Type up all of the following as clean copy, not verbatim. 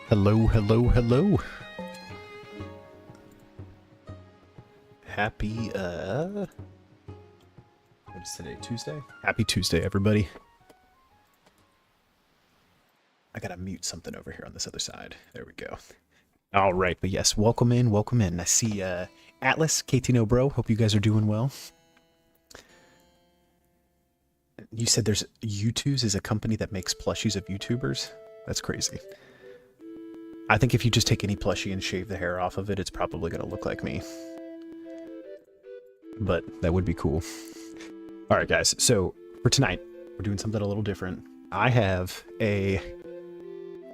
Hello, hello, hello. Happy, what is today, Tuesday? Happy Tuesday, everybody. I gotta mute something over here on this other side. There we go. All right, but yes, welcome in, welcome in. I see Atlas, KT No Bro, hope you guys are doing well. You said there's YouTubes is a company that makes plushies of YouTubers? That's crazy. I think if you just take any plushie and shave the hair off of it, it's probably going to look like me. But that would be cool. All right, guys. So for tonight, we're doing something a little different. I have a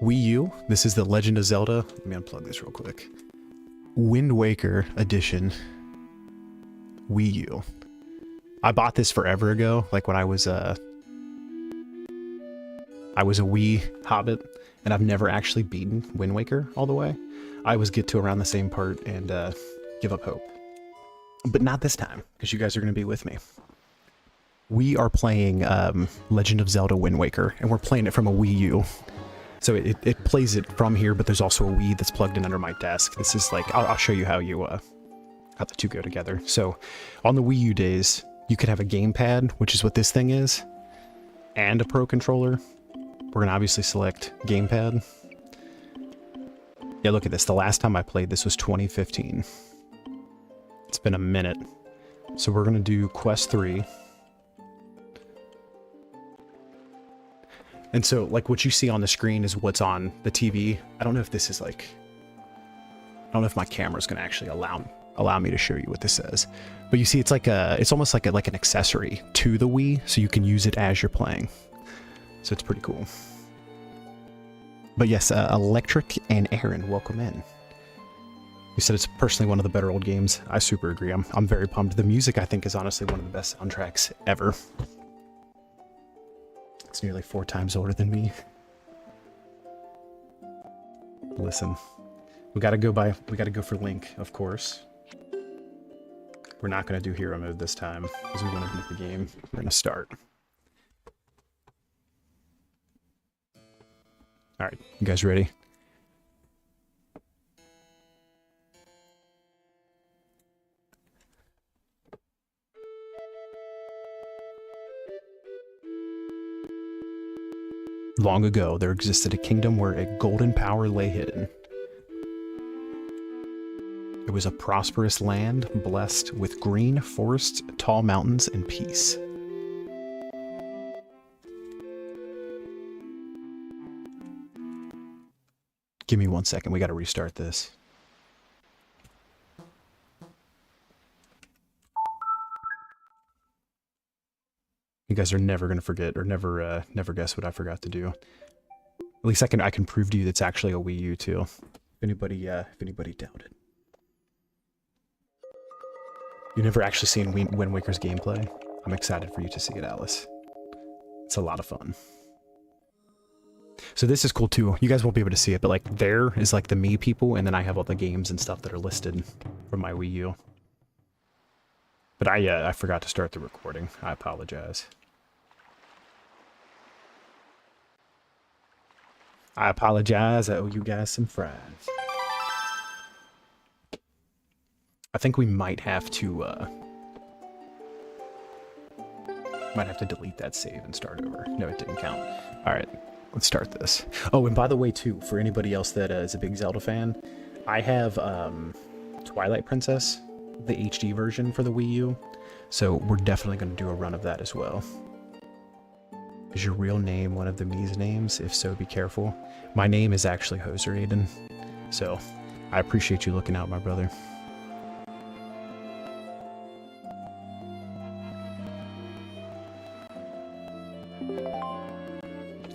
Wii U. This is the Legend of Zelda. Let me unplug this real quick. Wind Waker Edition Wii U. I bought this forever ago, like when I was a Wii Hobbit. And I've never actually beaten Wind Waker all the way. I always get to around the same part and give up hope. But not this time, because you guys are going to be with me. We are playing Legend of Zelda Wind Waker, and we're playing it from a Wii U. So it plays it from here, but there's also a Wii that's plugged in under my desk. This is like, I'll show you how the two go together. So on the Wii U days, you could have a gamepad, which is what this thing is, and a Pro Controller. We're going to obviously select gamepad. Yeah, look at this. The last time I played this was 2015. It's been a minute. So we're going to do Quest 3. And so, like, what you see on the screen is what's on the TV. I don't know if this is like... I don't know if my camera's going to actually allow me to show you what this says. But you see, it's like it's almost like an accessory to the Wii, so you can use it as you're playing. So it's pretty cool. But yes, Electric and Aaron, welcome in. You said it's personally one of the better old games. I super agree. I'm very pumped. The music, I think, is honestly one of the best soundtracks ever. It's nearly 4 times older than me. Listen, we gotta go for Link, of course. We're not gonna do hero mode this time because we want to beat the game. We're gonna start. All right, you guys ready? Long ago, there existed a kingdom where a golden power lay hidden. It was a prosperous land blessed with green forests, tall mountains, and peace. Give me 1 second, we gotta restart this. You guys are never gonna forget or never guess what I forgot to do. At least I can prove to you that's actually a Wii U too. If anybody doubted. You've never actually seen Wind Waker's gameplay? I'm excited for you to see it, Alice. It's a lot of fun. So this is cool too. You guys won't be able to see it, but like there is like the me people, and then I have all the games and stuff that are listed from my Wii U. But I forgot to start the recording. I apologize. I owe you guys some fries. I think we might have to delete that save and start over. No, it didn't count. All right. Let's start this. Oh, and by the way, too, for anybody else that is a big Zelda fan, I have Twilight Princess, the HD version for the Wii U, so we're definitely going to do a run of that as well. Is your real name one of the Mii's names? If so, be careful. My name is actually Hoser Aiden, so I appreciate you looking out, my brother.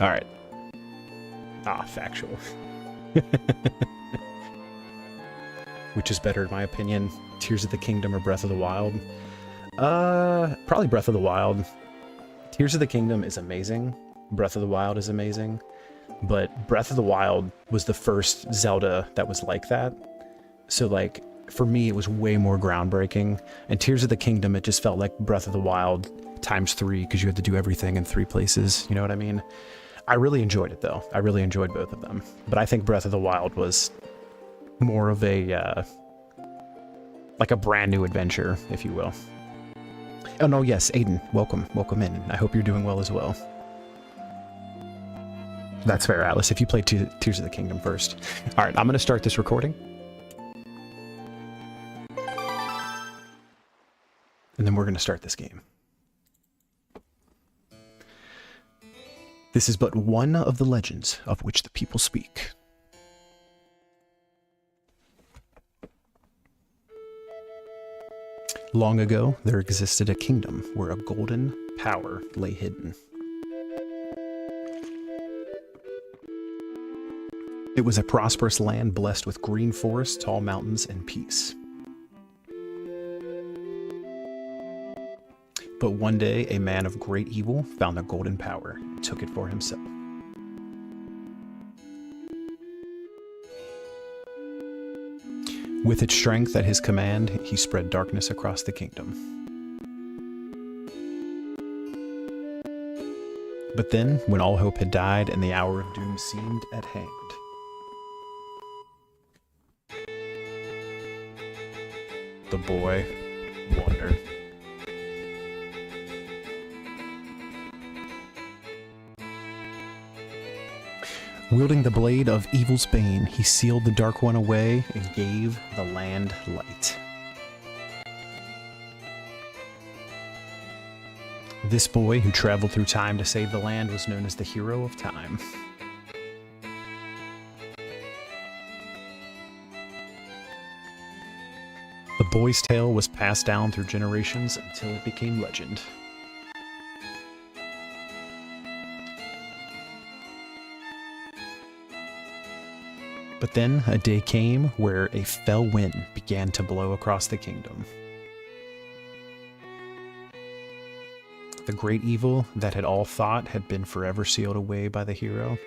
All right. Ah, factual. Which is better in my opinion, Tears of the Kingdom or Breath of the Wild? Probably Breath of the Wild. Tears of the Kingdom is amazing. Breath of the Wild is amazing. But Breath of the Wild was the first Zelda that was like that. So like, for me, it was way more groundbreaking. And Tears of the Kingdom, it just felt like Breath of the Wild times 3 because you had to do everything in 3 places. You know what I mean? I really enjoyed it, though. I really enjoyed both of them. But I think Breath of the Wild was more of a, like a brand new adventure, if you will. Oh, no, yes, Aiden, welcome. Welcome in. I hope you're doing well as well. That's fair, Atlas, if you played Tears of the Kingdom first. All right, I'm going to start this recording. And then we're going to start this game. This is but one of the legends of which the people speak. Long ago, there existed a kingdom where a golden power lay hidden. It was a prosperous land blessed with green forests, tall mountains, and peace. But one day, a man of great evil found the golden power and took it for himself. With its strength at his command, he spread darkness across the kingdom. But then, when all hope had died and the hour of doom seemed at hand, the boy wandered. Wielding the blade of evil's bane, he sealed the Dark One away and gave the land light. This boy, who traveled through time to save the land, was known as the Hero of Time. The boy's tale was passed down through generations until it became legend. But then a day came where a fell wind began to blow across the kingdom. The great evil that had all thought had been forever sealed away by the hero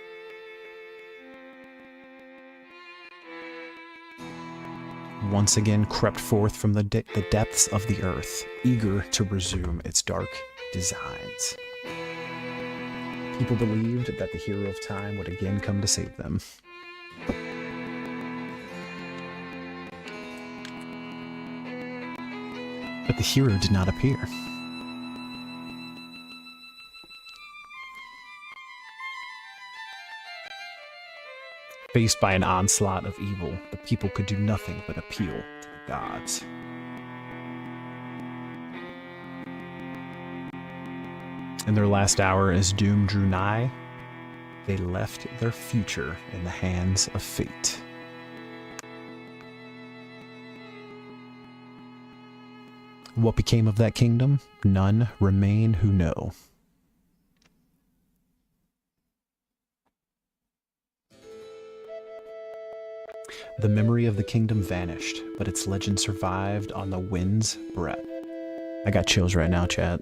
once again crept forth from the depths of the earth, eager to resume its dark designs. People believed that the Hero of Time would again come to save them. But the hero did not appear. Faced by an onslaught of evil, the people could do nothing but appeal to the gods. In their last hour, as doom drew nigh, they left their future in the hands of fate. What became of that kingdom? None remain who know. The memory of the kingdom vanished, but its legend survived on the wind's breath. I got chills right now, chat.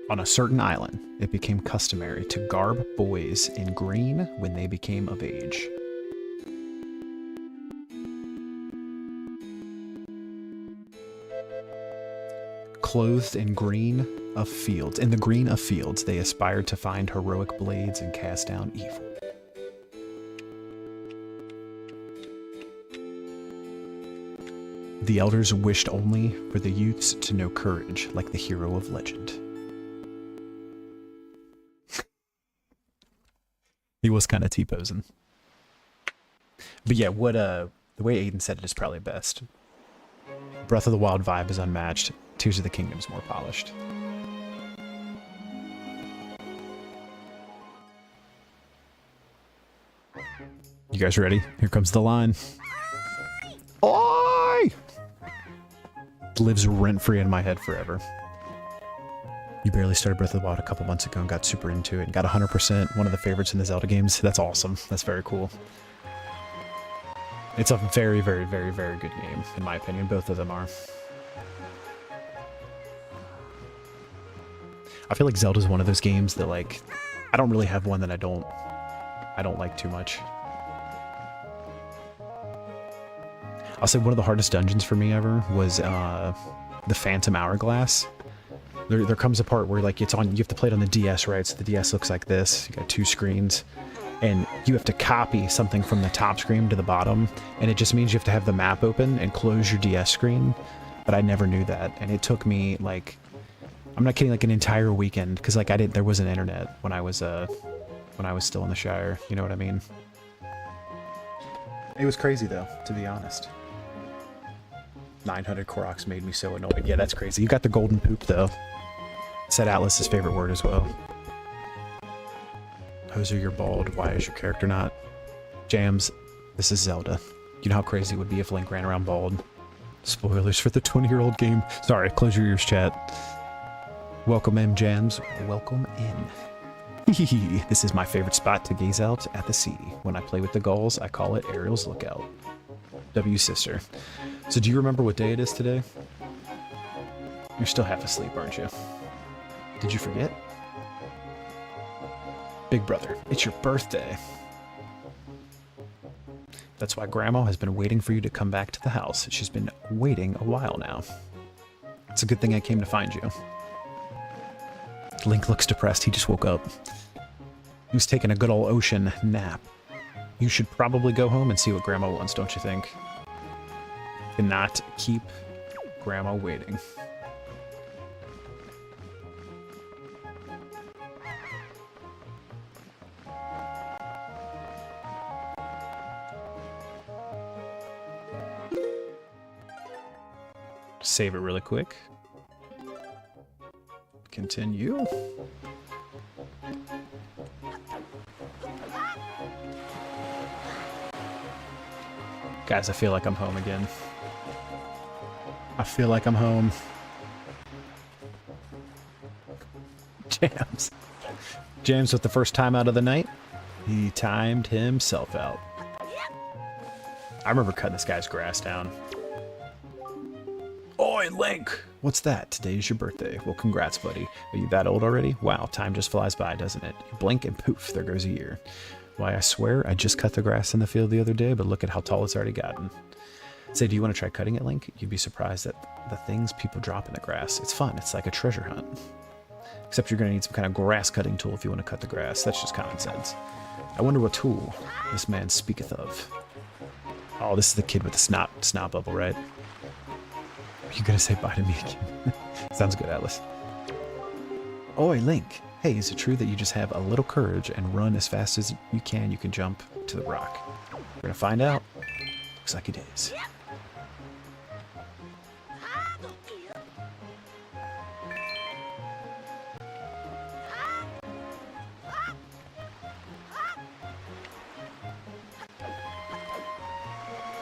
On a certain island, it became customary to garb boys in green when they became of age. Clothed in green of fields, in the green of fields, they aspired to find heroic blades and cast down evil. The elders wished only for the youths to know courage like the hero of legend. He was kind of T-posing. But yeah, what the way Aiden said it is probably best. Breath of the Wild vibe is unmatched. Tears of the Kingdom is more polished. You guys ready? Here comes the line. Oi! Lives rent-free in my head forever. You barely started Breath of the Wild a couple months ago and got super into it and got 100%, one of the favorites in the Zelda games. That's awesome. That's very cool. It's a very, very, very, very good game, in my opinion. Both of them are. I feel like Zelda's one of those games that, like, I don't really have one that I don't like too much. I'll say one of the hardest dungeons for me ever was the Phantom Hourglass. There comes a part where like it's on, you have to play it on the DS, right? So the DS looks like this. You got two screens, and you have to copy something from the top screen to the bottom, and it just means you have to have the map open and close your DS screen. But I never knew that, and it took me like, I'm not kidding, like an entire weekend, because like there wasn't internet when I was still in the Shire. You know what I mean? It was crazy though, to be honest. 900 Koroks made me so annoyed. Yeah, that's crazy. You got the golden poop though. Said Atlas's favorite word as well. Hoser, you're bald. Why is your character not? Jams, this is Zelda. You know how crazy it would be if Link ran around bald. Spoilers for the 20-year-old game. Sorry, close your ears, chat. Welcome in, Jams. Welcome in. This is my favorite spot to gaze out at the sea. When I play with the gulls, I call it Ariel's Lookout. W sister. So do you remember what day it is today? You're still half asleep, aren't you? Did you forget? Big brother, it's your birthday. That's why Grandma has been waiting for you to come back to the house. She's been waiting a while now. It's a good thing I came to find you. Link looks depressed. He just woke up. He was taking a good old ocean nap. You should probably go home and see what Grandma wants, don't you think? Cannot keep Grandma waiting. Save it really quick. Continue. Guys, I feel like I'm home again. I feel like I'm home. Jams. Jams with the first time out of the night. He timed himself out. I remember cutting this guy's grass down. Oi, Link! What's that? Today's your birthday. Well, congrats, buddy. Are you that old already? Wow, time just flies by, doesn't it? You blink and poof, there goes a year. Why, I swear, I just cut the grass in the field the other day, but look at how tall it's already gotten. Say, do you want to try cutting it, Link? You'd be surprised at the things people drop in the grass. It's fun. It's like a treasure hunt. Except you're going to need some kind of grass cutting tool if you want to cut the grass. That's just common sense. I wonder what tool this man speaketh of. Oh, this is the kid with the snot bubble, right? Are you gonna say bye to me again? Sounds good, Atlas. Oi, Link. Hey, is it true that you just have a little courage and run as fast as you can jump to the rock? We're gonna find out. Looks like it is.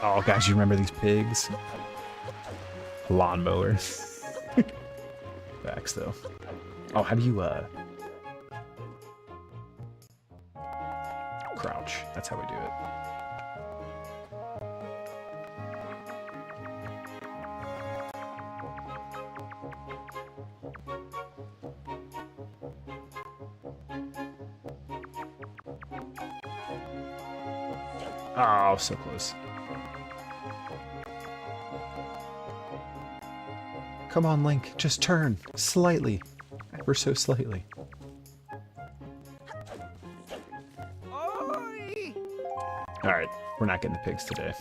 Oh, guys, you remember these pigs? Lawnmowers. Facts, though. Oh, how do you, crouch. That's how we do it. Oh, so close. Come on, Link. Just turn. Slightly. Ever so slightly. Alright, we're not getting the pigs today.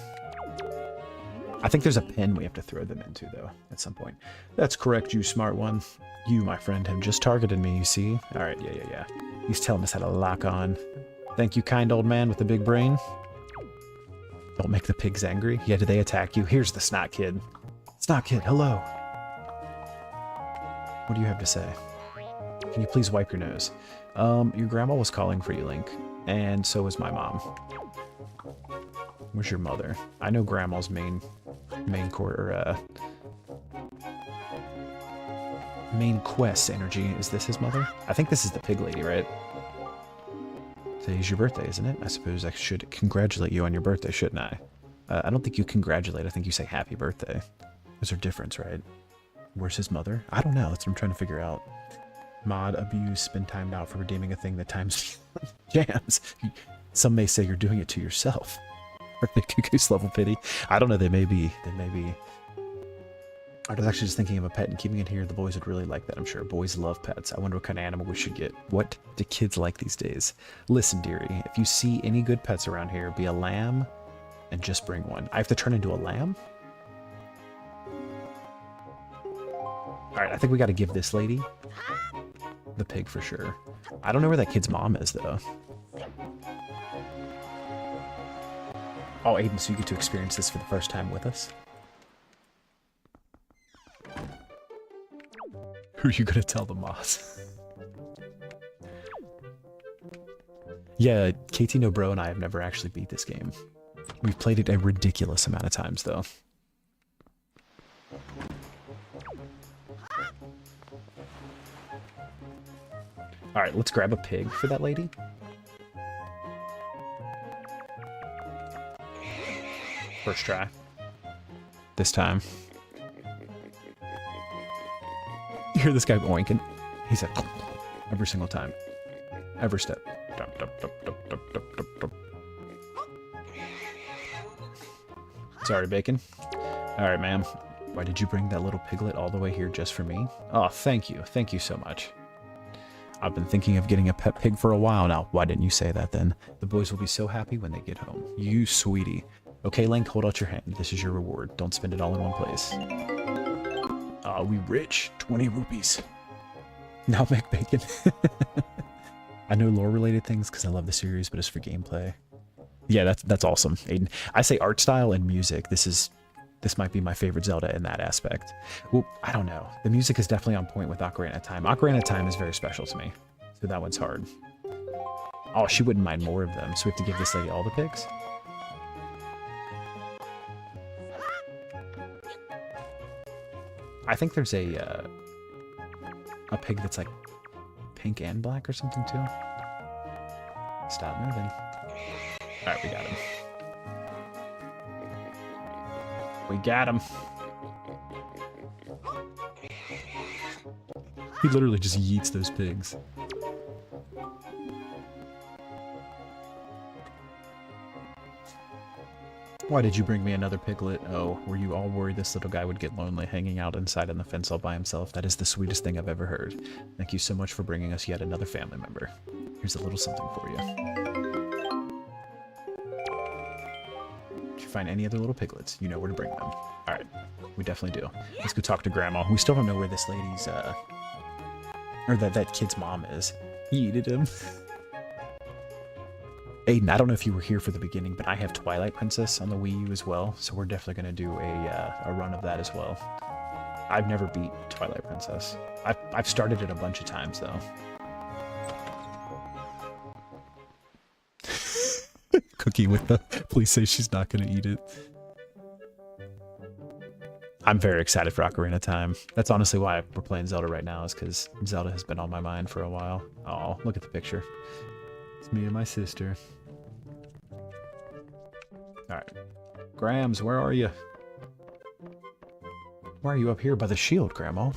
I think there's a pen we have to throw them into, though, at some point. That's correct, you smart one. You, my friend, have just targeted me, you see? Alright, yeah. He's telling us how to lock on. Thank you, kind old man with the big brain. Don't make the pigs angry. Yeah, do they attack you? Here's the snot kid. Snot kid, hello. What do you have to say? Can you please wipe your nose? Your grandma was calling for you, Link. And so was my mom. Where's your mother? I know grandma's main quest energy. Is this his mother? I think this is the pig lady, right? Today's your birthday, isn't it? I suppose I should congratulate you on your birthday, shouldn't I? I don't think you congratulate. I think you say happy birthday. There's a difference, right? Where's his mother? I don't know. That's what I'm trying to figure out. Mod abuse, been timed out for redeeming a thing that times jams. Some may say you're doing it to yourself. Or the cuckoo's level pity. I don't know. They may be. I was actually just thinking of a pet and keeping it here. The boys would really like that, I'm sure. Boys love pets. I wonder what kind of animal we should get. What do kids like these days? Listen, dearie, if you see any good pets around here, be a lamb and just bring one. I have to turn into a lamb? Alright, I think we got to give this lady the pig for sure. I don't know where that kid's mom is, though. Oh, Aiden, so you get to experience this for the first time with us? Who are you gonna tell the moss? Yeah, KT No Bro and I have never actually beat this game. We've played it a ridiculous amount of times, though. Alright, let's grab a pig for that lady. First try. This time. You hear this guy oinking? He said every single time. Every step. Sorry, Bacon. Alright, ma'am. Why did you bring that little piglet all the way here just for me? Oh, thank you. Thank you so much. I've been thinking of getting a pet pig for a while now. Why didn't you say that then? The boys will be so happy when they get home. You sweetie. Okay, Link, hold out your hand. This is your reward. Don't spend it all in one place. We rich. 20 rupees. Now make bacon. I know lore-related things because I love the series, but it's for gameplay. Yeah, that's awesome, Aiden. I say art style and music. This might be my favorite Zelda in that aspect. Well, I don't know. The music is definitely on point with Ocarina of Time. Ocarina of Time is very special to me, so that one's hard. Oh, she wouldn't mind more of them, so we have to give this lady all the pigs? I think there's a pig that's like pink and black or something too. Stop moving. Alright, we got him. We got him. He literally just yeets those pigs. Why did you bring me another piglet? Oh, were you all worried this little guy would get lonely hanging out inside on the fence all by himself? That is the sweetest thing I've ever heard. Thank you so much for bringing us yet another family member. Here's a little something for you. If you find any other little piglets, you know where to bring them. Alright, we definitely do. Let's go talk to Grandma. We still don't know where this lady's, or that kid's mom is. He yeeted him. Aiden, I don't know if you were here for the beginning, but I have Twilight Princess on the Wii U as well, so we're definitely going to do a run of that as well. I've never beat Twilight Princess. I've started it a bunch of times, though. Cookie with the, please say she's not going to eat it. I'm very excited for Ocarina of Time. That's honestly why we're playing Zelda right now, is because Zelda has been on my mind for a while. Oh, look at the picture. It's me and my sister. Alright. Grams, where are you? Why are you up here by the shield, Grandma?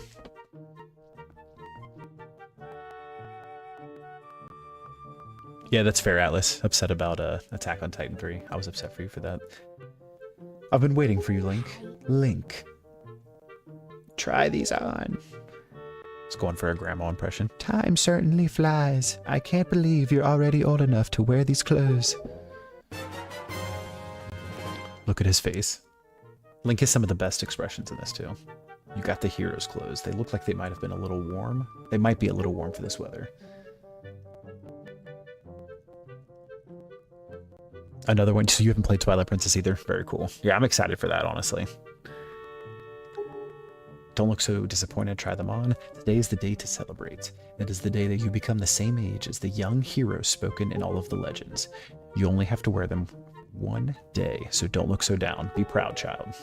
Yeah, that's fair, Atlas. Upset about Attack on Titan 3. I was upset for you for that. I've been waiting for you, Link. Link. Try these on. Let's go on for a grandma impression. Time certainly flies. I can't believe you're already old enough to wear these clothes. Look at his face. Link has some of the best expressions in this too. You got the hero's clothes. They look like they might have been a little warm. They might be a little warm for this weather. Another one. So you haven't played Twilight Princess either? Very cool. Yeah, I'm excited for that, honestly. Don't look so disappointed. Try them on. Today is the day to celebrate. It is the day that you become the same age as the young heroes spoken in all of the legends. You only have to wear them one day, so don't look so down. Be proud, child.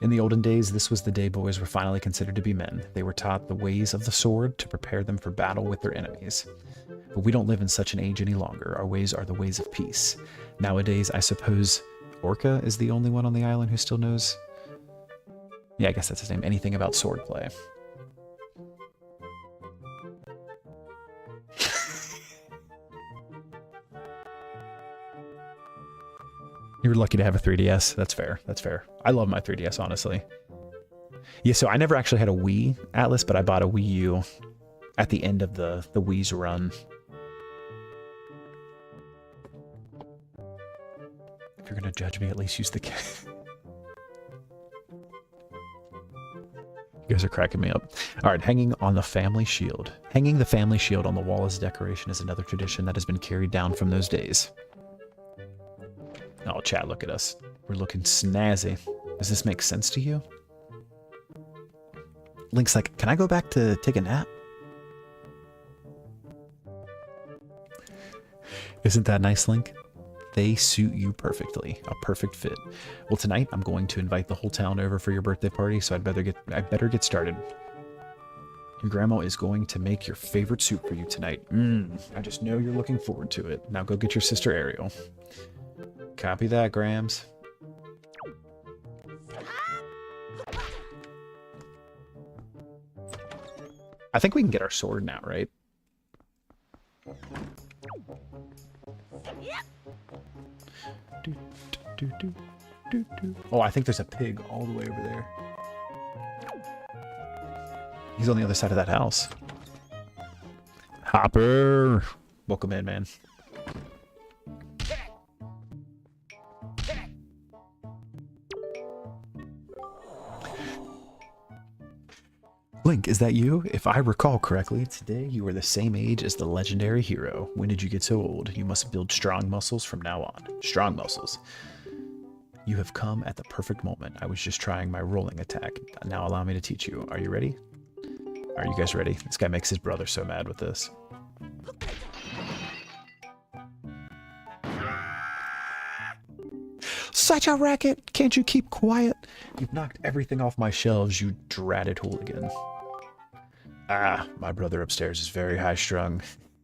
In the olden days, this was the day boys were finally considered to be men. They were taught the ways of the sword to prepare them for battle with their enemies. But we don't live in such an age any longer. Our ways are the ways of peace. Nowadays, I suppose Orca is the only one on the island who still knows. Yeah, I guess that's his name. Anything about swordplay. You're lucky to have a 3DS. That's fair. That's fair. I love my 3DS, honestly. Yeah, so I never actually had a Wii Atlas, but I bought a Wii U at the end of the Wii's run. If you're gonna judge me, at least use the You guys are cracking me up. All right, hanging on the family shield. Hanging the family shield on the wall as decoration is another tradition that has been carried down from those days. Oh, chat, look at us. We're looking snazzy. Does this make sense to you? Link's like, can I go back to take a nap? Isn't that nice, Link? They suit you perfectly. A perfect fit. Well, tonight I'm going to invite the whole town over for your birthday party, so I'd better get started. Your grandma is going to make your favorite soup for you tonight. I just know you're looking forward to it. Now go get your sister Ariel. Copy that, Grams. I think we can get our sword now, right? Oh, I think there's a pig all the way over there. He's on the other side of that house. Hopper! Welcome in, man. Link, is that you? If I recall correctly, today you are the same age as the legendary hero. When did you get so old? You must build strong muscles from now on. Strong muscles. You have come at the perfect moment. I was just trying my rolling attack. Now allow me to teach you. Are you ready? Are you guys ready? This guy makes his brother so mad with this. Such a racket! Can't you keep quiet? You've knocked everything off my shelves, you dratted hooligan. Ah, my brother upstairs is very high-strung.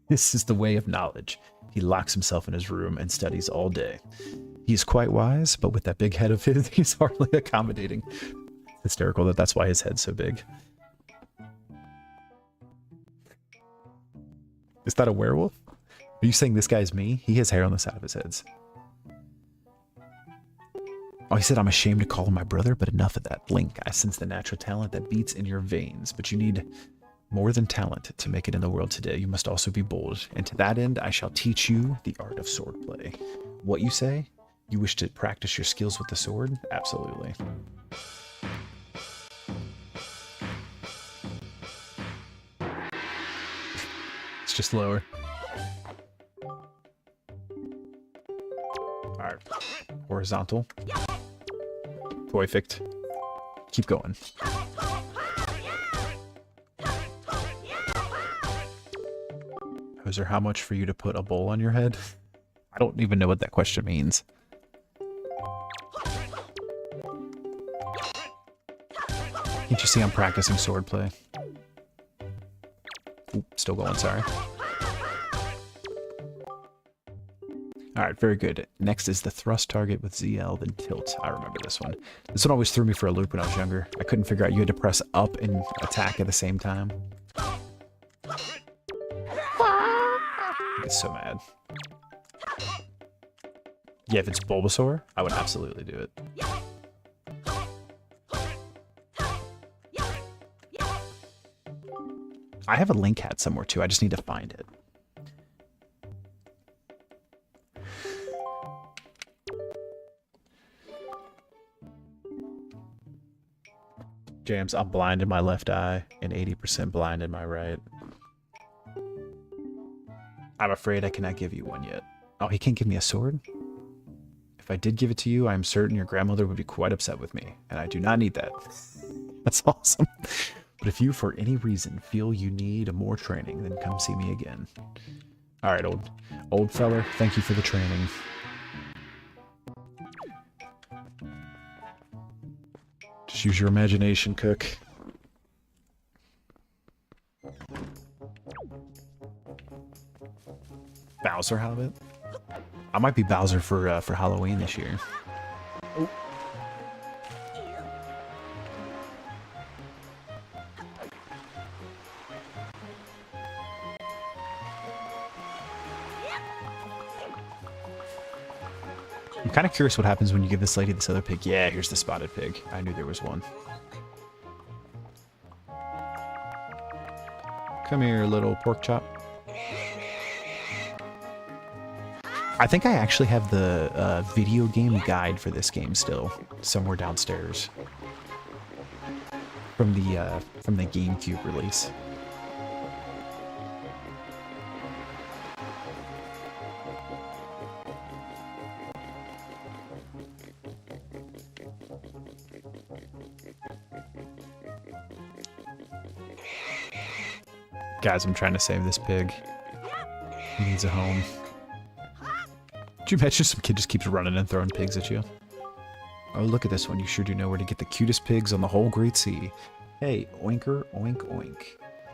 This is the way of knowledge. He locks himself in his room and studies all day. He's quite wise, but with that big head of his, he's hardly accommodating. Hysterical that's why his head's so big. Is that a werewolf? Are you saying this guy's me? He has hair on the side of his head. Oh, he said, I'm ashamed to call him my brother, but enough of that. Link, I sense the natural talent that beats in your veins, but you need more than talent to make it in the world today. You must also be bold, and to that end, I shall teach you the art of swordplay. What you say? You wish to practice your skills with the sword? Absolutely. It's just lower. Alright. Horizontal. Perfect. Keep going. Is there how much for you to put a bowl on your head? I don't even know what that question means. Can't you see I'm practicing swordplay? Oop, still going, sorry. Alright, very good. Next is the thrust target with ZL, then tilt. I remember this one. This one always threw me for a loop when I was younger. I couldn't figure out you had to press up and attack at the same time. I get so mad. Yeah, if it's Bulbasaur, I would absolutely do it. I have a Link hat somewhere too, I just need to find it. James, I'm blind in my left eye and 80% blind in my right. I'm afraid I cannot give you one yet. Oh, he can't give me a sword? If I did give it to you, I am certain your grandmother would be quite upset with me, and I do not need that. That's awesome. But if you, for any reason, feel you need more training, then come see me again. Alright, old feller, thank you for the training. Just use your imagination, Cook. Bowser Hobbit? I might be Bowser for Halloween this year. Oh. I'm kind of curious what happens when you give this lady this other pig. Yeah, here's the spotted pig. I knew there was one. Come here, little pork chop. I think I actually have the video game guide for this game still somewhere downstairs from the GameCube release. Guys, I'm trying to save this pig. He needs a home. Could you imagine some kid just keeps running and throwing pigs at you? Oh, look at this one. You sure do know where to get the cutest pigs on the whole Great Sea. Hey, oinker, oink, oink.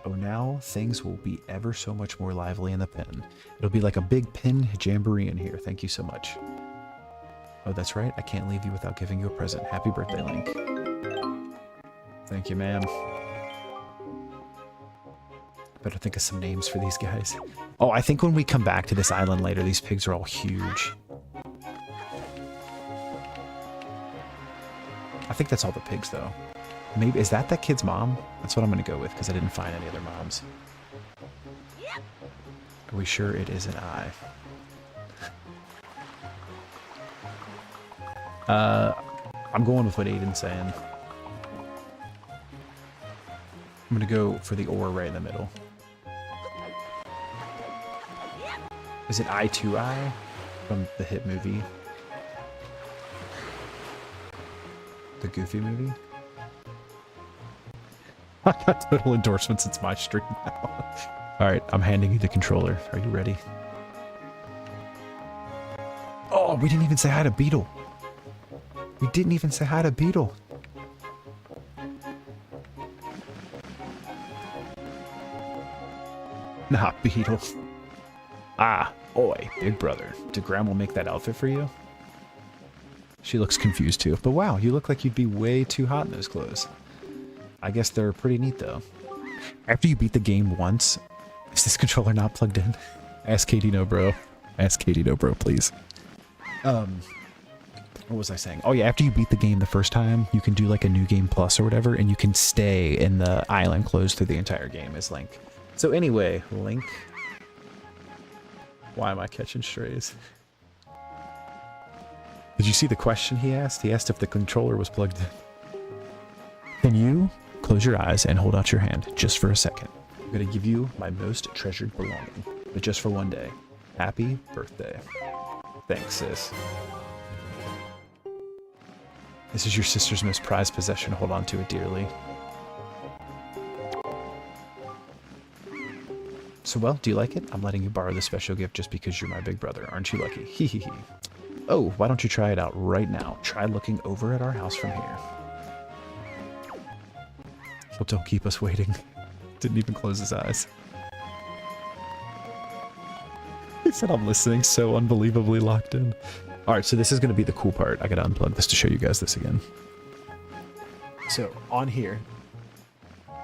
Oh, now things will be ever so much more lively in the pen. It'll be like a big pen jamboree in here. Thank you so much. Oh, that's right. I can't leave you without giving you a present. Happy birthday, Link. Thank you, ma'am. Better think of some names for these guys. Oh, I think when we come back to this island later, these pigs are all huge. I think that's all the pigs, though. Maybe, is that kid's mom? That's what I'm going to go with, because I didn't find any other moms. Are we sure it is an I? I'm going with what Aiden's saying. I'm going to go for the ore right in the middle. Is it I2I from the hit movie? The Goofy movie? I got total endorsements. It's my stream now. Alright, I'm handing you the controller. Are you ready? Oh, we didn't even say hi to Beetle. We didn't even say hi to Beetle. Nah, Beetle. Ah, oi, big brother. Did Grandma make that outfit for you? She looks confused too. But wow, you look like you'd be way too hot in those clothes. I guess they're pretty neat though. After you beat the game once, is this controller not plugged in? Ask Katie no, bro. Ask Katie no, bro, please. What was I saying? Oh yeah, after you beat the game the first time, you can do like a new game plus or whatever, and you can stay in the island closed through the entire game as Link. So anyway, Link. Why am I catching strays? Did you see the question he asked? He asked if the controller was plugged in. Can you close your eyes and hold out your hand just for a second? I'm gonna give you my most treasured belonging, but just for one day. Happy birthday. Thanks, sis. This is your sister's most prized possession. Hold on to it dearly. So, well, do you like it? I'm letting you borrow this special gift just because you're my big brother. Aren't you lucky? Hee hee hee. Oh, why don't you try it out right now? Try looking over at our house from here. Well, don't keep us waiting. Didn't even close his eyes. He said I'm listening, so unbelievably locked in. Alright, so this is going to be the cool part. I gotta unplug this to show you guys this again. So, on here,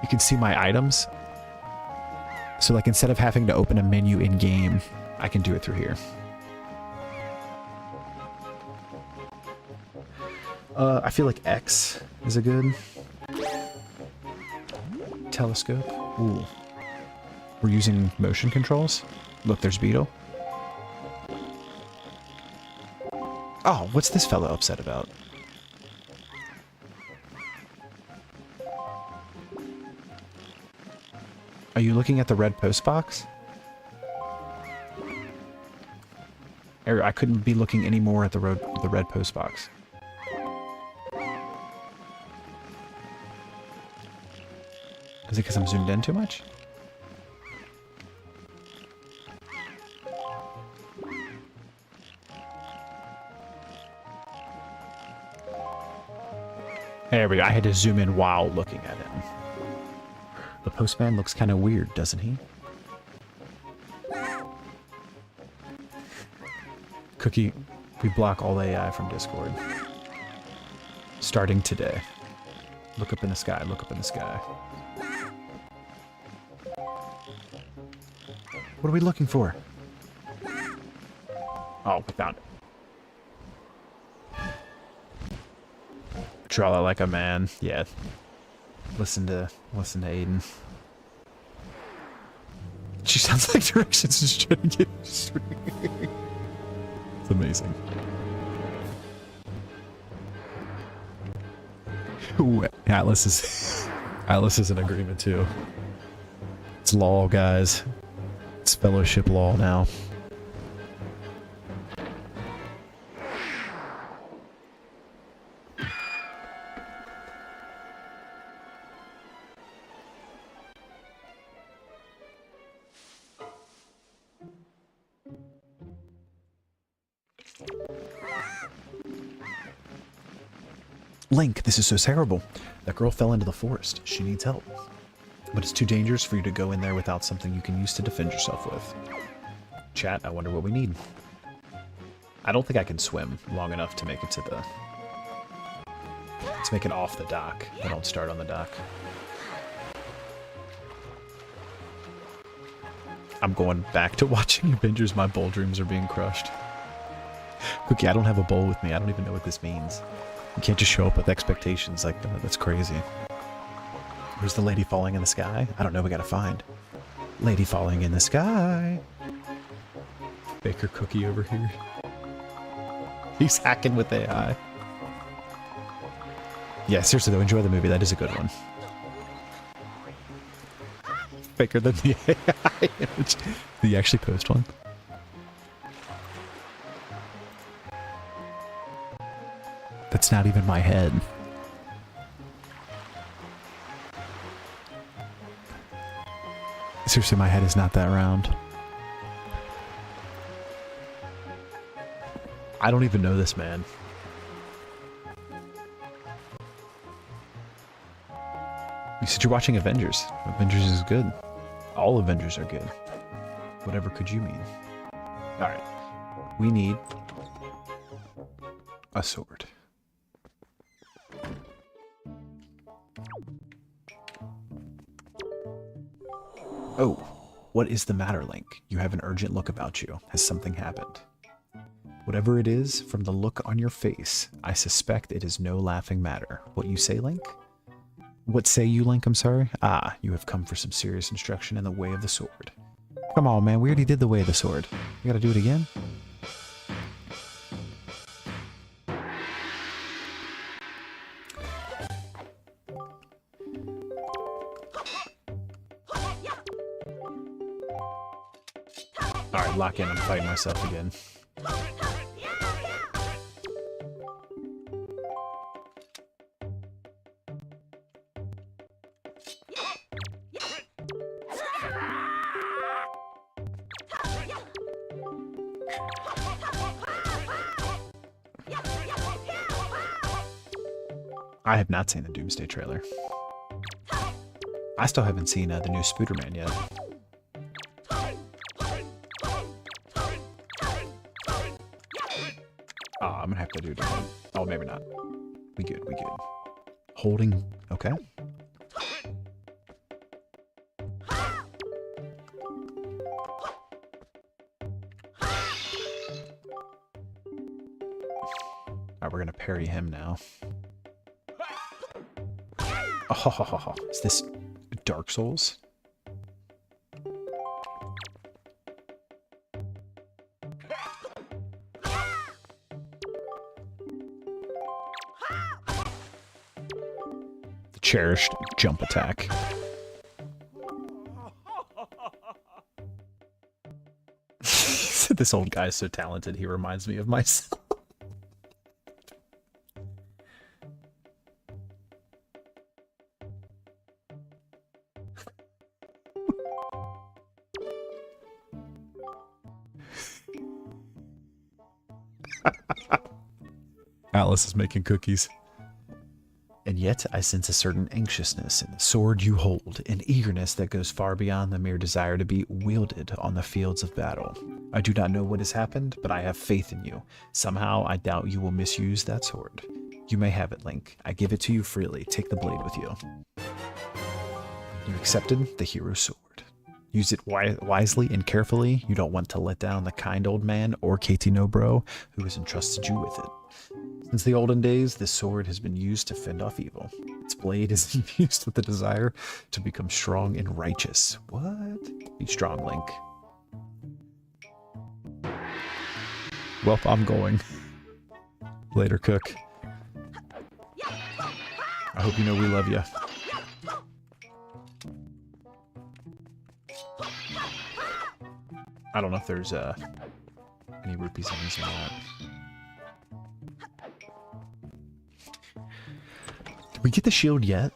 you can see my items. So, like, instead of having to open a menu in-game, I can do it through here. I feel like X is a good telescope. Ooh. We're using motion controls. Look, there's Beetle. Oh, what's this fellow upset about? Are you looking at the red post box? I couldn't be looking any more at the red post box. Is it because I'm zoomed in too much? There we go. I had to zoom in while looking at him. The postman looks kind of weird, doesn't he? Cookie, we block all AI from Discord. Starting today. Look up in the sky, look up in the sky. What are we looking for? Oh, we found it. Draw that like a man. Yeah. Listen to Aiden. She sounds like directions is trying to get straight. It's amazing. Ooh, Atlas is in agreement too. It's law, guys. It's fellowship law now. Link, this is so terrible. That girl fell into the forest. She needs help. But it's too dangerous for you to go in there without something you can use to defend yourself with. Chat, I wonder what we need. I don't think I can swim long enough to make it to the... Let's make it off the dock. I don't start on the dock. I'm going back to watching Avengers. My bowl dreams are being crushed. Cookie, I don't have a bowl with me. I don't even know what this means. You can't just show up with expectations like that. That's crazy. Where's the lady falling in the sky? I don't know. We gotta find. Lady falling in the sky. Baker Cookie over here. He's hacking with AI. Yeah, seriously though, enjoy the movie. That is a good one. Faker than the AI image. Did you actually post one? That's not even my head. Seriously, my head is not that round. I don't even know this man. You said you're watching Avengers. Avengers is good. All Avengers are good. Whatever could you mean? Alright. We need a sword. Oh, what is the matter, Link? You have an urgent look about you. Has something happened? Whatever it is, from the look on your face, I suspect it is no laughing matter. What you say, Link? What say you, Link? I'm sorry? Ah, you have come for some serious instruction in the way of the sword. Come on, man. We already did the way of the sword. You gotta do it again? Alright, lock in. I'm fighting myself again. I have not seen the Doomsday trailer. I still haven't seen the new Spooderman yet. Oh, I'm gonna have to do it again. Oh, maybe not. We good, we good. Holding, okay. Alright, we're gonna parry him now. Oh, is this Dark Souls? The cherished jump attack. This old guy is so talented, he reminds me of myself. Alice is making cookies. And yet I sense a certain anxiousness in the sword you hold, an eagerness that goes far beyond the mere desire to be wielded on the fields of battle. I do not know what has happened, but I have faith in you. Somehow I doubt you will misuse that sword. You may have it, Link. I give it to you freely. Take the blade with you. You accepted the hero's sword. Use it wisely and carefully. You don't want to let down the kind old man or Katie Nobro who has entrusted you with it. Since the olden days, this sword has been used to fend off evil. Its blade is infused with the desire to become strong and righteous. What? Be strong, Link. Well, I'm going. Later, Cook. I hope you know we love you. I don't know if there's any rupees in these or not. Did we get the shield yet?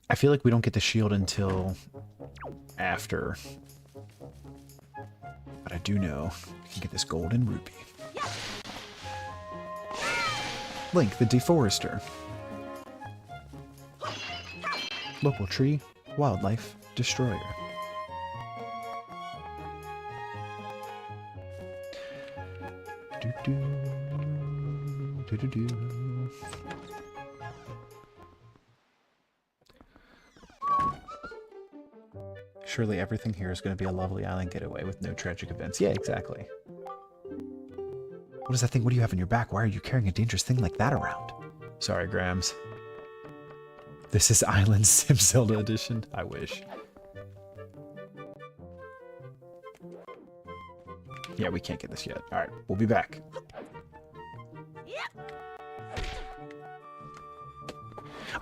I feel like we don't get the shield until after. But I do know we can get this golden rupee. Link, the deforester. Local tree, wildlife, destroyer. Surely everything here is going to be a lovely island getaway with no tragic events. Yeah, exactly. What is that thing? What do you have on your back? Why are you carrying a dangerous thing like that around? Sorry, Grams. This is Island Sim Zelda Edition. I wish. Yeah, we can't get this yet. Alright, we'll be back.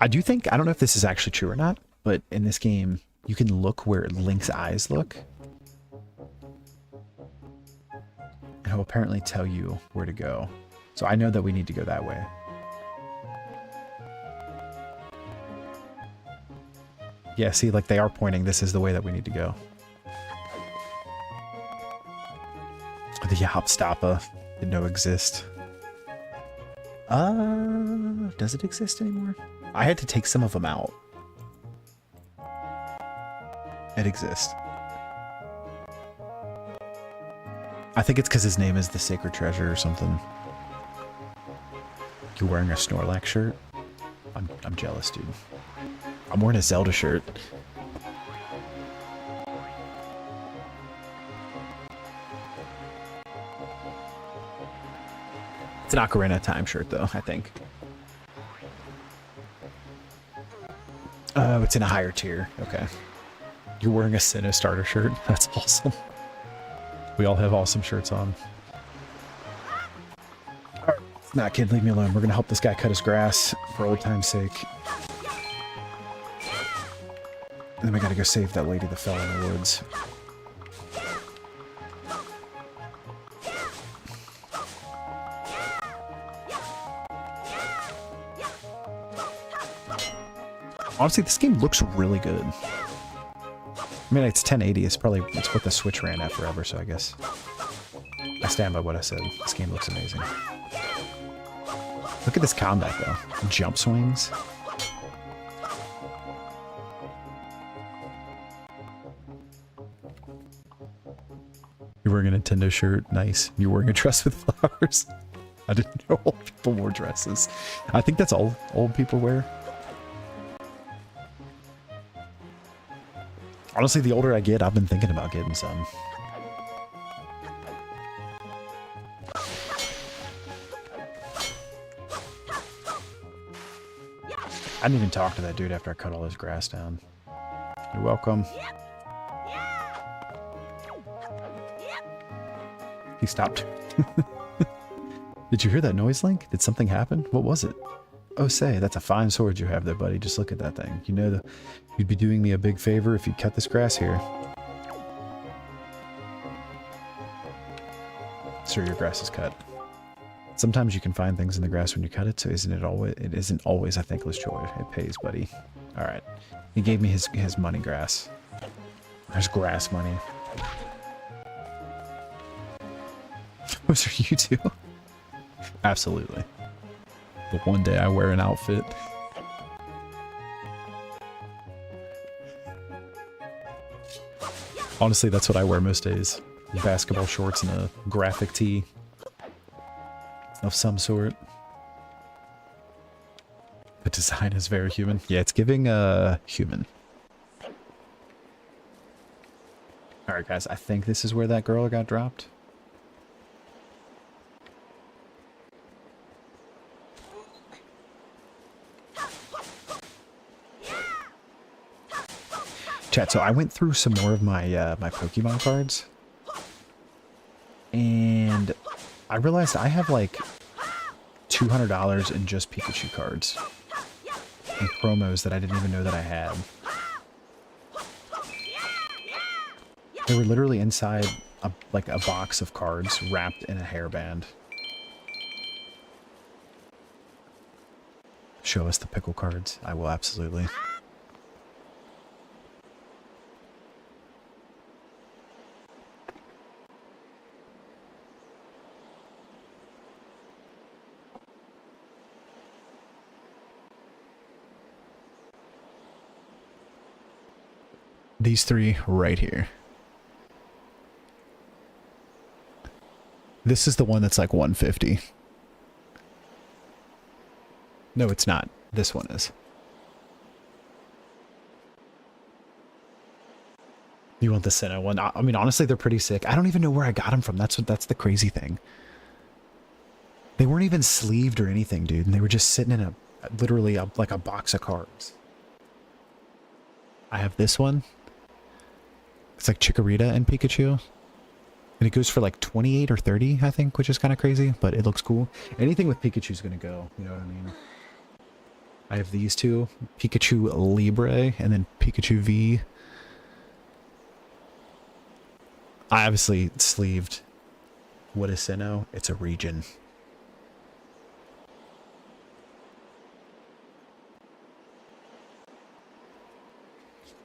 I do think, I don't know if this is actually true or not, but in this game, you can look where Link's eyes look. And he'll apparently tell you where to go. So I know that we need to go that way. Yeah, see, like they are pointing, this is the way that we need to go. The Hopstoppa didn't know exist. Does it exist anymore? I had to take some of them out. It exists. I think it's because his name is the Sacred Treasure or something. You're wearing a Snorlax shirt? I'm jealous, dude. I'm wearing a Zelda shirt. It's an Ocarina of Time shirt, though, I think. Oh, it's in a higher tier. Okay. You're wearing a Sinnoh starter shirt? That's awesome. We all have awesome shirts on. Alright. Nah, kid, leave me alone. We're gonna help this guy cut his grass for old time's sake. And then we gotta go save that lady that fell in the woods. Honestly, this game looks really good. I mean, it's 1080. It's what the Switch ran at forever, so I guess I stand by what I said. This game looks amazing. Look at this combat, though. Jump swings. You're wearing a Nintendo shirt. Nice. You're wearing a dress with flowers. I didn't know old people wore dresses. I think that's all old people wear. Honestly, the older I get, I've been thinking about getting some. I didn't even talk to that dude after I cut all his grass down. You're welcome. He stopped. Did you hear that noise, Link? Did something happen? What was it? Oh, say, that's a fine sword you have there, buddy. Just look at that thing. You know, you'd be doing me a big favor if you cut this grass here. Sure, your grass is cut. Sometimes you can find things in the grass when you cut it, so it isn't always a thankless chore. It pays, buddy. Alright. He gave me his money grass. There's grass money. Those are you two? Absolutely. But one day I wear an outfit. Honestly, that's what I wear most days. Basketball shorts and a graphic tee of some sort. The design is very human. Yeah, it's giving human. Alright guys, I think this is where that girl got dropped. Chat, so I went through some more of my my Pokemon cards, and I realized I have like $200 in just Pikachu cards and promos that I didn't even know that I had. They were literally inside like a box of cards wrapped in a hairband. Show us the pickle cards. I will absolutely. These three right here. This is the one that's like 150. No, it's not. This one is. You want the Sinnoh one? I mean, honestly, they're pretty sick. I don't even know where I got them from. That's the crazy thing. They weren't even sleeved or anything, dude. And they were just sitting in literally like a box of cards. I have this one. It's like Chikorita and Pikachu. And it goes for like 28 or 30, I think, which is kind of crazy, but it looks cool. Anything with Pikachu's going to go, you know what I mean? I have these two, Pikachu Libre and then Pikachu V. I obviously sleeved. What is Sinnoh? It's a region.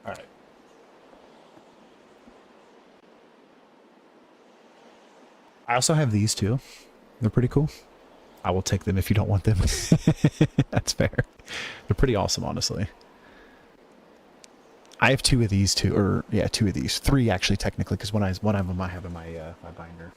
All right. I also have these two. They're pretty cool. I will take them if you don't want them. That's fair. They're pretty awesome, honestly. I have two of these too, or yeah, two of these. Three actually, technically, because one of them I have in my my binder.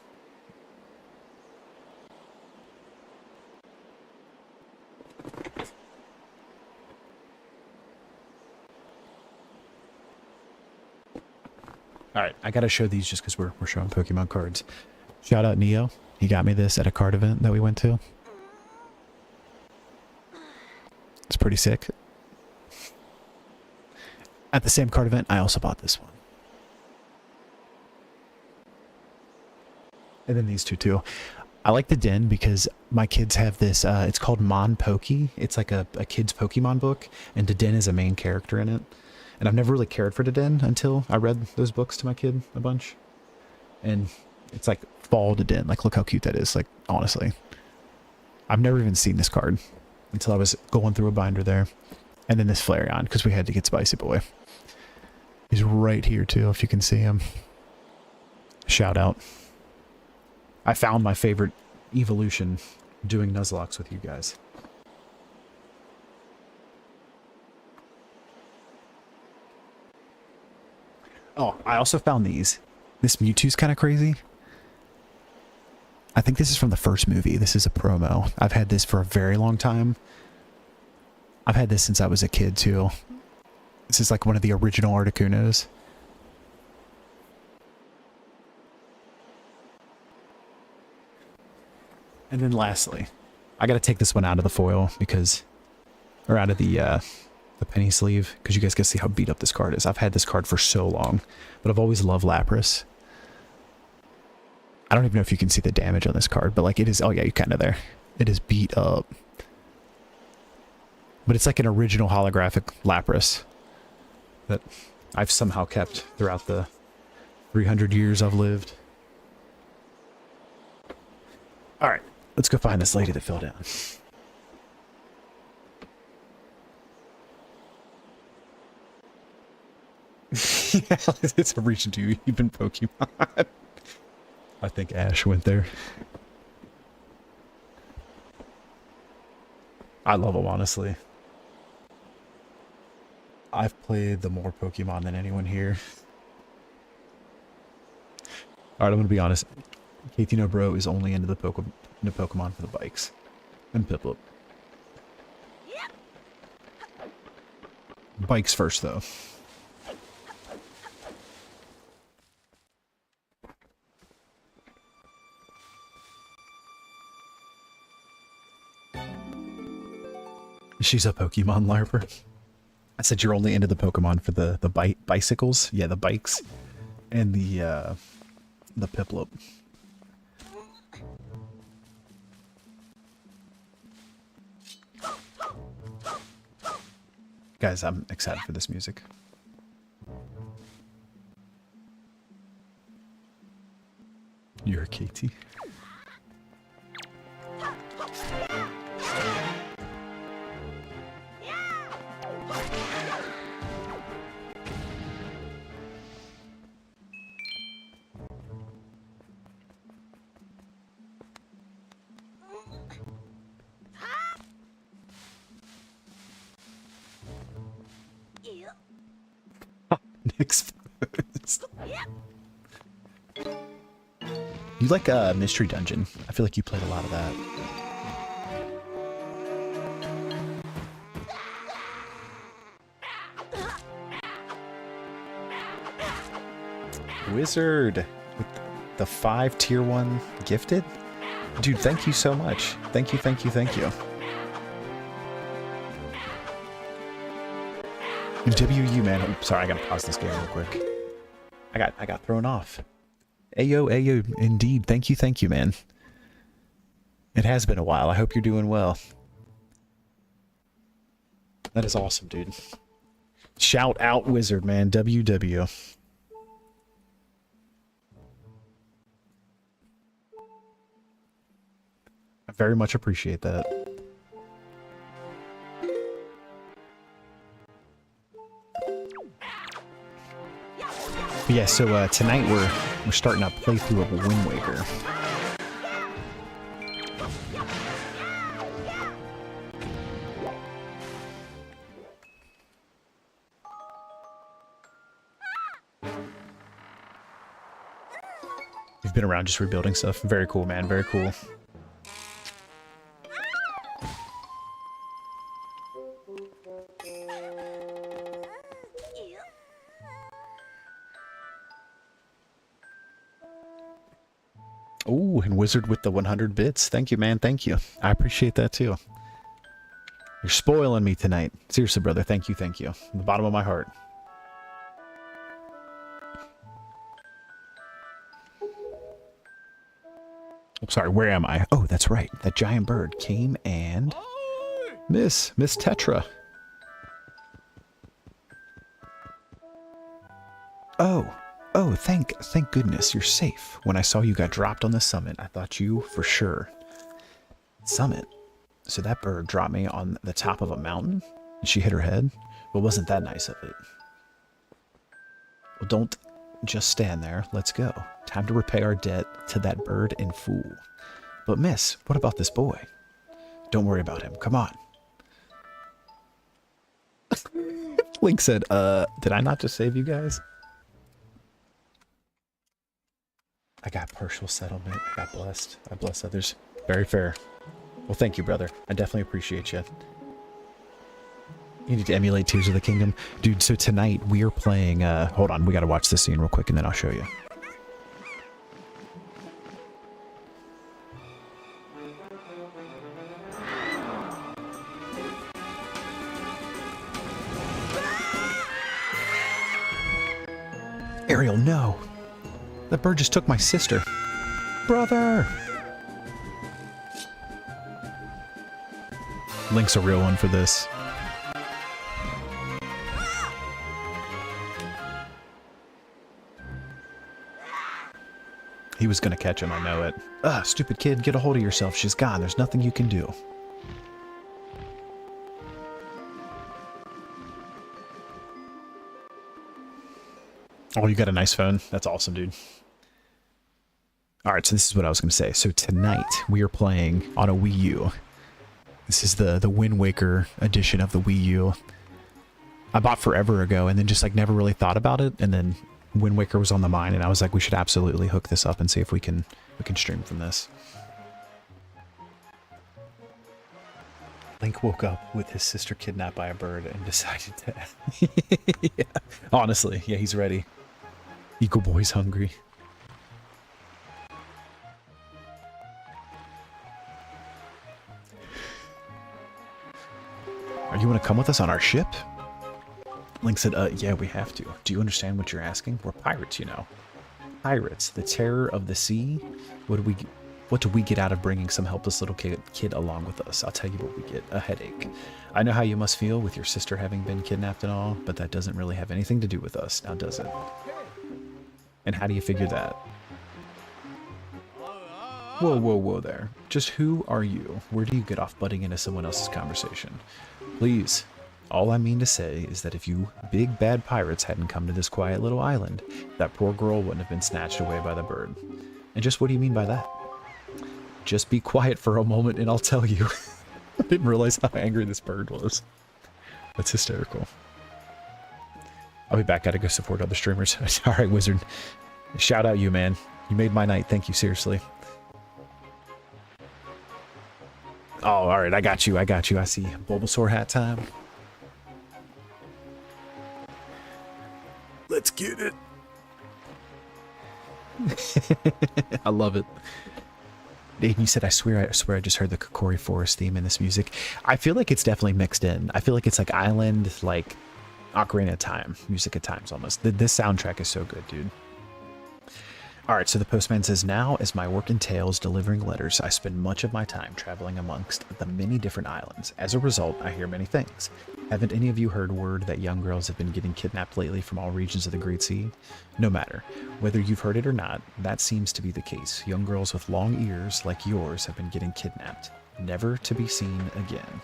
All right, I gotta show these just because we're showing Pokemon cards. Shout out Neo. He got me this at a card event that we went to. It's pretty sick. At the same card event, I also bought this one. And then these two too. I like the Den because my kids have this, it's called Mon Poke. It's like a kid's Pokemon book, and Den is a main character in it. And I've never really cared for Den until I read those books to my kid a bunch. And it's like fall Den. Like, look how cute that is. Like, honestly. I've never even seen this card until I was going through a binder there. And then this Flareon, because we had to get Spicy Boy. He's right here too, if you can see him. Shout out. I found my favorite evolution doing Nuzlocke with you guys. Oh, I also found these. This Mewtwo's kind of crazy. I think this is from the first movie. This is a promo. I've had this for a very long time. I've had this since I was a kid too. This is like one of the original Articunos. And then lastly, I got to take this one out of the foil because, or out of the penny sleeve, because you guys can see how beat up this card is. I've had this card for so long, but I've always loved Lapras. I don't even know if you can see the damage on this card, but like it is, oh yeah, you kind of there. It is beat up. But it's like an original holographic Lapras that I've somehow kept throughout the 300 years I've lived. All right, let's go find this lady that fell down. Yeah, it's a reach to even Pokemon. I think Ash went there. I love him, honestly. I've played the more Pokemon than anyone here. Alright, I'm gonna be honest. Katie Bro is only into the Pokemon for the bikes. And Piplup. Bikes first, though. She's a Pokemon LARPer. I said you're only into the Pokemon for the bicycles. Yeah, the bikes and the Piplup. Guys, I'm excited for this music. You're a KT. Exposed. You like a Mystery Dungeon? I feel like you played a lot of that. Wizard with the 5 tier 1 gifted? Dude, thank you so much. Thank you, thank you, thank you. WU, man. Oh, sorry, I gotta pause this game real quick. I got thrown off. Ayo, ayo, indeed. Thank you, man. It has been a while. I hope you're doing well. That is awesome, dude. Shout out Wizard, man. WW. I very much appreciate that. But yeah, so tonight we're starting a playthrough of Wind Waker. You've been around just rebuilding stuff. Very cool, man. Very cool. Ooh, and Wizard with the 100 bits. Thank you, man. Thank you. I appreciate that, too. You're spoiling me tonight. Seriously, brother. Thank you, thank you. From the bottom of my heart. I'm sorry, where am I? Oh, that's right. That giant bird came and... Miss Tetra. Oh, thank goodness you're safe. When I saw you got dropped on the summit, I thought you for sure. Summit? So that bird dropped me on the top of a mountain? And she hit her head? Well, wasn't that nice of it? Well, don't just stand there. Let's go. Time to repay our debt to that bird and fool. But miss, what about this boy? Don't worry about him. Come on. Link said, did I not just save you guys? I got partial settlement. I got blessed. I bless others. Very fair. Well, thank you, brother. I definitely appreciate you. You need to emulate Tears of the Kingdom. Dude, so tonight we are playing... hold on, we gotta watch this scene real quick and then I'll show you. Ariel, no! That bird just took my sister. Brother! Link's a real one for this. He was gonna catch him, I know it. Ugh, stupid kid, get a hold of yourself. She's gone. There's nothing you can do. Oh, you got a nice phone? That's awesome, dude. Alright, so this is what I was going to say. So tonight, we are playing on a WiiU. This is the Wind Waker edition of the WiiU. I bought forever ago, and then just like never really thought about it, and then Wind Waker was on the mind, and I was like, we should absolutely hook this up and see if we can stream from this. Link woke up with his sister kidnapped by a bird and decided to... Yeah. Honestly, yeah, he's ready. Eagle Boy's hungry. Are you want to come with us on our ship? Link said, yeah, we have to. Do you understand what you're asking? We're pirates, you know. Pirates, the terror of the sea. What do we get out of bringing some helpless little kid along with us? I'll tell you what we get, a headache. I know how you must feel with your sister having been kidnapped and all, but that doesn't really have anything to do with us, now does it? And how do you figure that? Whoa, whoa, whoa there. Just who are you? Where do you get off butting into someone else's conversation? Please. All I mean to say is that if you big bad pirates hadn't come to this quiet little island, that poor girl wouldn't have been snatched away by the bird. And just what do you mean by that? Just be quiet for a moment and I'll tell you. I didn't realize how angry this bird was. That's hysterical. I'll be back. Gotta go support other streamers. Alright, Wizard. Shout out you, man. You made my night. Thank you, seriously. Oh, alright. I got you. I got you. I see. Bulbasaur hat time. Let's get it. I love it. Aiden, you said, I swear I just heard the Kokori Forest theme in this music. I feel like it's definitely mixed in. I feel like it's like island, like Ocarina of Time, music at times almost. This soundtrack is so good, dude. All right, so the postman says, now as my work entails delivering letters, I spend much of my time traveling amongst the many different islands. As a result, I hear many things. Haven't any of you heard word that young girls have been getting kidnapped lately from all regions of the Great Sea? No matter. Whether you've heard it or not, that seems to be the case. Young girls with long ears like yours have been getting kidnapped, never to be seen again.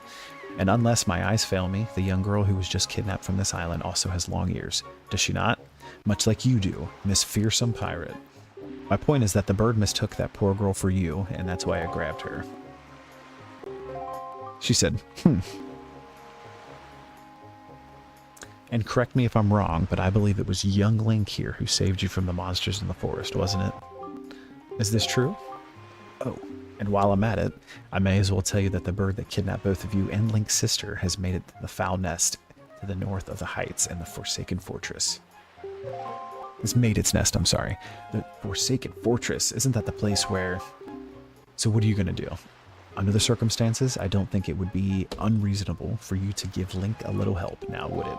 And unless my eyes fail me, the young girl who was just kidnapped from this island also has long ears. Does she not? Much like you do, Miss Fearsome Pirate. My point is that the bird mistook that poor girl for you, and that's why I grabbed her. She said, And correct me if I'm wrong, but I believe it was young Link here who saved you from the monsters in the forest, wasn't it? Is this true? Oh, and while I'm at it, I may as well tell you that the bird that kidnapped both of you and Link's sister has made it to the foul nest to the north of the heights and the Forsaken Fortress. It's made its nest, I'm sorry. The Forsaken Fortress, isn't that the place where... So what are you going to do? Under the circumstances, I don't think it would be unreasonable for you to give Link a little help now, would it?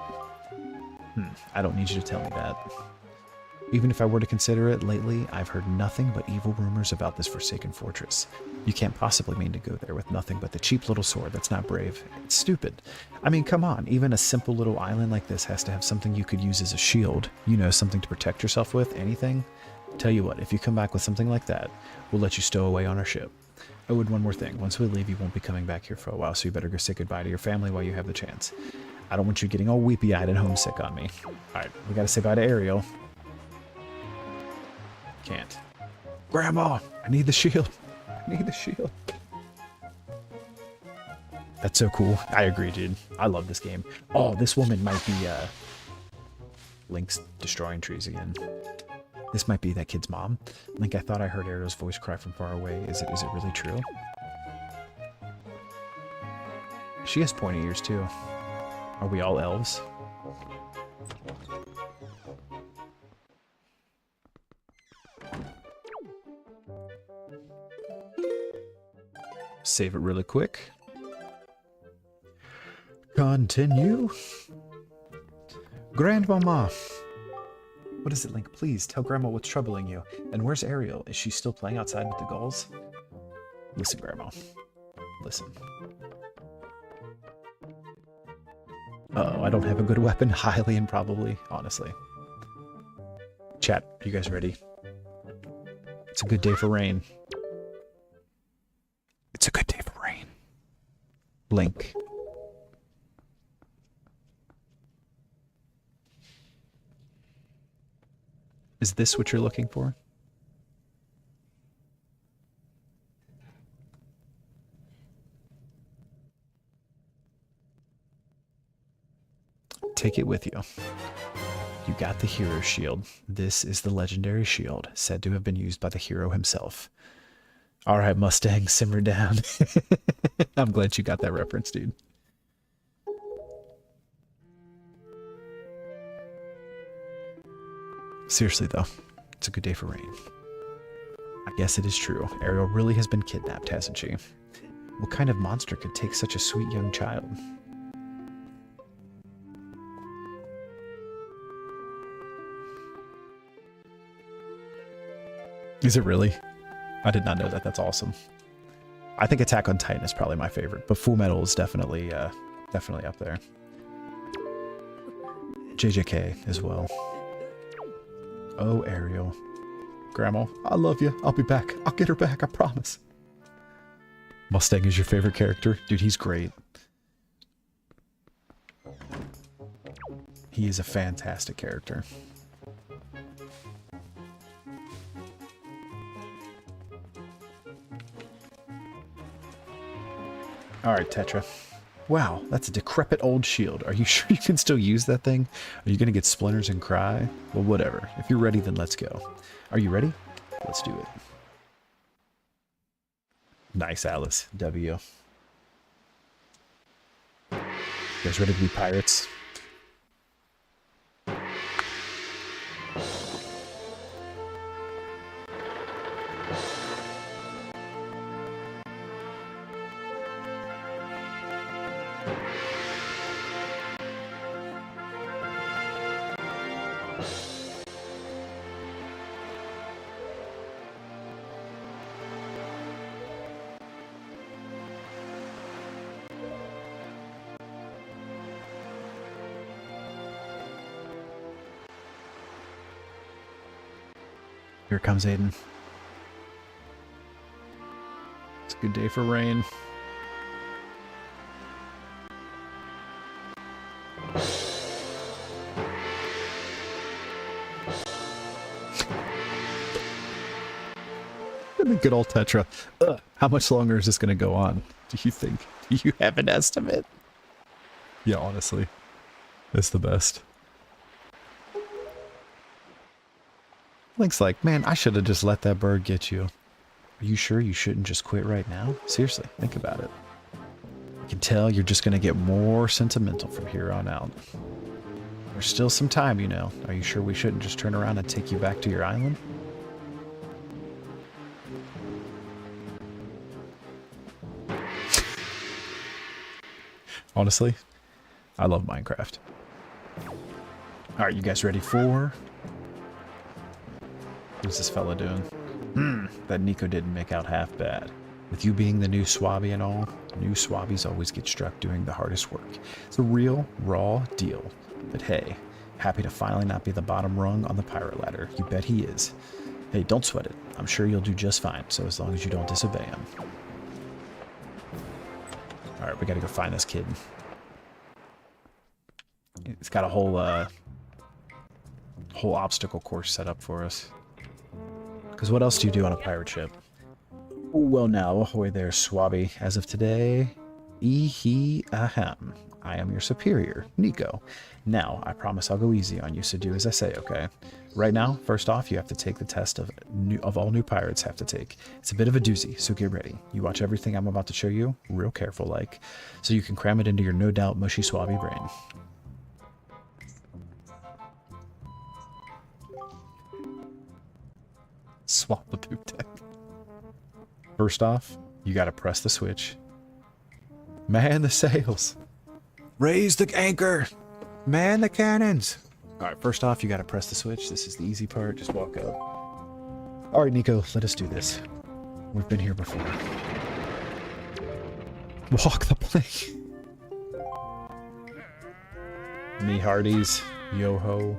I don't need you to tell me that. Even if I were to consider it, lately, I've heard nothing but evil rumors about this Forsaken Fortress. You can't possibly mean to go there with nothing but the cheap little sword that's not brave. It's stupid. I mean, come on, even a simple little island like this has to have something you could use as a shield. You know, something to protect yourself with, anything. Tell you what, if you come back with something like that, we'll let you stow away on our ship. Oh, and one more thing. Once we leave, you won't be coming back here for a while, so you better go say goodbye to your family while you have the chance. I don't want you getting all weepy-eyed and homesick on me. Alright, we gotta say bye to Ariel. Can't. Grandma! I need the shield. I need the shield. That's so cool. I agree, dude. I love this game. Oh, this woman might be, Link's destroying trees again. This might be that kid's mom. Link, I thought I heard Ariel's voice cry from far away. Is it really true? She has pointy ears, too. Are we all elves? Save it really quick. Continue. Grandmama. What is it, Link? Please tell Grandma what's troubling you. And where's Ariel? Is she still playing outside with the gulls? Listen, Grandma. Listen. Uh-oh, I don't have a good weapon. Highly improbably, honestly. Chat, you guys ready? It's a good day for rain. It's a good day for rain. Link. Is this what you're looking for? Take it with you. You got the hero shield. This is the legendary shield, said to have been used by the hero himself. Alright, Mustang, simmer down. I'm glad you got that reference, dude. Seriously, though, it's a good day for rain. I guess it is true. Ariel really has been kidnapped, hasn't she? What kind of monster could take such a sweet young child? Is it really? I did not know that. That's awesome. I think Attack on Titan is probably my favorite, but Full Metal is definitely definitely up there. JJK as well. Oh, Ariel. Grandma, I love you. I'll be back. I'll get her back, I promise. Mustang is your favorite character? Dude, he's great. He is a fantastic character. Alright, Tetra. Wow, that's a decrepit old shield. Are you sure you can still use that thing? Are you going to get splinters and cry? Well, whatever. If you're ready, then let's go. Are you ready? Let's do it. Nice, Alice. W. You guys ready to be pirates? Here comes Aiden. It's a good day for rain. Good old Tetra. Ugh, how much longer is this going to go on? Do you think? Do you have an estimate? Yeah, honestly. It's the best. Link's like, man, I should have just let that bird get you. Are you sure you shouldn't just quit right now? Seriously, think about it. I can tell you're just going to get more sentimental from here on out. There's still some time, you know. Are you sure we shouldn't just turn around and take you back to your island? Honestly, I love Minecraft. Alright, you guys ready for... What's this fella doing? That Nico didn't make out half bad. With you being the new swabby and all, new swabbies always get struck doing the hardest work. It's a real, raw deal. But hey, happy to finally not be the bottom rung on the pirate ladder. You bet he is. Hey, don't sweat it. I'm sure you'll do just fine, so as long as you don't disobey him. Alright, we gotta go find this kid. It's got a whole obstacle course set up for us. Because what else do you do on a pirate ship? Well now, ahoy there, swabby. As of today, ahem. I am your superior, Nico. Now, I promise I'll go easy on you, so do as I say, okay? Right now, first off, you have to take the test of all new pirates have to take. It's a bit of a doozy, so get ready. You watch everything I'm about to show you, real careful like, so you can cram it into your no doubt mushy swabby brain. Swap the poop deck. First off, you gotta press the switch. Man the sails. Raise the anchor. Man the cannons. Alright, first off, you gotta press the switch. This is the easy part. Just walk up. Alright, Nico, let us do this. We've been here before. Walk the plank. Me hearties. Yo-ho.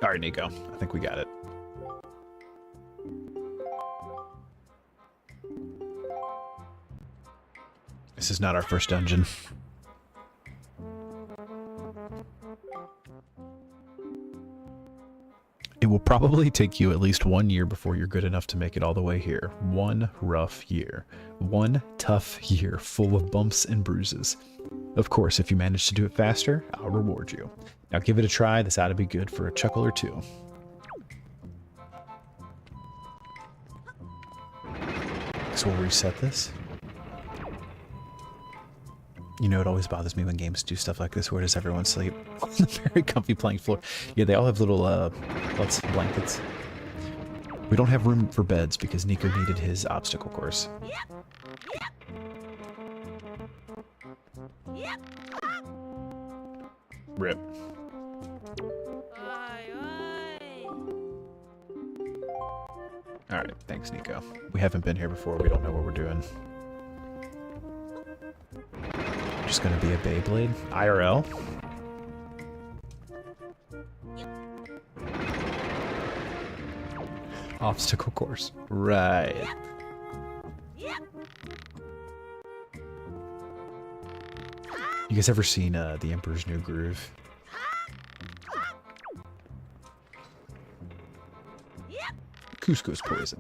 Alright, Nico. I think we got it. This is not our first dungeon. It will probably take you at least 1 year before you're good enough to make it all the way here. One rough year. One tough year full of bumps and bruises. Of course, if you manage to do it faster, I'll reward you. Now give it a try. This ought to be good for a chuckle or two. So we'll reset this. You know, it always bothers me when games do stuff like this. Where does everyone sleep? On the very comfy playing floor. Yeah, they all have little blankets. We don't have room for beds because Nico needed his obstacle course. Rip. Alright, thanks, Nico. We haven't been here before. We don't know what we're doing. Just gonna be a Beyblade? IRL? Obstacle course. Right. You guys ever seen The Emperor's New Groove? Cusco's poison.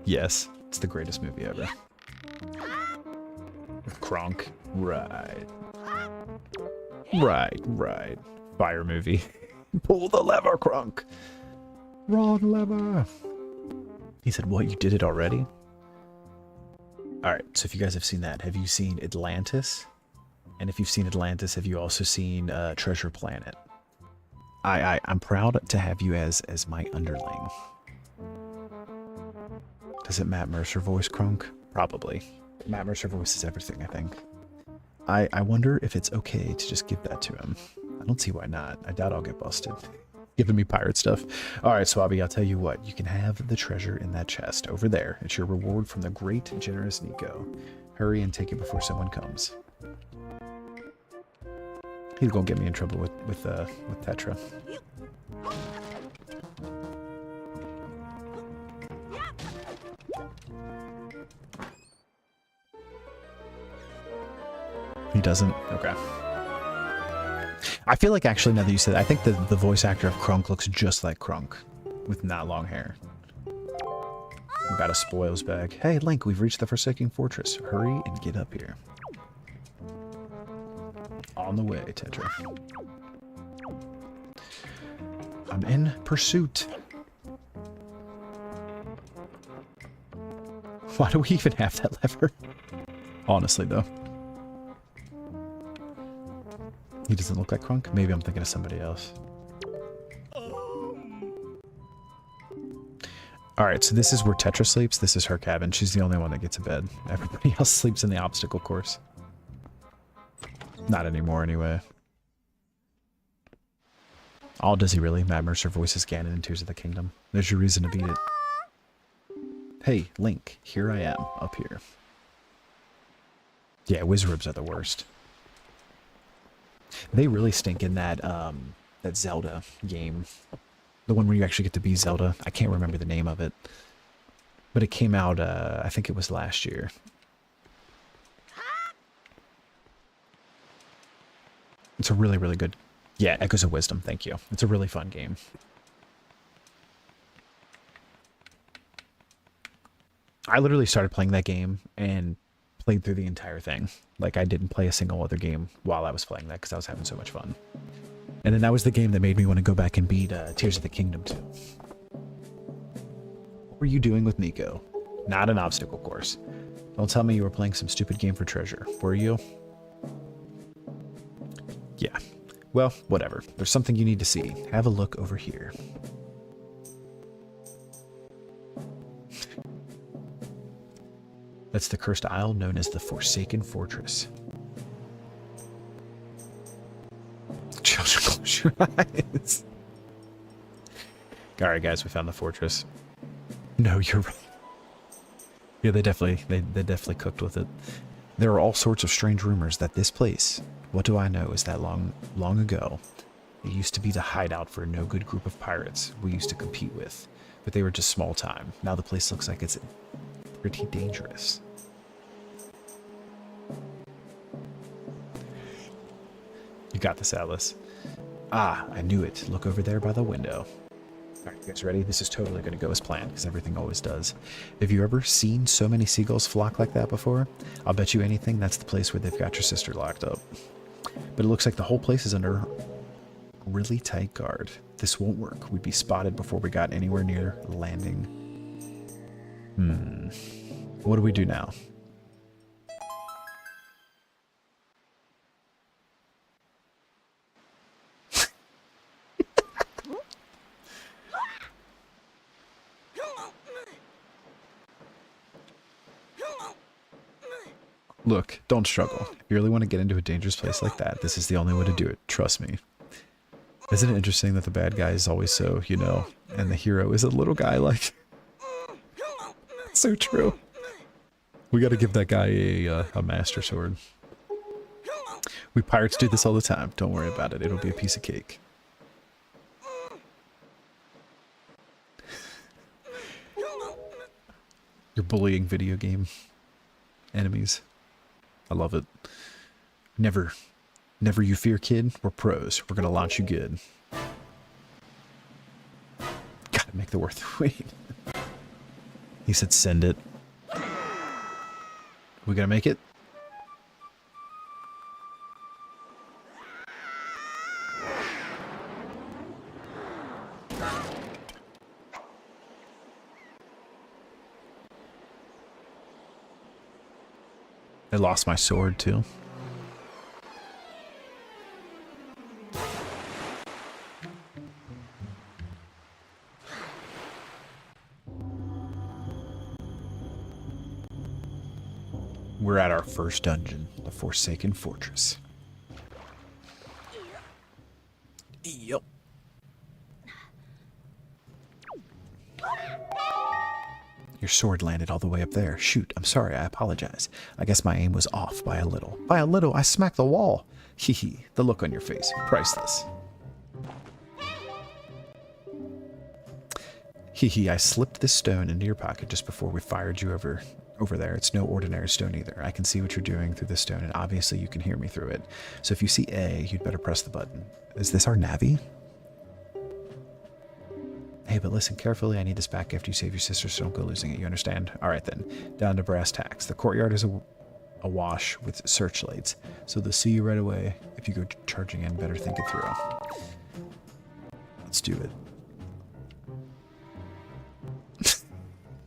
Yes, it's the greatest movie ever. Kronk. Right. Right. Fire movie. Pull the lever, Kronk. Wrong lever. He said, what, you did it already? Alright, so if you guys have seen that, have you seen Atlantis? And if you've seen Atlantis, have you also seen Treasure Planet? I'm proud to have you as my underling. Does it Matt Mercer voice, Kronk? Probably. Matt Mercer voices everything, I think. I wonder if it's okay to just give that to him. I don't see why not. I doubt I'll get busted. Giving me pirate stuff. Alright, Swabby, I'll tell you what. You can have the treasure in that chest over there. It's your reward from the great, generous Nico. Hurry and take it before someone comes. He's gonna get me in trouble with Tetra. He doesn't? Okay. I feel like, actually, now that you said that, I think the voice actor of Kronk looks just like Kronk, with not long hair. We got a spoils bag. Hey, Link, we've reached the Forsaken Fortress. Hurry and get up here. On the way, Tetra. I'm in pursuit. Why do we even have that lever? Honestly, though. He doesn't look like Kronk? Maybe I'm thinking of somebody else. Alright, so this is where Tetra sleeps. This is her cabin. She's the only one that gets a bed. Everybody else sleeps in the obstacle course. Not anymore, anyway. Oh, does he really? Matt Mercer voices Ganon in Tears of the Kingdom. There's your reason to beat it. Hey, Link. Here I am, up here. Yeah, Wizribs are the worst. They really stink in that that Zelda game. The one where you actually get to be Zelda. I can't remember the name of it. But it came out, I think it was last year. It's a really, really good... Yeah, Echoes of Wisdom, thank you. It's a really fun game. I literally started playing that game and played through the entire thing. Like, I didn't play a single other game while I was playing that because I was having so much fun. And then that was the game that made me want to go back and beat Tears of the Kingdom too. What were you doing with Nico? Not an obstacle course. Don't tell me you were playing some stupid game for treasure. Were you? Yeah. Well, whatever. There's something you need to see. Have a look over here. That's the cursed isle known as the Forsaken Fortress. Children, close your eyes. Alright guys, we found the fortress. No, you're right. Yeah, they definitely cooked with it. There are all sorts of strange rumors that this place, what do I know, is that long ago, it used to be the hideout for a no-good group of pirates we used to compete with, but they were just small time. Now the place looks like it's pretty dangerous. You got this, Alice. Ah, I knew it. Look over there by the window. Alright, you guys ready? This is totally going to go as planned, because everything always does. Have you ever seen so many seagulls flock like that before? I'll bet you anything that's the place where they've got your sister locked up. But it looks like the whole place is under really tight guard. This won't work. We'd be spotted before we got anywhere near landing. What do we do now? Look, don't struggle. If you really want to get into a dangerous place like that, this is the only way to do it. Trust me. Isn't it interesting that the bad guy is always so, you know, and the hero is a little guy like... So true. We gotta give that guy a master sword. We pirates do this all the time. Don't worry about it. It'll be a piece of cake. You're bullying video game enemies. I love it. Never you fear, kid. We're pros. We're gonna launch you good. Gotta make the worth the wait. He said send it. We gonna make it? I lost my sword too. We're at our first dungeon, the Forsaken Fortress. Yep. Your sword landed all the way up there. Shoot, I'm sorry, I apologize. I guess my aim was off by a little. By a little, I smacked the wall. Hee hee, the look on your face, priceless. Hee hee, I slipped this stone into your pocket just before we fired you over there. It's no ordinary stone either. I can see what you're doing through this stone, and obviously you can hear me through it. So if you see A, you'd better press the button. Is this our navvy? Hey, but listen carefully. I need this back after you save your sister, so don't go losing it. You understand? All right, then. Down to brass tacks. The courtyard is awash with searchlights, so they'll see you right away. If you go charging in, better think it through. Let's do it.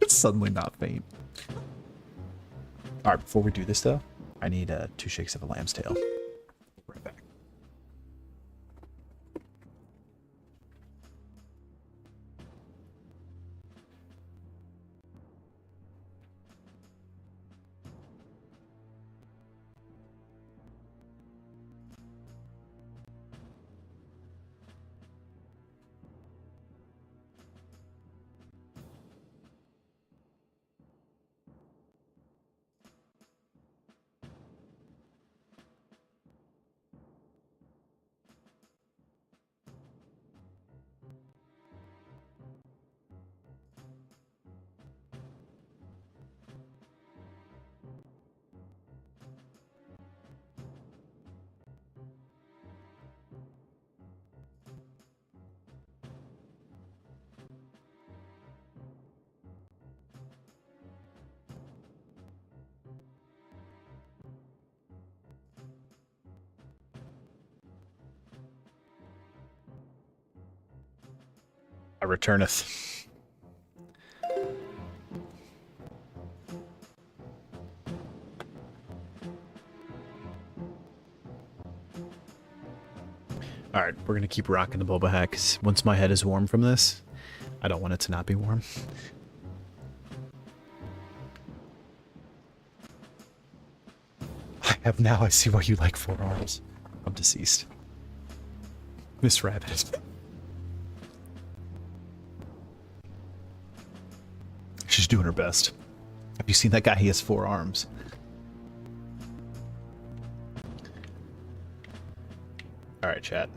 It's suddenly not faint. All right, before we do this, though, I need 2 shakes of a lamb's tail. Right back. I returneth. Alright, we're gonna keep rocking the boba hat, because once my head is warm from this, I don't want it to not be warm. I see why you like forearms. I'm deceased. Miss Rabbit. She's doing her best. Have you seen that guy? He has 4 arms. Alright, chat.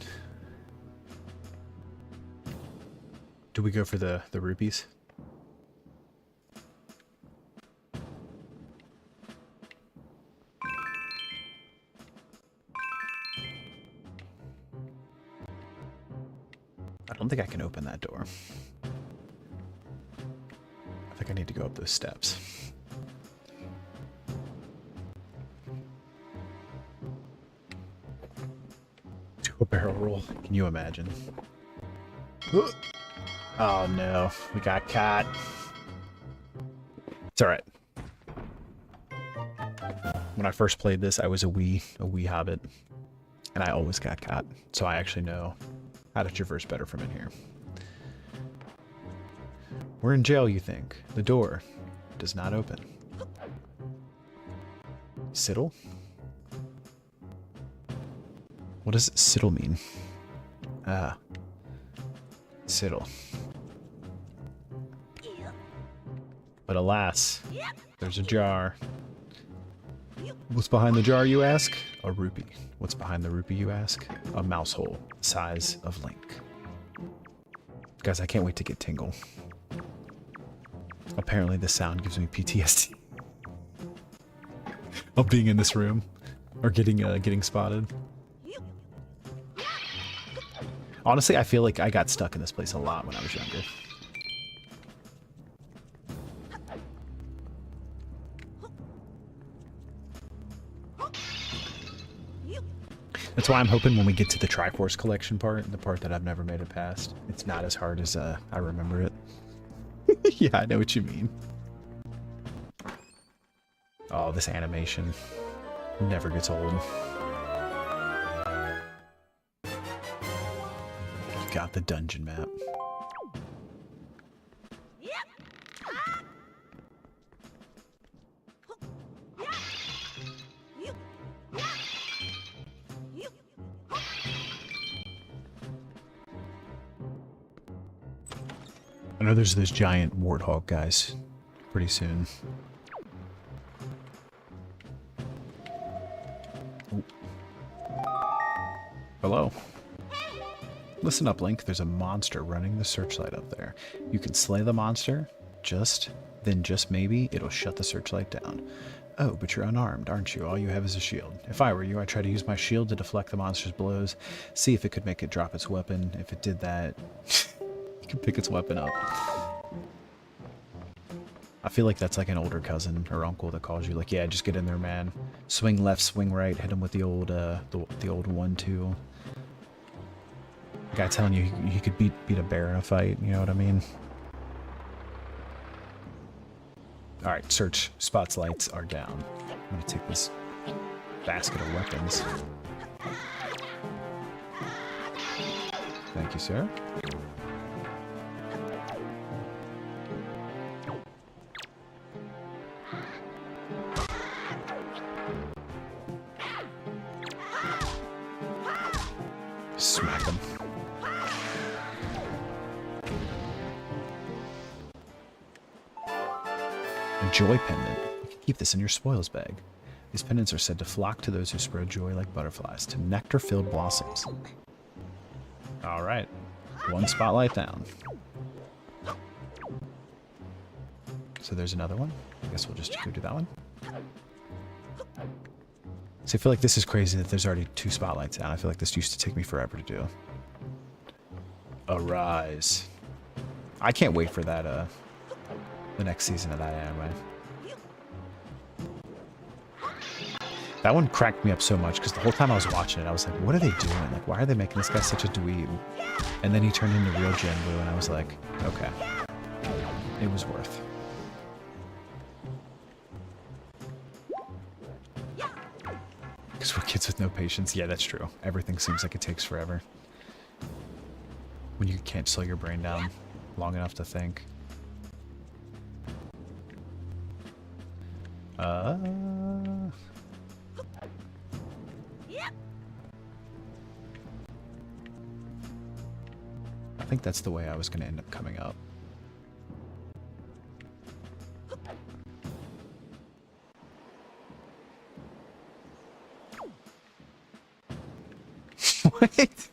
Do we go for the rupees? I don't think I can open that door. I think I need to go up those steps. Do a barrel roll. Can you imagine? Oh no, we got caught. It's alright. When I first played this, I was a wee hobbit, and I always got caught, so I actually know how to traverse better from in here. We're in jail, you think? The door does not open. Siddle? What does siddle mean? Ah. Siddle. But alas, there's a jar. What's behind the jar, you ask? A rupee. What's behind the rupee, you ask? A mouse hole, size of Link. Guys, I can't wait to get Tingle. Apparently the sound gives me PTSD. Of being in this room. Or getting spotted. Honestly, I feel like I got stuck in this place a lot when I was younger. That's why I'm hoping when we get to the Triforce collection part, the part that I've never made it past, it's not as hard as I remember it. Yeah, I know what you mean. Oh, this animation never gets old. Got the dungeon map. I know there's those giant warthog guys pretty soon. Ooh. Hello. Listen up, Link. There's a monster running the searchlight up there. You can slay the monster, then just maybe it'll shut the searchlight down. Oh, but you're unarmed, aren't you? All you have is a shield. If I were you, I'd try to use my shield to deflect the monster's blows, see if it could make it drop its weapon. If it did that, you could pick its weapon up. I feel like that's like an older cousin or uncle that calls you like, yeah, just get in there, man. Swing left, swing right, hit him with the old 1-2. Guy telling you he could beat a bear in a fight, you know what I mean? Alright, search spots lights are down. I'm gonna take this basket of weapons. Thank you, sir. Smack him. A joy pendant. You can keep this in your spoils bag. These pendants are said to flock to those who spread joy like butterflies, to nectar-filled blossoms. Alright. One spotlight down. So there's another one. I guess we'll just go do that one. So I feel like this is crazy that there's already 2 spotlights down. I feel like this used to take me forever to do. Arise. I can't wait for that, the next season of that anime. That one cracked me up so much because the whole time I was watching it, I was like, what are they doing? Like, why are they making this guy such a dweeb? And then he turned into real Gen Blue, and I was like, okay. It was worth. Because we're kids with no patience. Yeah, that's true. Everything seems like it takes forever. When you can't slow your brain down long enough to think. I think that's the way I was going to end up coming up. What?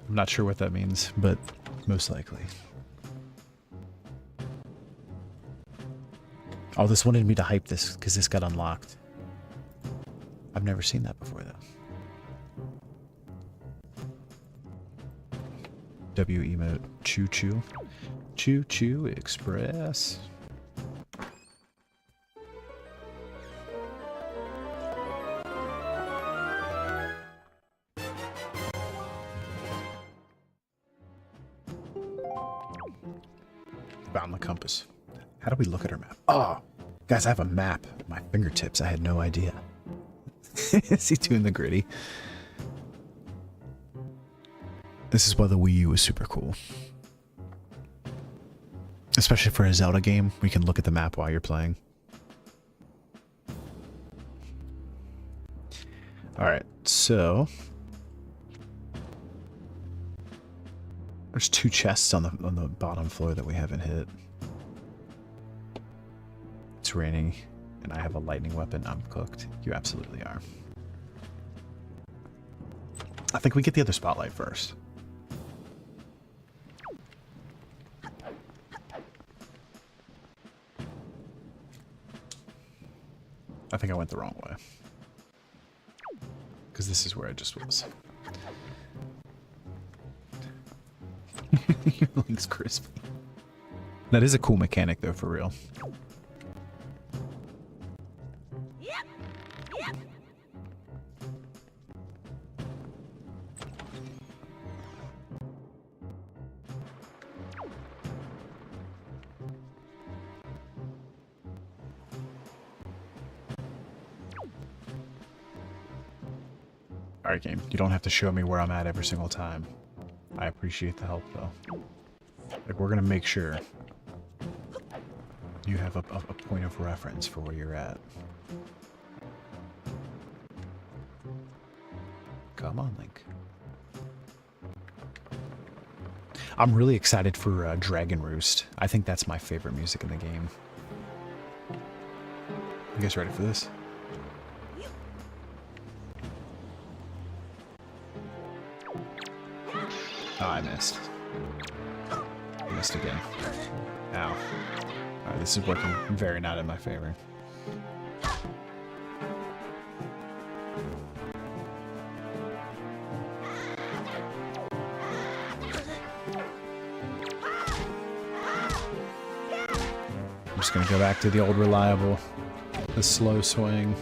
I'm not sure what that means, but most likely. Oh, this wanted me to hype this because this got unlocked. I've never seen that before, though. W emote. Choo choo. Choo choo express. Found the compass. How do we look at our map? Oh, guys, I have a map at my fingertips. I had no idea. Is he doing the gritty? This is why the WiiU was super cool. Especially for a Zelda game, we can look at the map while you're playing. Alright, so there's 2 chests on the bottom floor that we haven't hit. It's raining, and I have a lightning weapon. I'm cooked. You absolutely are. I think we get the other spotlight first. I think I went the wrong way. Because this is where I just was. Your link's crispy. That is a cool mechanic, though, for real. Alright, game. You don't have to show me where I'm at every single time. I appreciate the help, though. Like, we're gonna make sure you have a point of reference for where you're at. Come on, Link. I'm really excited for Dragon Roost. I think that's my favorite music in the game. You guys ready for this? Oh, I missed. I missed again. Ow. Alright, this is working very not in my favor. I'm just gonna go back to the old reliable, the slow swing.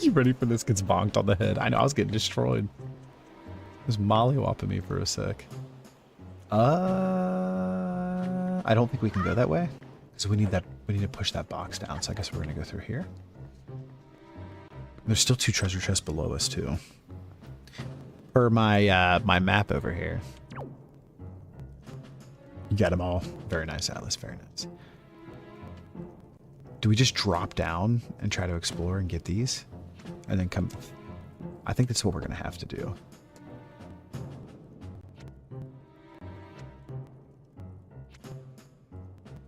You ready for this? Gets bonked on the head. I know, I was getting destroyed. It was mollywopping me for a sec. I don't think we can go that way. So we need to push that box down. So I guess we're gonna go through here. There's still 2 treasure chests below us too. For my my map over here. You got them all. Very nice, Atlas. Very nice. Do we just drop down and try to explore and get these? And then come... I think that's what we're going to have to do.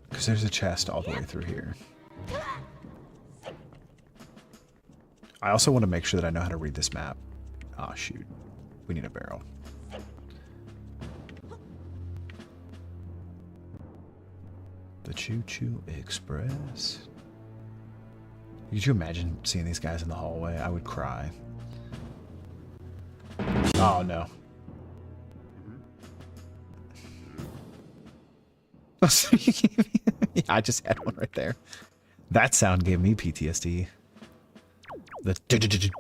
Because there's a chest all the way through here. I also want to make sure that I know how to read this map. Oh, shoot. We need a barrel. The Choo Choo Express. Could you imagine seeing these guys in the hallway? I would cry. Oh, no. Yeah, I just had one right there. That sound gave me PTSD. The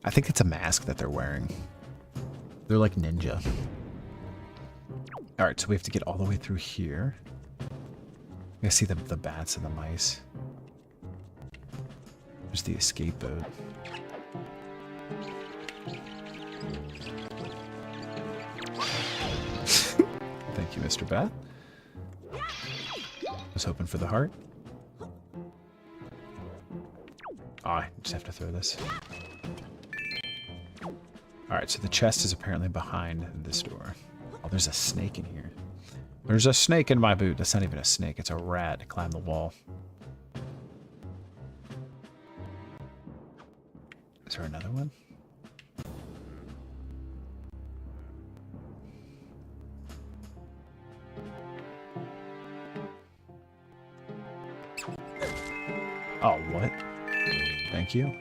I think it's a mask that they're wearing. They're like ninja. Alright, so we have to get all the way through here. I see the bats and the mice. There's the escape boat. Thank you, Mr. Bat. Was hoping for the heart. Oh, I just have to throw this. Alright, so the chest is apparently behind this door. Oh, there's a snake in here. There's a snake in my boot. That's not even a snake. It's a rat to climb the wall. Is there another one? Oh, what? Thank you.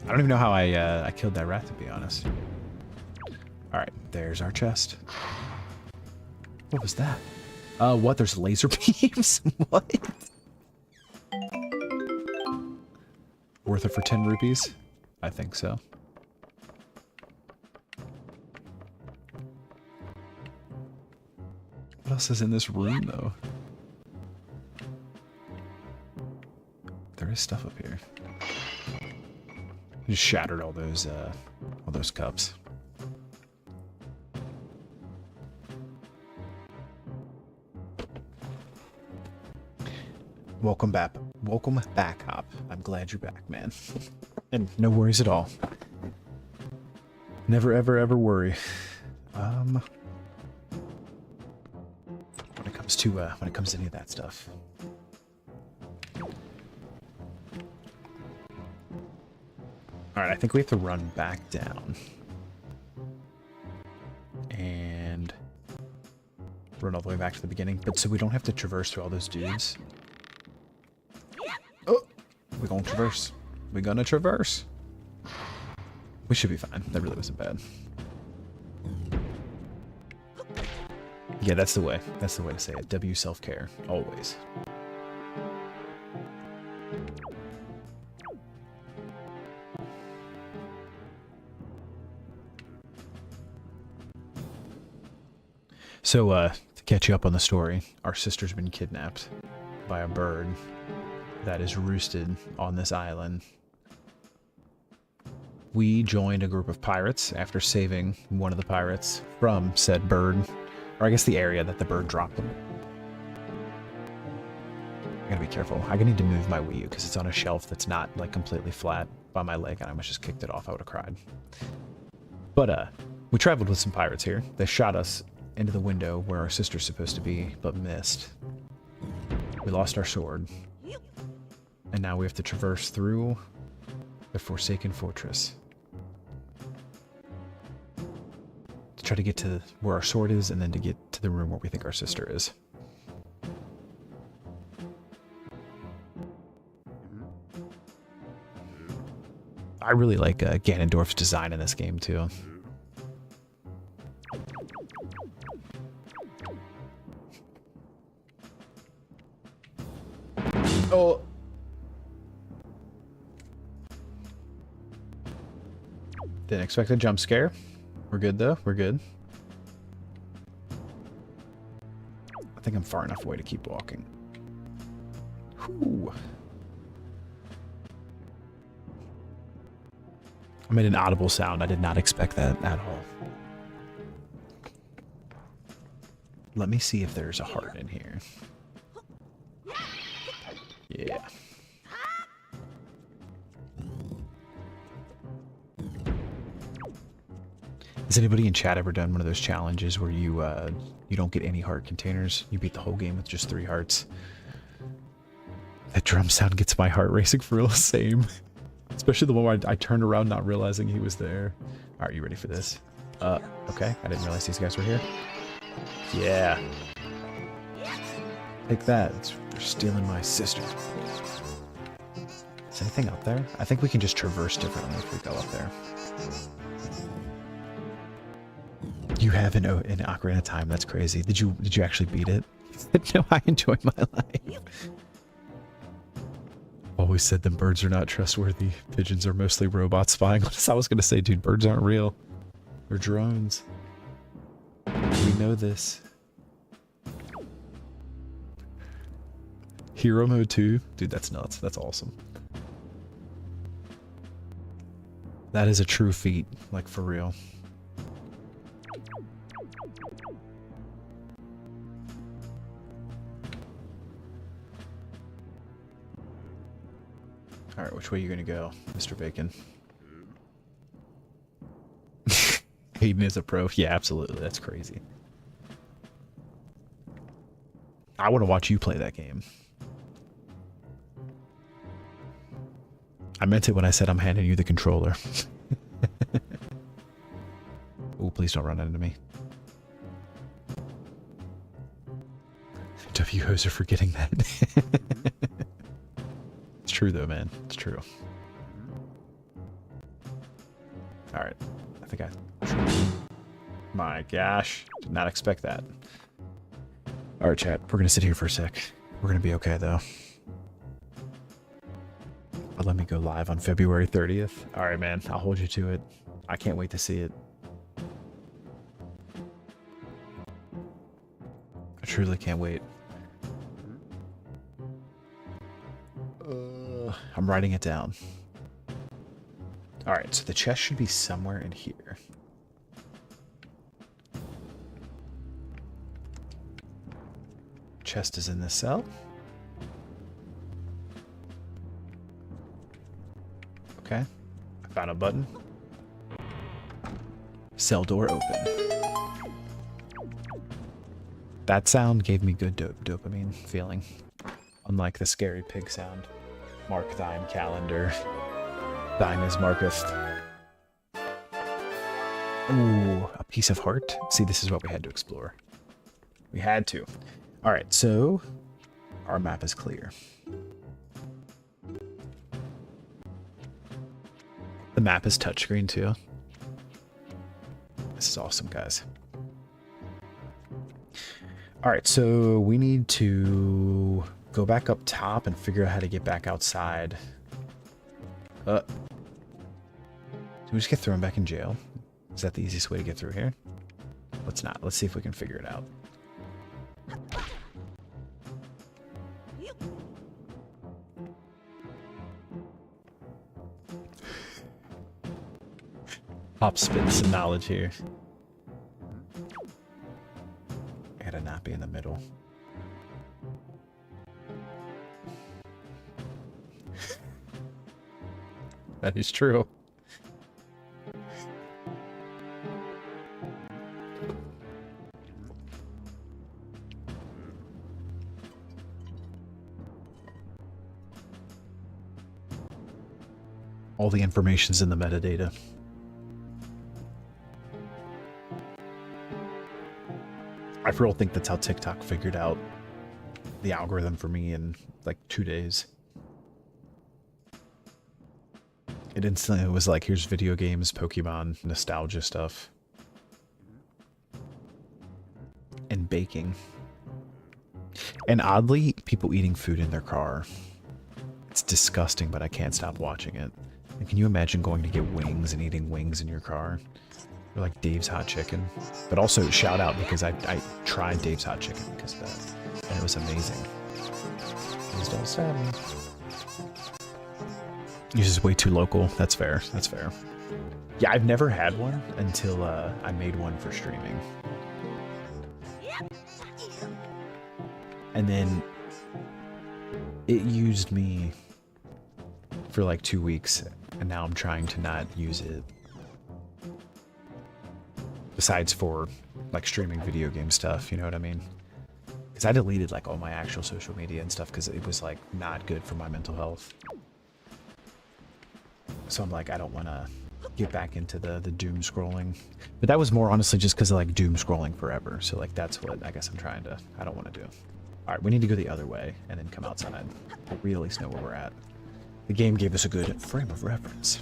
I don't even know how I killed that rat, to be honest. Alright, there's our chest. What was that? What? There's laser beams? What? Worth it for 10 rupees? I think so. What else is in this room, though? There is stuff up here. Just shattered all those cups. Welcome back. Welcome back, Hop. I'm glad you're back, man. And no worries at all. Never, ever, ever worry. When it comes to any of that stuff. All right, I think we have to run back down and run all the way back to the beginning. But so we don't have to traverse through all those dudes. Oh, we're gonna traverse. We're gonna traverse. We should be fine. That really wasn't bad. Yeah, that's the way. That's the way to say it. W self-care, always. So, to catch you up on the story, our sister's been kidnapped by a bird that is roosted on this island. We joined a group of pirates after saving one of the pirates from said bird, or I guess the area that the bird dropped them. I gotta be careful. I need to move my WiiU because it's on a shelf that's not like completely flat by my leg, and I almost just kicked it off. I would have cried. But we traveled with some pirates here. They shot us into the window where our sister's supposed to be, but missed. We lost our sword. And now we have to traverse through the Forsaken Fortress to try to get to where our sword is, and then to get to the room where we think our sister is. I really like Ganondorf's design in this game too. Oh. Didn't expect a jump scare. We're good though. We're good. I think I'm far enough away to keep walking. Whew. I made an audible sound. I did not expect that at all. Let me see if there's a heart in here. Yeah. Has anybody in chat ever done one of those challenges where you don't get any heart containers? You beat the whole game with just 3 hearts. That drum sound gets my heart racing for real. Same. Especially the one where I turned around not realizing he was there. Alright, you ready for this? Okay. I didn't realize these guys were here. Yeah. Take that. They're stealing my sister. Is anything up there? I think we can just traverse differently if we go up there. You have an Ocarina of Time. That's crazy. Did you actually beat it? No, I enjoy my life. Always said them birds are not trustworthy. Pigeons are mostly robots spying on us. I was gonna say, dude, birds aren't real. They're drones. We know this. Hero mode 2? Dude, that's nuts. That's awesome. That is a true feat, like for real. Alright, which way are you gonna go, Mr. Bacon? Hayden is a pro. Yeah, absolutely. That's crazy. I want to watch you play that game. I meant it when I said I'm handing you the controller. Oh, please don't run into me. W hoes are forgetting that. It's true though, man. It's true. Alright. I think my gosh. Did not expect that. Alright, chat. We're gonna sit here for a sec. We're gonna be okay though. But let me go live on February 30th. Alright, man. I'll hold you to it. I can't wait to see it. truly can't wait. I'm writing it down. Alright, so the chest should be somewhere in here. Chest is in this cell. Okay. I found a button. Cell door open. That sound gave me good dopamine feeling. Unlike the scary pig sound. Mark thine calendar. Thine is marketh. Ooh, a piece of heart. See, this is what we had to explore. We had to. Alright, so our map is clear. The map is touchscreen too. This is awesome, guys. Alright, so we need to go back up top and figure out how to get back outside. Did we just get thrown back in jail? Is that the easiest way to get through here? Let's not. Let's see if we can figure it out. Pop spitting some knowledge here. I gotta not be in the middle. That is true. All the information's in the metadata. I for real think that's how TikTok figured out the algorithm for me in like 2 days. It instantly was like, here's video games, Pokemon, nostalgia stuff. And baking. And oddly, people eating food in their car. It's disgusting, but I can't stop watching it. And can you imagine going to get wings and eating wings in your car? Or like Dave's Hot Chicken. But also, shout out because I tried Dave's Hot Chicken because of that. And it was amazing. Please don't stab me. You're just way too local. That's fair. That's fair. Yeah, I've never had one until I made one for streaming. And then it used me for like 2 weeks, and now I'm trying to not use it. Besides for like streaming video game stuff, you know what I mean? Because I deleted like all my actual social media and stuff because it was like not good for my mental health. So I'm like, I don't want to get back into the doom scrolling. But that was more honestly just because of like doom scrolling forever. So like that's what I guess I'm trying to, I don't want to do. All right, we need to go the other way and then come outside. We at least know where we're at. The game gave us a good frame of reference.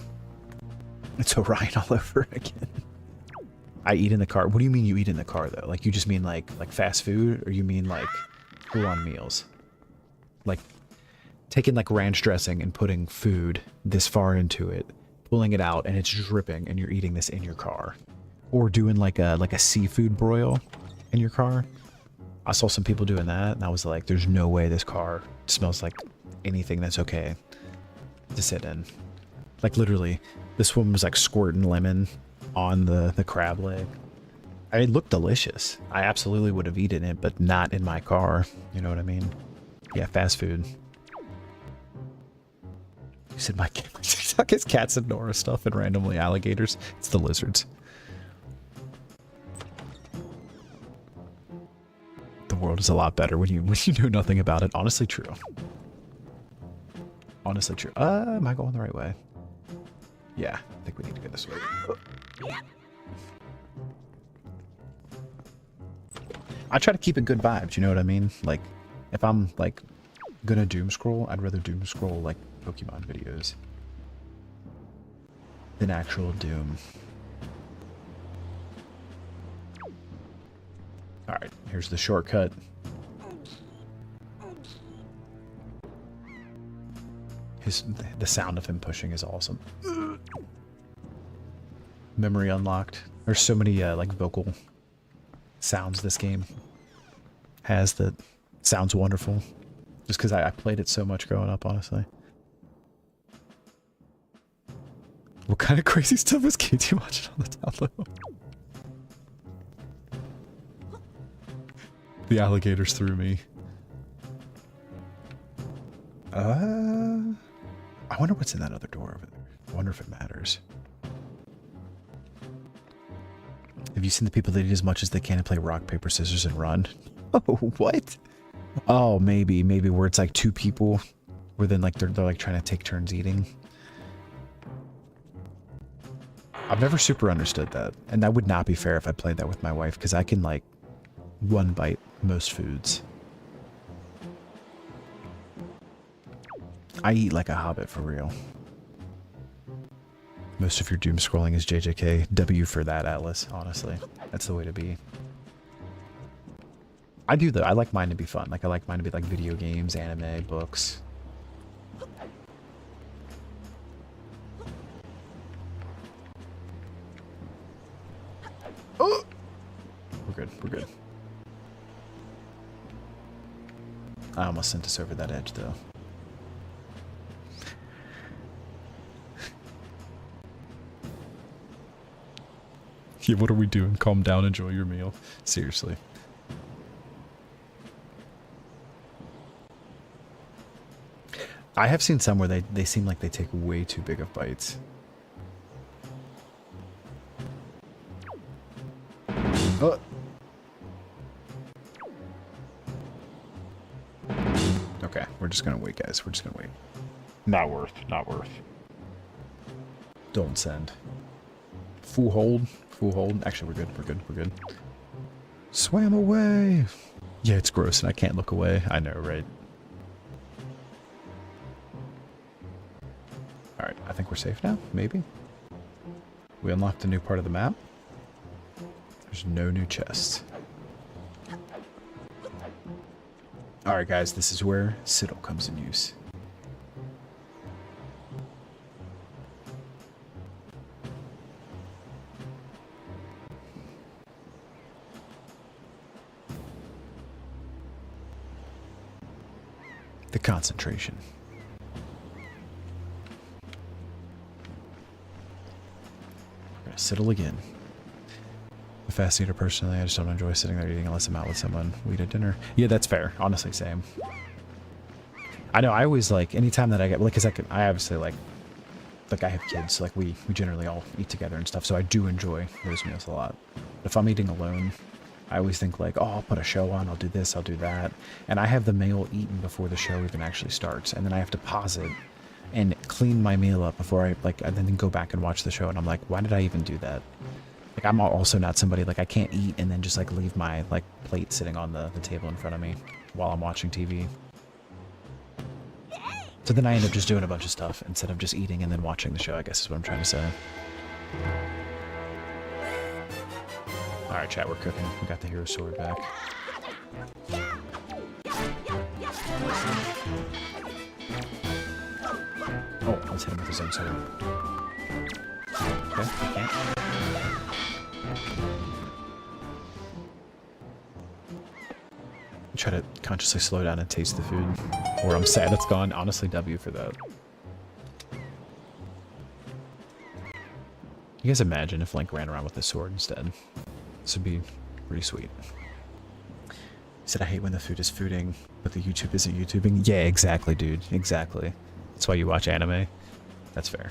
It's Orion all over again. I eat in the car. What do you mean you eat in the car though? Like you just mean like fast food, or you mean like full-on meals? Like taking like ranch dressing and putting food this far into it, pulling it out, and it's dripping, and you're eating this in your car, or doing like a seafood broil in your car. I saw some people doing that, and I was like, "There's no way this car smells like anything that's okay to sit in." Like literally, this woman was like squirting lemon on the crab leg. I mean, it looked delicious. I absolutely would have eaten it, but not in my car. You know what I mean? Yeah, fast food. You said my TikTok is cats and Nora stuff and randomly alligators. It's the lizards. The world is a lot better when you know nothing about it. Honestly true. Honestly true. Am I going the right way? Yeah, I think we need to go this way. I try to keep it good vibes, you know what I mean? Like, if I'm like gonna doom scroll, I'd rather doom scroll like Pokemon videos than actual Doom. Alright, here's the shortcut. The sound of him pushing is awesome. Memory unlocked. There's so many like vocal sounds this game has that sounds wonderful. Just because I played it so much growing up, honestly. What kind of crazy stuff is KT watching on the down low? The alligators threw me. I wonder what's in that other door over there. I wonder if it matters. Have you seen the people that eat as much as they can and play rock, paper, scissors, and run? Oh, what? Oh, maybe where it's like two people, where then like they're like trying to take turns eating. I've never super understood that, and that would not be fair if I played that with my wife, because I can like one bite most foods. I eat like a hobbit for real. Most of your doom scrolling is JJK. W for that, Atlas, honestly. That's the way to be. I do though. I like mine to be fun. Like I like mine to be like video games, anime, books. Oh! We're good. We're good. I almost sent us over that edge though. Yeah, what are we doing? Calm down, enjoy your meal. Seriously. I have seen some where they seem like they take way too big of bites. Oh. Okay, we're just gonna wait, guys. We're just gonna wait. Not worth. Not worth. Don't send. Full hold. Full hold. Actually, we're good. We're good. We're good. Swam away. Yeah, it's gross and I can't look away. I know, right? Alright, I think we're safe now. Maybe. We unlocked a new part of the map. There's no new chests. Alright, guys. This is where Siddle comes in use. The concentration. We're gonna Siddle again. A fast eater personally, I just don't enjoy sitting there eating unless I'm out with someone. We eat at dinner. Yeah, that's fair. Honestly, same. I know, I always like, anytime that I get, like, cause I obviously like I have kids, so like we generally all eat together and stuff, so I do enjoy those meals a lot. But if I'm eating alone, I always think like, oh, I'll put a show on, I'll do this, I'll do that. And I have the meal eaten before the show even actually starts. And then I have to pause it and clean my meal up before I, like, and then go back and watch the show. And I'm like, why did I even do that? Like, I'm also not somebody, like, I can't eat and then just, like, leave my, like, plate sitting on the table in front of me while I'm watching TV. So then I end up just doing a bunch of stuff instead of just eating and then watching the show, I guess is what I'm trying to say. Alright, chat, we're cooking. We got the hero sword back. Oh, let's hit him with his own sword. Okay, I can't. Try to consciously slow down and taste the food. Or I'm sad it's gone. Honestly, W for that. You guys imagine if Link ran around with a sword instead? This would be pretty sweet. He said, I hate when the food is fooding, but the YouTube isn't YouTubing. Yeah, exactly, dude. Exactly. That's why you watch anime. That's fair.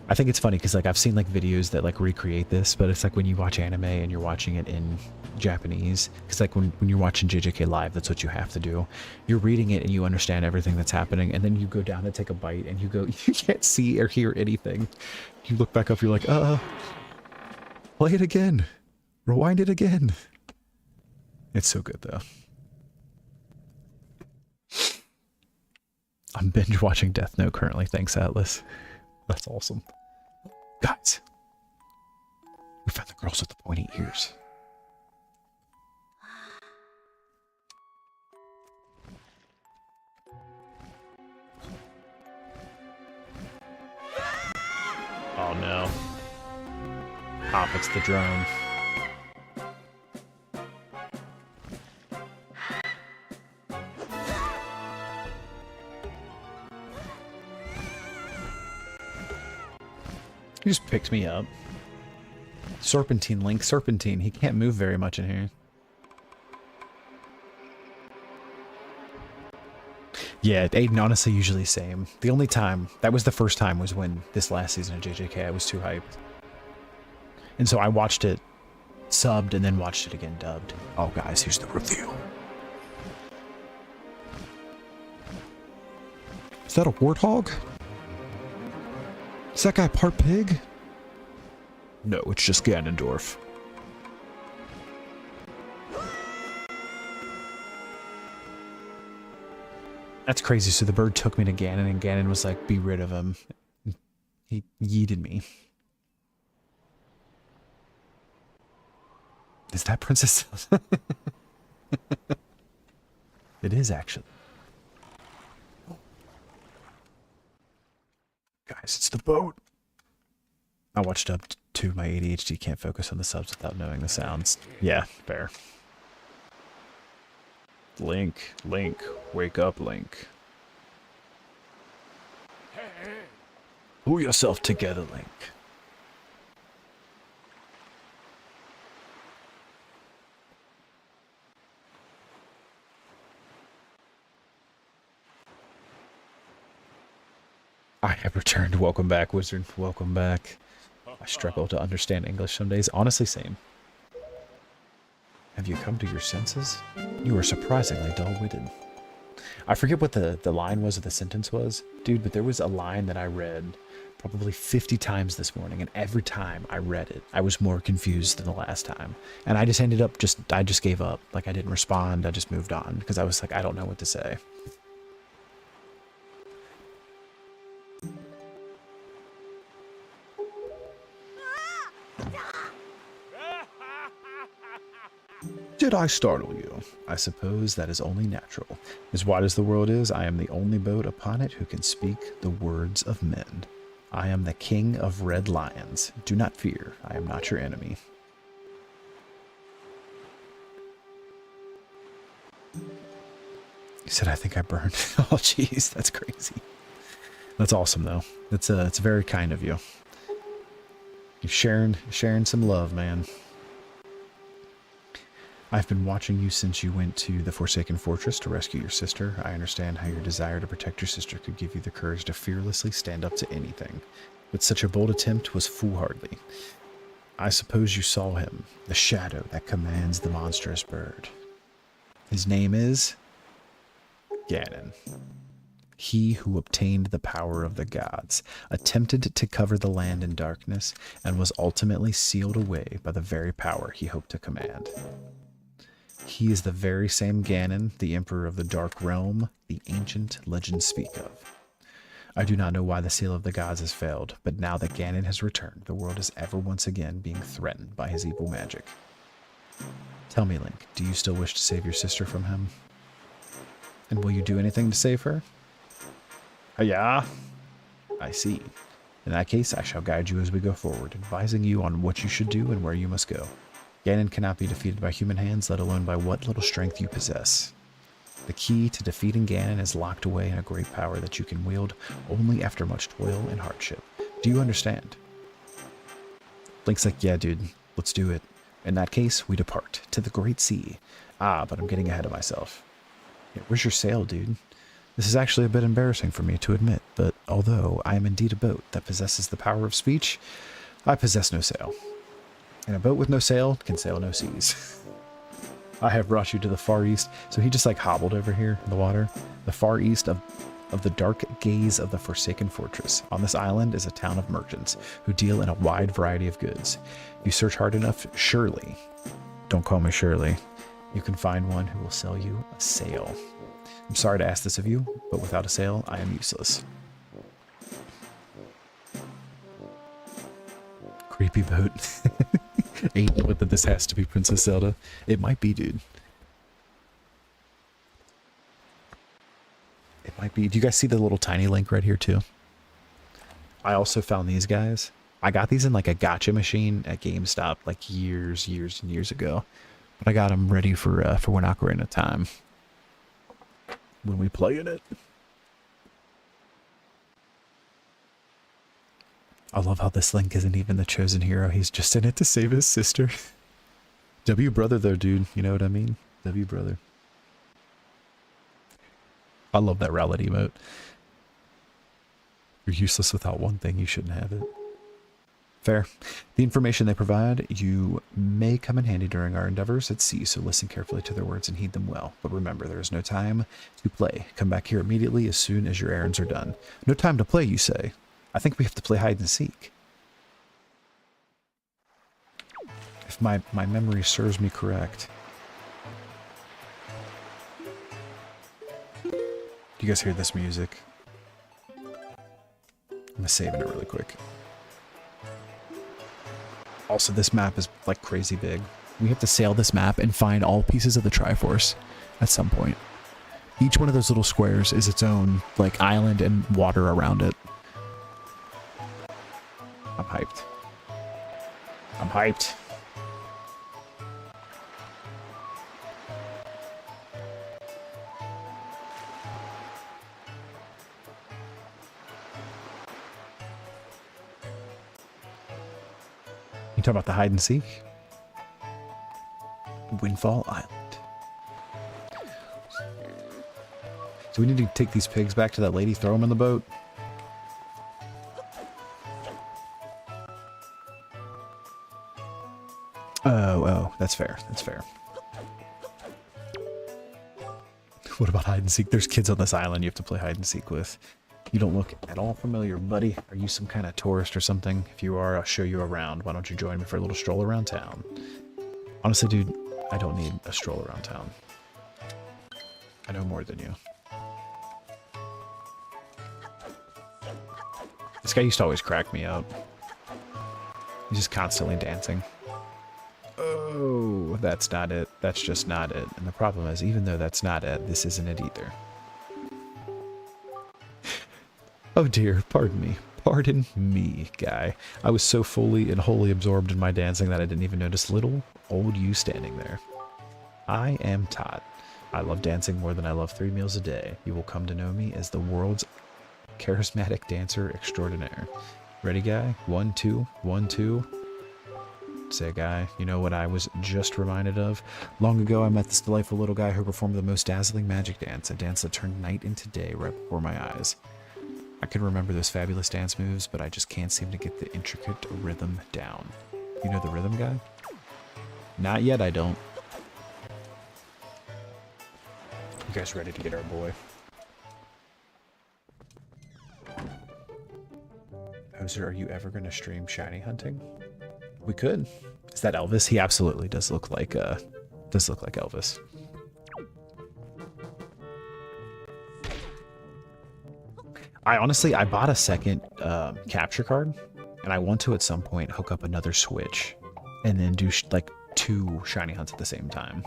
I think it's funny because, like, I've seen, like, videos that, like, recreate this, but it's like when you watch anime and you're watching it in Japanese, because, like, when you're watching JJK Live, that's what you have to do. You're reading it and you understand everything that's happening, and then you go down to take a bite and you go, you can't see or hear anything. You look back up, you're like, play it again. Rewind it again. It's so good, though. I'm binge watching Death Note currently. Thanks, Atlas. That's awesome. Guys, we found the girls with the pointy ears. Oh no. Pop, it's the drone. He just picked me up. Serpentine, Link, Serpentine. He can't move very much in here. Yeah, Aiden, honestly, usually same. The only time, that was the first time, was when this last season of JJK, I was too hyped. And so I watched it subbed and then watched it again dubbed. Oh, guys, here's the review. Is that a warthog? Is that guy part pig? No, it's just Ganondorf. That's crazy. So the bird took me to Ganon, and Ganon was like, be rid of him. He yeeted me. Is that Princess Zelda? It is, actually. Guys, it's the boat. I watched up to my ADHD can't focus on the subs without knowing the sounds. Yeah, fair. Link, wake up, Link. Pull yourself together, Link. I have returned. Welcome back, wizard. Welcome back. I struggle to understand English some days. Honestly, same. Have you come to your senses? You are surprisingly dull-witted. I forget what the line was or the sentence was, dude, but there was a line that I read probably 50 times this morning, and every time I read it, I was more confused than the last time. And I just ended up I just gave up. Like, I didn't respond. I just moved on because I was like, I don't know what to say. Did I startle you? I suppose that is only natural. As wide as the world is, I am the only boat upon it who can speak the words of men. I am the king of red lions. Do not fear, I am not your enemy. He said, I think I burned. Oh, jeez, that's crazy. That's awesome, though. It's very kind of you. You're sharing some love, man. I've been watching you since you went to the Forsaken Fortress to rescue your sister. I understand how your desire to protect your sister could give you the courage to fearlessly stand up to anything. But such a bold attempt was foolhardy. I suppose you saw him, the shadow that commands the monstrous bird. His name is Ganon. He who obtained the power of the gods, attempted to cover the land in darkness, and was ultimately sealed away by the very power he hoped to command. He is the very same Ganon, the Emperor of the Dark Realm, the ancient legends speak of. I do not know why the seal of the gods has failed, but now that Ganon has returned, the world is ever once again being threatened by his evil magic. Tell me, Link, do you still wish to save your sister from him? And will you do anything to save her? Yeah. I see. In that case, I shall guide you as we go forward, advising you on what you should do and where you must go. Ganon cannot be defeated by human hands, let alone by what little strength you possess. The key to defeating Ganon is locked away in a great power that you can wield only after much toil and hardship. Do you understand? Link's like, yeah, dude, let's do it. In that case, we depart to the Great Sea. Ah, but I'm getting ahead of myself. Yeah, where's your sail, dude? This is actually a bit embarrassing for me to admit, but although I am indeed a boat that possesses the power of speech, I possess no sail. And a boat with no sail can sail no seas. I have brought you to the far east. So he just like hobbled over here in the water. The far east of the dark gaze of the Forsaken Fortress. On this island is a town of merchants who deal in a wide variety of goods. If you search hard enough, surely, don't call me Shirley, you can find one who will sell you a sail. I'm sorry to ask this of you, but without a sail, I am useless. Creepy boat. Ain't whether this has to be Princess Zelda. It might be, dude. It might be. Do you guys see the little tiny Link right here, too? I also found these guys. I got these in like a gacha machine at GameStop like years and years ago. But I got them ready for when Ocarina of Time. When we play in it. I love how this Link isn't even the chosen hero. He's just in it to save his sister. W brother though, dude. You know what I mean? W brother. I love that rallet emote. You're useless without one thing. You shouldn't have it. Fair. The information they provide you may come in handy during our endeavors at sea, so listen carefully to their words and heed them well. But remember, there is no time to play. Come back here immediately as soon as your errands are done. No time to play, you say? I think we have to play hide and seek. If my memory serves me correct. Do you guys hear this music? I'm saving it really quick. Also, this map is like crazy big. We have to sail this map and find all pieces of the Triforce at some point. Each one of those little squares is its own like island and water around it. I'm hyped. I'm hyped. You talk about the hide and seek? Windfall Island. So we need to take these pigs back to that lady, throw them in the boat. Oh, that's fair. That's fair. What about hide and seek? There's kids on this island you have to play hide and seek with. You don't look at all familiar, buddy. Are you some kind of tourist or something? If you are, I'll show you around. Why don't you join me for a little stroll around town? Honestly, dude, I don't need a stroll around town. I know more than you. This guy used to always crack me up. He's just constantly dancing. Oh, that's not it. That's just not it. And the problem is, even though that's not it, this isn't it either. Oh dear, pardon me. Pardon me, guy. I was so fully and wholly absorbed in my dancing that I didn't even notice little old you standing there. I am Todd. I love dancing more than I love 3 meals a day. You will come to know me as the world's charismatic dancer extraordinaire. Ready, guy? 1, 2, 1, 2. Say, guy, you know what I was just reminded of? Long ago, I met this delightful little guy who performed the most dazzling magic dance, a dance that turned night into day right before my eyes. I can remember those fabulous dance moves, but I just can't seem to get the intricate rhythm down. You know the rhythm guy? Not yet, I don't. You guys ready to get our boy? Hoser, are you ever going to stream shiny hunting? We could. Is that Elvis? He absolutely does look like Elvis. I bought a second capture card, and I want to at some point hook up another Switch, and then do like 2 shiny hunts at the same time.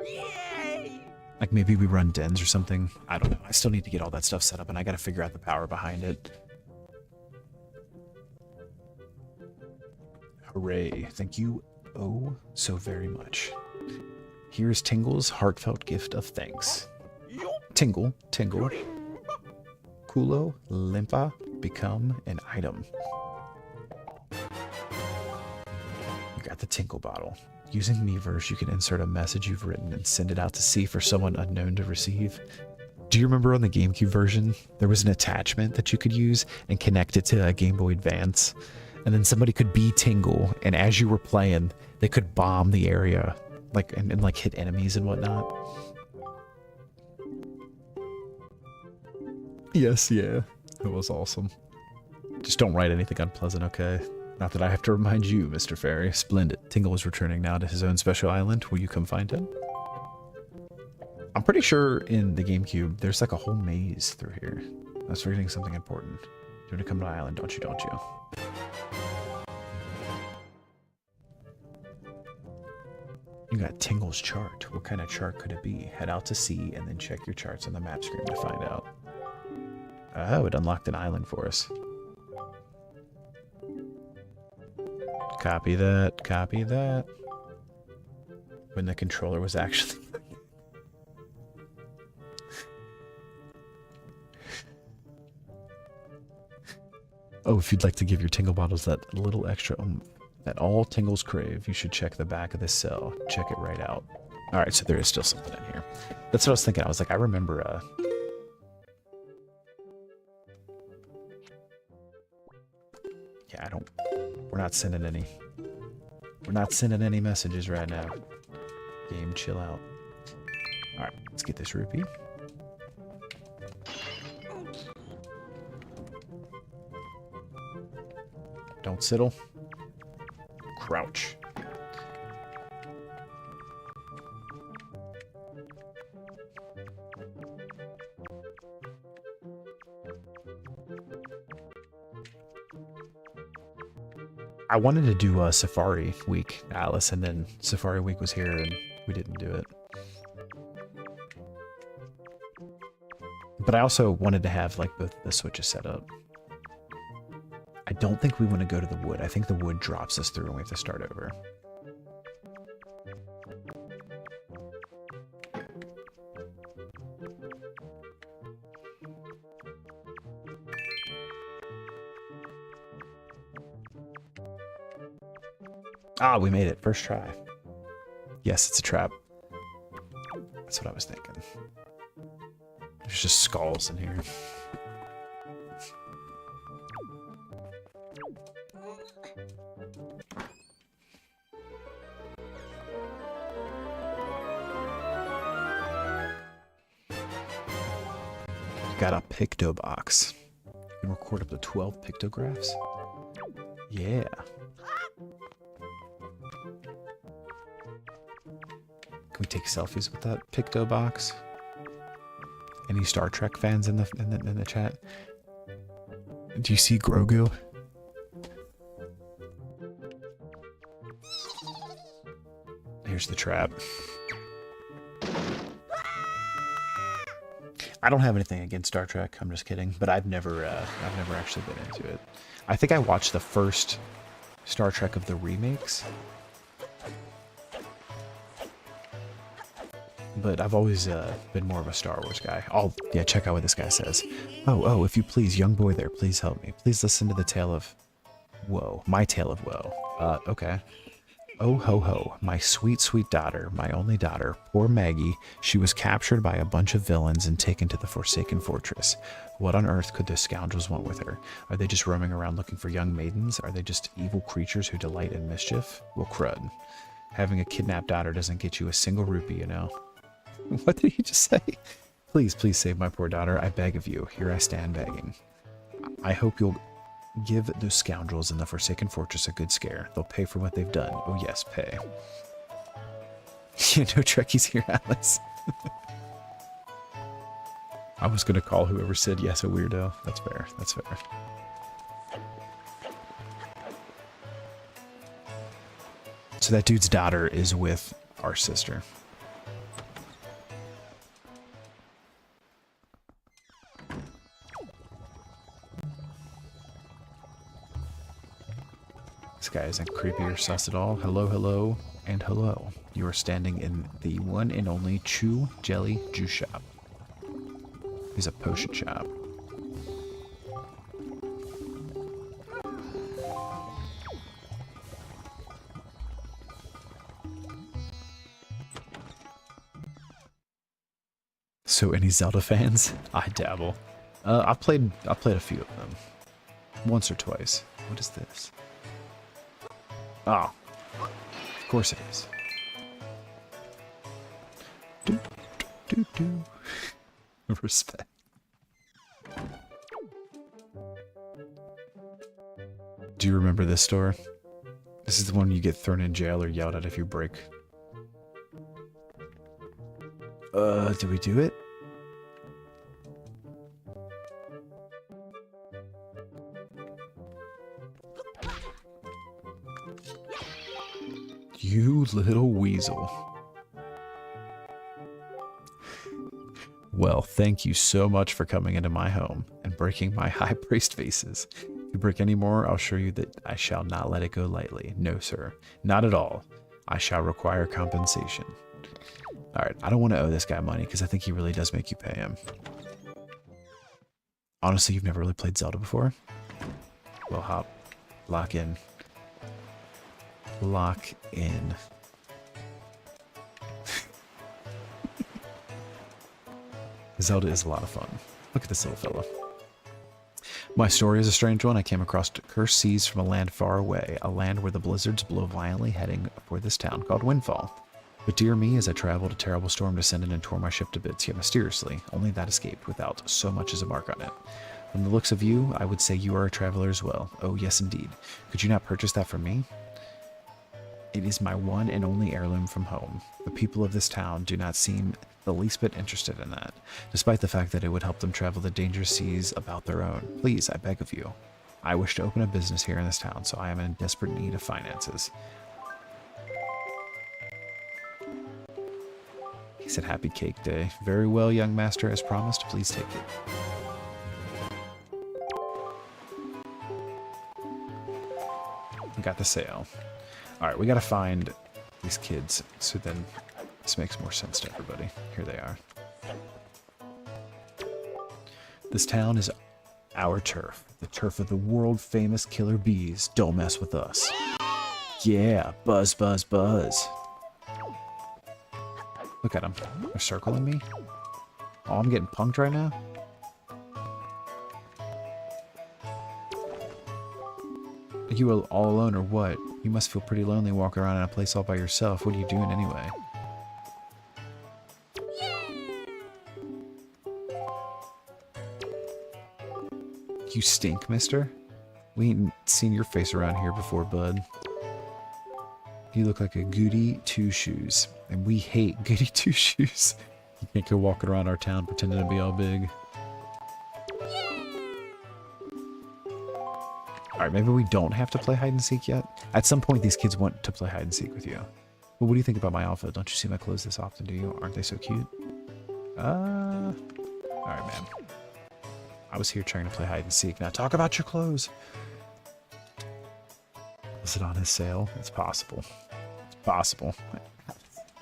Yay! Like maybe we run dens or something. I don't know. I still need to get all that stuff set up, and I got to figure out the power behind it. Hooray! Thank you oh so very much. Here's Tingle's heartfelt gift of thanks. Tingle, Tingle. Kulo Limpa become an item. You got the Tinkle bottle. Using Miiverse, you can insert a message you've written and send it out to sea for someone unknown to receive. Do you remember on the GameCube version, there was an attachment that you could use and connect it to a Game Boy Advance? And then somebody could be Tingle, and as you were playing, they could bomb the area, like and like hit enemies and whatnot. Yes, yeah. It was awesome. Just don't write anything unpleasant, okay? Not that I have to remind you, Mr. Fairy. Splendid. Tingle is returning now to his own special island. Will you come find him? I'm pretty sure in the GameCube, there's like a whole maze through here. I was forgetting something important. You want to come to my island, don't you, don't you? You got Tingle's chart. What kind of chart could it be? Head out to sea and then check your charts on the map screen to find out. Oh, it unlocked an island for us. Copy that, copy that. When the controller was actually... Oh, if you'd like to give your tingle bottles that little extra that all tingles crave, you should check the back of this cell. Check it right out. All right, so there is still something in here. That's what I was thinking. I was like, I remember. Yeah, I don't. We're not sending any. We're not sending any messages right now. Game, chill out. All right, let's get this rupee. Don't sidle. Crouch. I wanted to do a Safari Week, Alice, and then Safari Week was here and we didn't do it. But I also wanted to have like both the switches set up. I don't think we want to go to the wood. I think the wood drops us through and we have to start over. Ah, we made it. First try. Yes, it's a trap. That's what I was thinking. There's just skulls in here. Got a picto box. You can record up to 12 pictographs. Yeah. Can we take selfies with that picto box? Any Star Trek fans in the chat? Do you see Grogu? Here's the trap. I don't have anything against Star Trek. I'm just kidding. But I've never actually been into it. I think I watched the first Star Trek of the remakes. But I've always been more of a Star Wars guy. Yeah, check out what this guy says. Oh, if you please, young boy there, please help me. Please listen to the tale of woe. My tale of woe. Okay. Oh ho ho, my sweet, sweet daughter, my only daughter, poor Maggie, she was captured by a bunch of villains and taken to the Forsaken Fortress. What on earth could those scoundrels want with her? Are they just roaming around looking for young maidens? Are they just evil creatures who delight in mischief? Well, crud. Having a kidnapped daughter doesn't get you a single rupee, you know? What did he just say? Please, please save my poor daughter, I beg of you. Here I stand begging. I hope you'll give those scoundrels in the Forsaken Fortress a good scare. They'll pay for what they've done. Oh yes, pay. Yeah, no Trekkies here, Alice. I was gonna call whoever said yes a weirdo. That's fair. That's fair. So that dude's daughter is with our sister. This guy isn't creepy or sus at all. Hello, hello, and hello. You are standing in the one and only Chew Jelly Juice Shop. He's a potion shop. So, any Zelda fans? I dabble. I've played a few of them, once or twice. What is this? Oh, of course it is. Respect. Do you remember this store? This is the one you get thrown in jail or yelled at if you break. Did we do it? You little weasel. Well, thank you so much for coming into my home and breaking my high-priced vases. If you break any more, I'll show you that I shall not let it go lightly. No, sir. Not at all. I shall require compensation. Alright, I don't want to owe this guy money because I think he really does make you pay him. Honestly, you've never really played Zelda before? Well, hop. Lock in. Lock in. Zelda is a lot of fun. Look at this little fella. My story is a strange one. I came across cursed seas from a land far away, a land where the blizzards blow violently, heading for this town called Windfall. But dear me, as I traveled, a terrible storm descended and tore my ship to bits, yet mysteriously, only that escaped without so much as a mark on it. From the looks of you, I would say you are a traveler as well. Oh, yes, indeed. Could you not purchase that from me? It is my one and only heirloom from home. The people of this town do not seem the least bit interested in that, despite the fact that it would help them travel the dangerous seas about their own. Please, I beg of you. I wish to open a business here in this town, so I am in desperate need of finances. He said, happy cake day. Very well, young master, as promised. Please take it. We got the sale. Alright, we gotta find these kids, so then this makes more sense to everybody. Here they are. This town is our turf. The turf of the world-famous killer bees. Don't mess with us. Yeah, buzz, buzz, buzz. Look at them. They're circling me. Oh, I'm getting punked right now? Are you all alone or what? You must feel pretty lonely walking around in a place all by yourself. What are you doing anyway? You stink, mister. We ain't seen your face around here before, bud. You look like a goody two-shoes. And we hate goody two-shoes. You can't go walking around our town pretending to be all big. Alright, maybe we don't have to play hide and seek yet. At some point, these kids want to play hide and seek with you. But what do you think about my outfit? Don't you see my clothes this often, do you? Aren't they so cute? Alright, man. I was here trying to play hide and seek. Now talk about your clothes. Was it on his sale? It's possible. It's possible.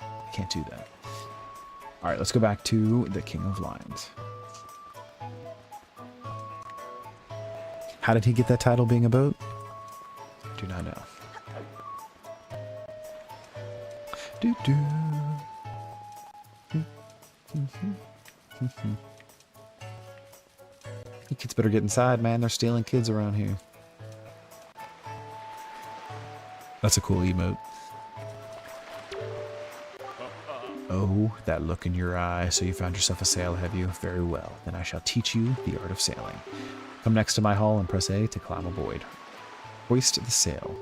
I can't do that. Alright, let's go back to the King of Lions. How did he get that title being a boat? Do not know. Do-do. You kids better get inside, man. They're stealing kids around here. That's a cool emote. Oh, that look in your eye. So you found yourself a sail, have you? Very well. Then I shall teach you the art of sailing. Come next to my hull and press A to climb aboard. Hoist the sail.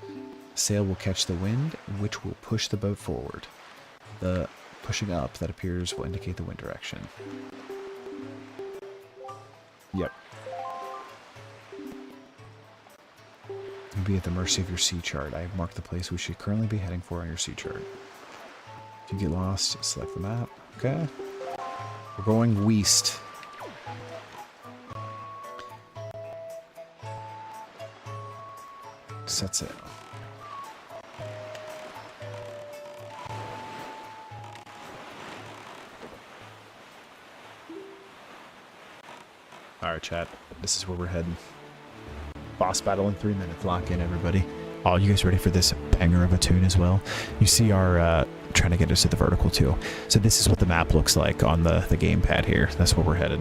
The sail will catch the wind, which will push the boat forward. The pushing up that appears will indicate the wind direction. Yep. You'll be at the mercy of your sea chart. I have marked the place we should currently be heading for on your sea chart. If you get lost, select the map. Okay. We're going west. Set sail. Alright, chat. This is where we're heading. Boss battle in 3 minutes. Lock in, everybody. Oh, you guys ready for this banger of a tune as well? You see our, trying to get us to the vertical too. So this is what the map looks like on the gamepad here. That's where we're headed.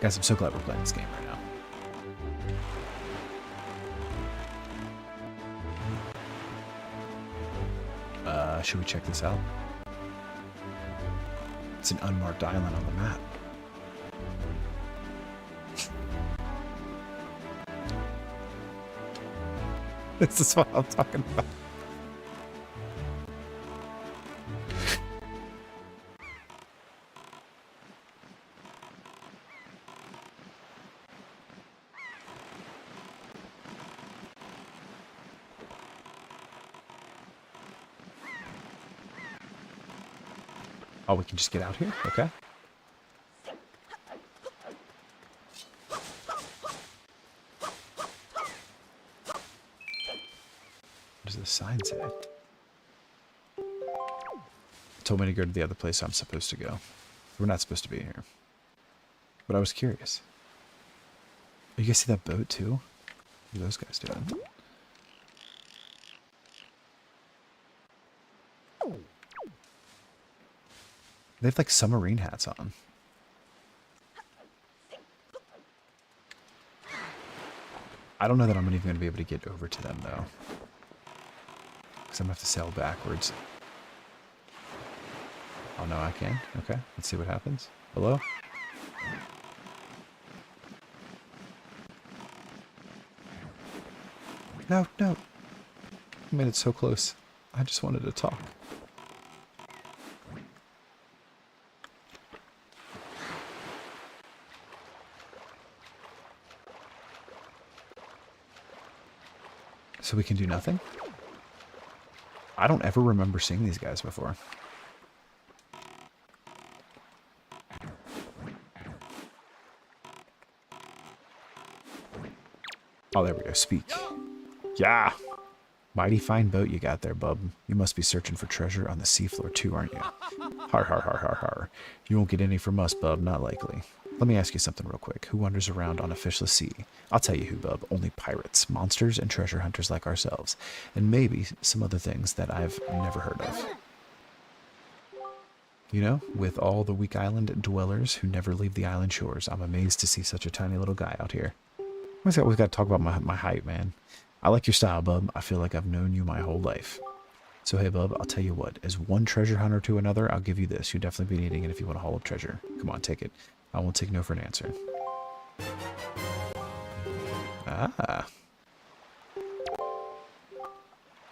Guys, I'm so glad we're playing this game right now. Should we check this out? It's an unmarked island on the map. This is what I'm talking about. Oh, we can just get out here? Okay. What does the sign say? told me to go to the other place I'm supposed to go. We're not supposed to be here. But I was curious. Oh, you guys see that boat too? What are those guys doing? They have like submarine hats on. I don't know that I'm even going to be able to get over to them though. Because I'm going to have to sail backwards. Oh no, I can. Okay, let's see what happens. Hello? No, no. I made it so close. I just wanted to talk. So we can do nothing? I don't ever remember seeing these guys before. Oh, there we go. Speak. Yeah. Mighty fine boat you got there, bub. You must be searching for treasure on the seafloor too, aren't you? Har, har, har, har, har. You won't get any from us, bub. Not likely. Let me ask you something real quick. Who wanders around on a fishless sea? I'll tell you who, bub. Only pirates, monsters, and treasure hunters like ourselves. And maybe some other things that I've never heard of. You know, with all the weak island dwellers who never leave the island shores, I'm amazed to see such a tiny little guy out here. I always got to talk about my height, man. I like your style, bub. I feel like I've known you my whole life. So hey, bub, I'll tell you what. As one treasure hunter to another, I'll give you this. You'll definitely be needing it if you want to haul up treasure. Come on, take it. I won't take no for an answer. Ah.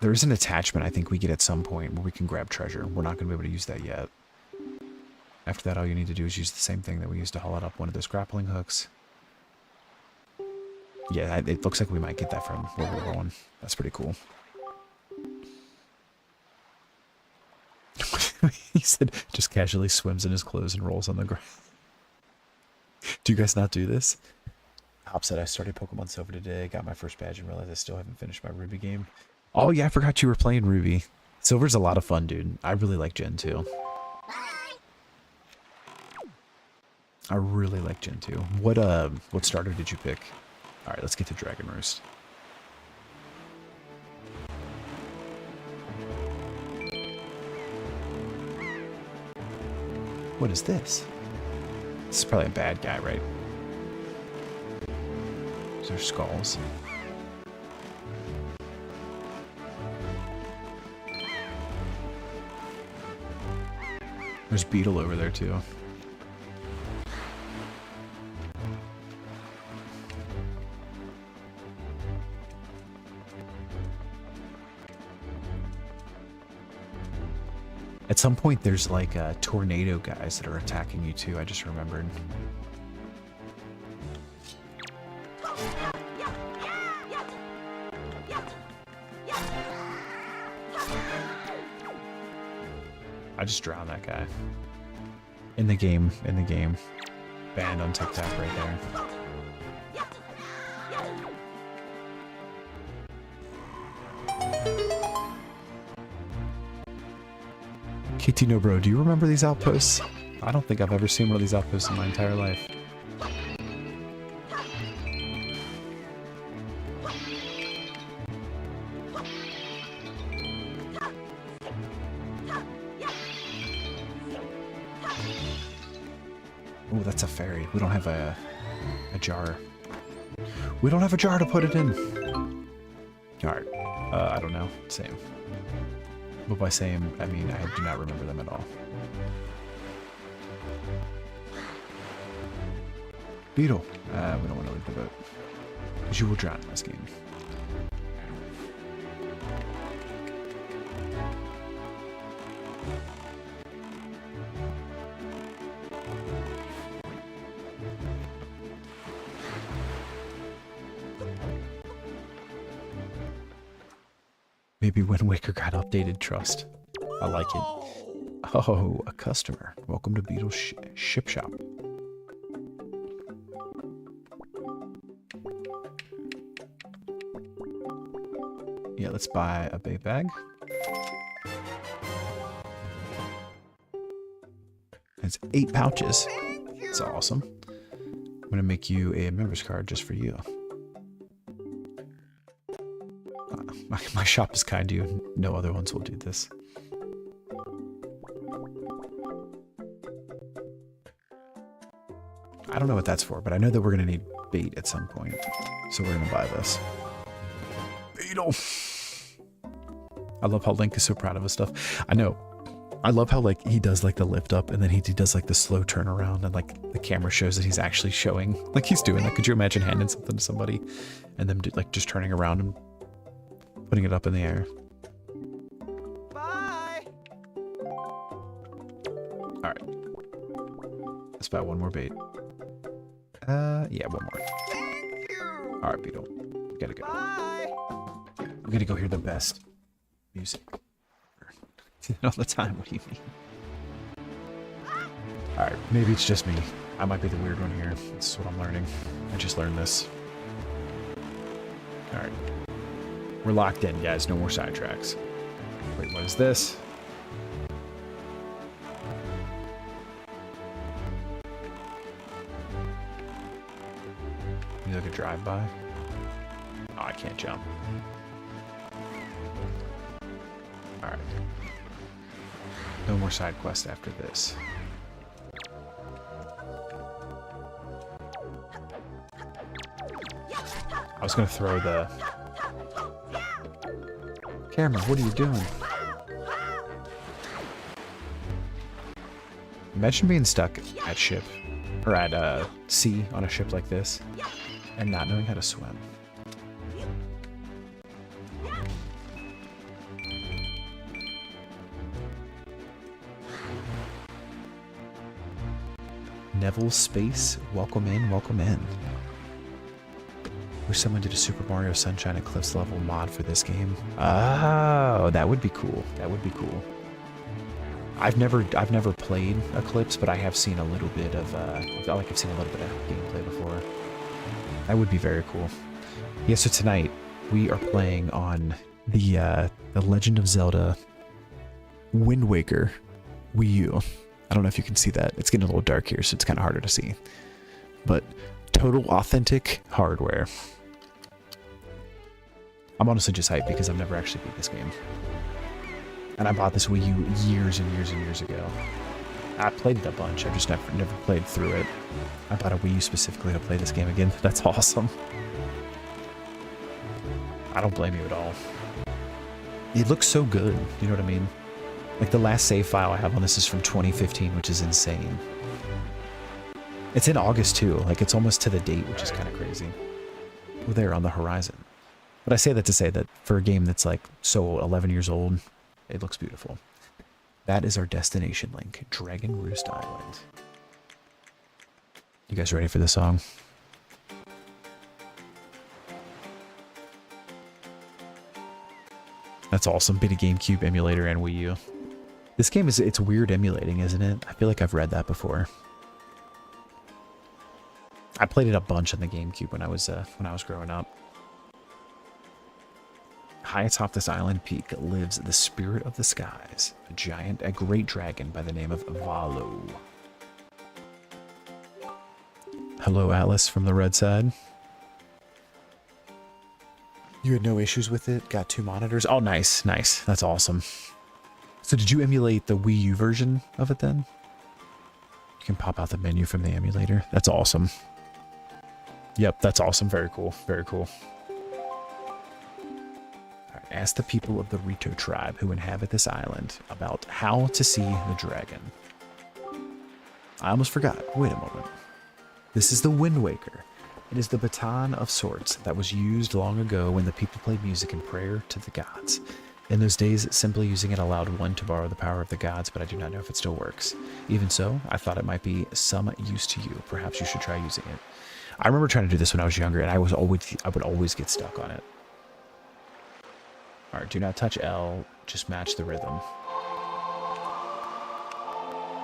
There is an attachment I think we get at some point where we can grab treasure. We're not going to be able to use that yet. After that, all you need to do is use the same thing that we used to haul it up, one of those grappling hooks. Yeah, it looks like we might get that from where we're going. That's pretty cool. He said, just casually swims in his clothes and rolls on the ground. Do you guys not do this? Hop said, I started Pokemon Silver today, got my first badge, and realized I still haven't finished my Ruby game. Oh yeah, I forgot you were playing Ruby. Silver's a lot of fun, dude. I really like Gen 2. I really like Gen 2. What starter did you pick? Alright, let's get to Dragon Roost. What is this? This is probably a bad guy, right? These are skulls. There's Beetle over there, too. At some point, there's like tornado guys that are attacking you too. I just remembered. I just drowned that guy. In the game. Banned on TikTok right there. KT No Bro, do you remember these outposts? I don't think I've ever seen one of these outposts in my entire life. Oh, that's a ferry. We don't have a jar. We don't have a jar to put it in. Alright. I don't know. Same. But by same, I mean I do not remember them at all. Beetle. We don't want to leave the boat. Because you will drown in this game. Maybe Wind Waker got updated trust. I like it. Oh, a customer. Welcome to Beetle's Ship Shop. Yeah, let's buy a bait bag. 8 pouches. That's awesome. I'm gonna make you a members card just for you. My shop is kind to you. No other ones will do this. I don't know what that's for, but I know that we're gonna need bait at some point. So we're gonna buy this. Beetle! I love how Link is so proud of his stuff. I know. I love how like he does like the lift up and then he does like the slow turnaround and like the camera shows that he's actually showing like he's doing that. Could you imagine handing something to somebody and them like just turning around and putting it up in the air? Bye. All right. Let's buy one more bait. Yeah, one more. Thank you. All right, Beetle. We gotta go. Bye. We gotta go hear the best music. All the time. What do you mean? All right, maybe it's just me. I might be the weird one here. This is what I'm learning. I just learned this. All right. We're locked in, guys. No more sidetracks. Wait, what is this? You like a drive-by? Oh, I can't jump. All right. No more side quests after this. I was gonna throw the camera. What are you doing? Imagine being stuck at ship or at sea on a ship like this and not knowing how to swim. Neville Space, welcome in, welcome in. Wish someone did a Super Mario Sunshine Eclipse level mod for this game. Oh, that would be cool. That would be cool. I've never played Eclipse, but I have seen a little bit of I've seen a little bit of gameplay before. That would be very cool. Yeah, so tonight we are playing on the Legend of Zelda Wind Waker WiiU. I don't know if you can see that. It's getting a little dark here, so it's kind of harder to see. But total authentic hardware. I'm honestly just hyped because I've never actually beat this game. And I bought this Wii U years and years and years ago. I played it a bunch, I just never played through it. I bought a Wii U specifically to play this game again. That's awesome. I don't blame you at all. It looks so good, you know what I mean? Like the last save file I have on this is from 2015, which is insane. It's in August too, like it's almost to the date, which is kind of crazy. We're there on the horizon. But I say that to say that for a game that's like so 11 years old, it looks beautiful. That is our destination link, Dragon Roost Island. You guys ready for this song? That's awesome. Bit of GameCube emulator and Wii U. This game it's weird emulating, isn't it? I feel like I've read that before. I played it a bunch on the GameCube when I was growing up. High atop this island peak lives the spirit of the skies, a great dragon by the name of Valo. Hello, Atlas from the red side. You had no issues with it? Got 2 monitors? Oh, nice, nice. That's awesome. So did you emulate the Wii U version of it then? You can pop out the menu from the emulator. That's awesome. Yep, that's awesome. Very cool. Very cool. All right, ask the people of the Rito tribe who inhabit this island about how to see the dragon. I almost forgot. Wait a moment. This is the Wind Waker. It is the baton of sorts that was used long ago when the people played music in prayer to the gods. In those days, simply using it allowed one to borrow the power of the gods, but I do not know if it still works. Even so, I thought it might be some use to you. Perhaps you should try using it. I remember trying to do this when I was younger, and I would always get stuck on it. All right, do not touch L. Just match the rhythm.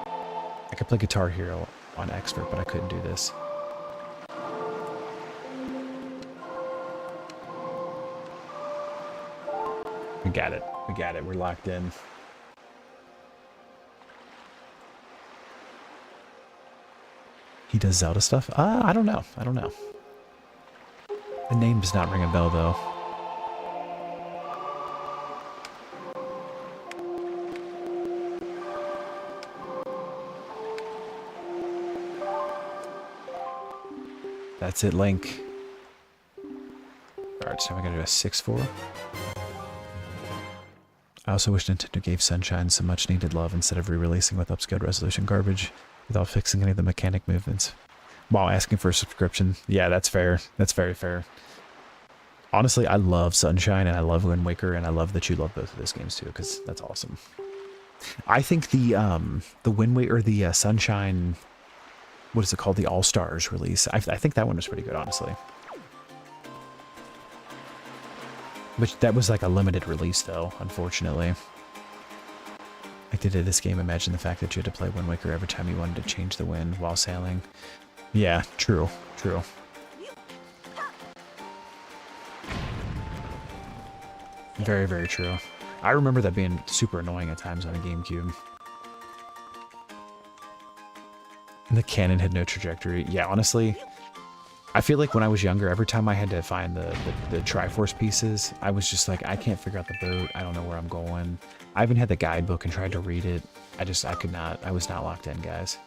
I could play Guitar Hero on Expert, but I couldn't do this. We got it. We got it. We're locked in. He does Zelda stuff? I don't know. I don't know. The name does not ring a bell, though. That's it, Link. Alright, so I gotta do a 6-4. I also wish Nintendo gave Sunshine some much needed love instead of re-releasing with upscaled resolution garbage without fixing any of the mechanic movements. While asking for a subscription. Yeah, that's fair. That's very fair. Honestly, I love Sunshine and I love Wind Waker, and I love that you love both of those games too, because that's awesome. I think the Wind Waker, or the Sunshine, what is it called? The All-Stars release. I think that one was pretty good, honestly. Which, that was like a limited release, though, unfortunately. Like they did this game, imagine the fact that you had to play Wind Waker every time you wanted to change the wind while sailing. Yeah, true, true. Very, very true. I remember that being super annoying at times on the GameCube. And the cannon had no trajectory. Yeah, honestly, I feel like when I was younger, every time I had to find the Triforce pieces, I was just like, I can't figure out the boat. I don't know where I'm going. I even had the guidebook and tried to read it. I could not. I was not locked in, guys.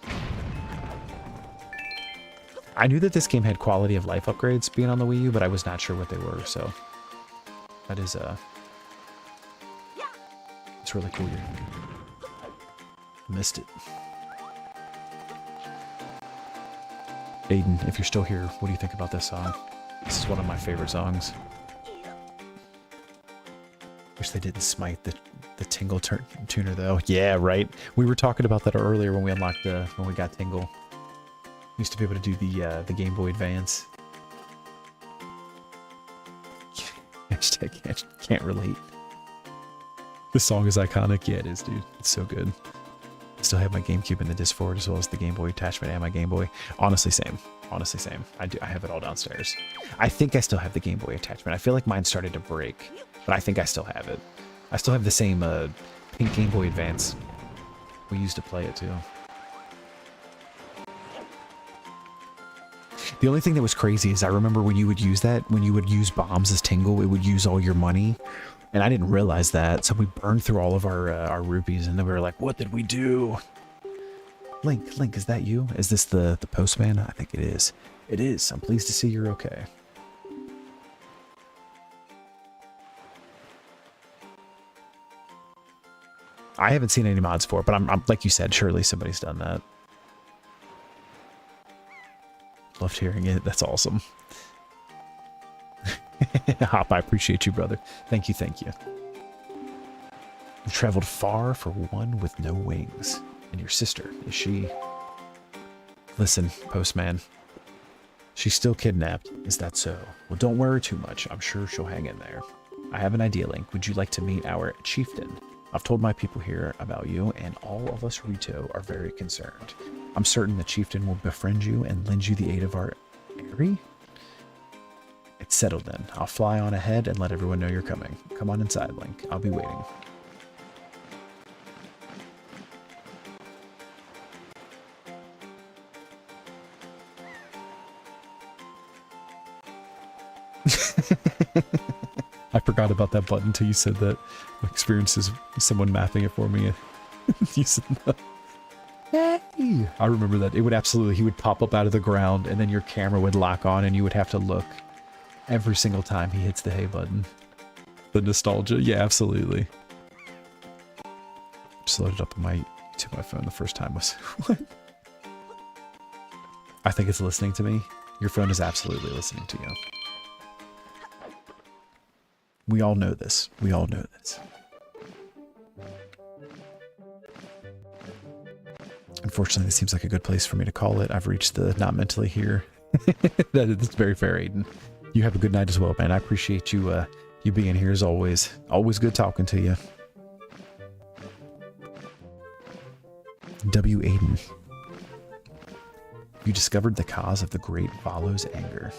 I knew that this game had quality of life upgrades being on the Wii U, but I was not sure what they were, so that is it's really cool. Missed it. Aiden, if you're still here, what do you think about this song? This is one of my favorite songs. Wish they didn't smite the Tingle tuner though. Yeah, right. We were talking about that earlier when we unlocked when we got Tingle. We used to be able to do the Game Boy Advance. Hashtag can't relate. This song is iconic. Yeah, it is, dude. It's so good. I still have my GameCube in the disc forward, as well as the Game Boy attachment and my Game Boy. Honestly, same. Honestly, same. I have it all downstairs. I think I still have the Game Boy attachment. I feel like mine started to break, but I think I still have it. I still have the same pink Game Boy Advance. We used to play it too. The only thing that was crazy is I remember when you would use that, when you would use bombs as Tingle, it would use all your money. And I didn't realize that, so we burned through all of our rupees, and then we were like, what did we do? Link, is that you? Is this the postman? I think it is. It is. I'm pleased to see you're okay. I haven't seen any mods for it, but I'm like you said, surely somebody's done that. Loved hearing it. That's awesome. Hop, I appreciate you, brother. Thank you, thank you. You traveled far for one with no wings. And your sister, is she... Listen, postman. She's still kidnapped. Is that so? Well, don't worry too much. I'm sure she'll hang in there. I have an idea, Link. Would you like to meet our chieftain? I've told my people here about you, and all of us Rito are very concerned. I'm certain the chieftain will befriend you and lend you the aid of our Airy? It's settled then. I'll fly on ahead and let everyone know you're coming. Come on inside, Link. I'll be waiting. I forgot about that button until you said that. My experience is someone mapping it for me. You said no. Hey! I remember that. It would absolutely, he would pop up out of the ground and then your camera would lock on and you would have to look every single time he hits the hey button. The nostalgia. Yeah, absolutely. Just loaded up on to my phone the first time was what? I think it's listening to me. Your phone is absolutely listening to you. We all know this. We all know this. Unfortunately, this seems like a good place for me to call it. I've reached the not mentally here. That's very fair, Aiden. You have a good night as well, man. I appreciate you you being here as always. Always good talking to you. W. Aiden. You discovered the cause of the great Valo's anger.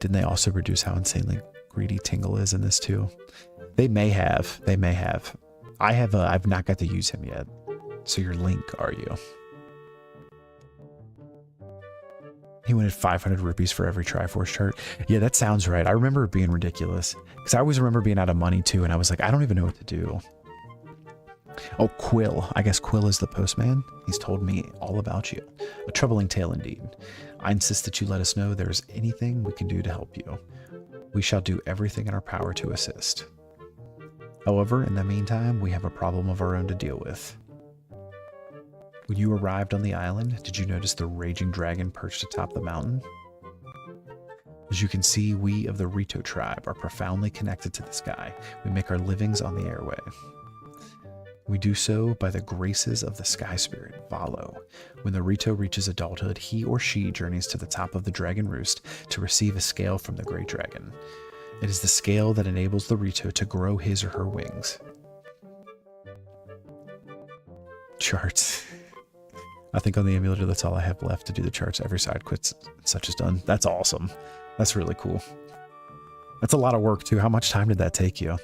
Didn't they also reduce how insanely greedy Tingle is in this too? They may have. They may have. I've not got to use him yet. So you're Link, are you? He wanted 500 rupees for every Triforce chart. Yeah, that sounds right. I remember it being ridiculous. Because I always remember being out of money too, and I was like, I don't even know what to do. Oh, Quill. I guess Quill is the postman. He's told me all about you. A troubling tale indeed. I insist that you let us know there is anything we can do to help you. We shall do everything in our power to assist. However, in the meantime, we have a problem of our own to deal with. When you arrived on the island, did you notice the raging dragon perched atop the mountain? As you can see, we of the Rito tribe are profoundly connected to the sky. We make our livings on the airway. We do so by the graces of the sky spirit, Valo. When the Rito reaches adulthood, he or she journeys to the top of the dragon roost to receive a scale from the great dragon. It is the scale that enables the Rito to grow his or her wings. Charts. I think on the emulator, that's all I have left to do the charts. Every side quit such is done. That's awesome. That's really cool. That's a lot of work too. How much time did that take you?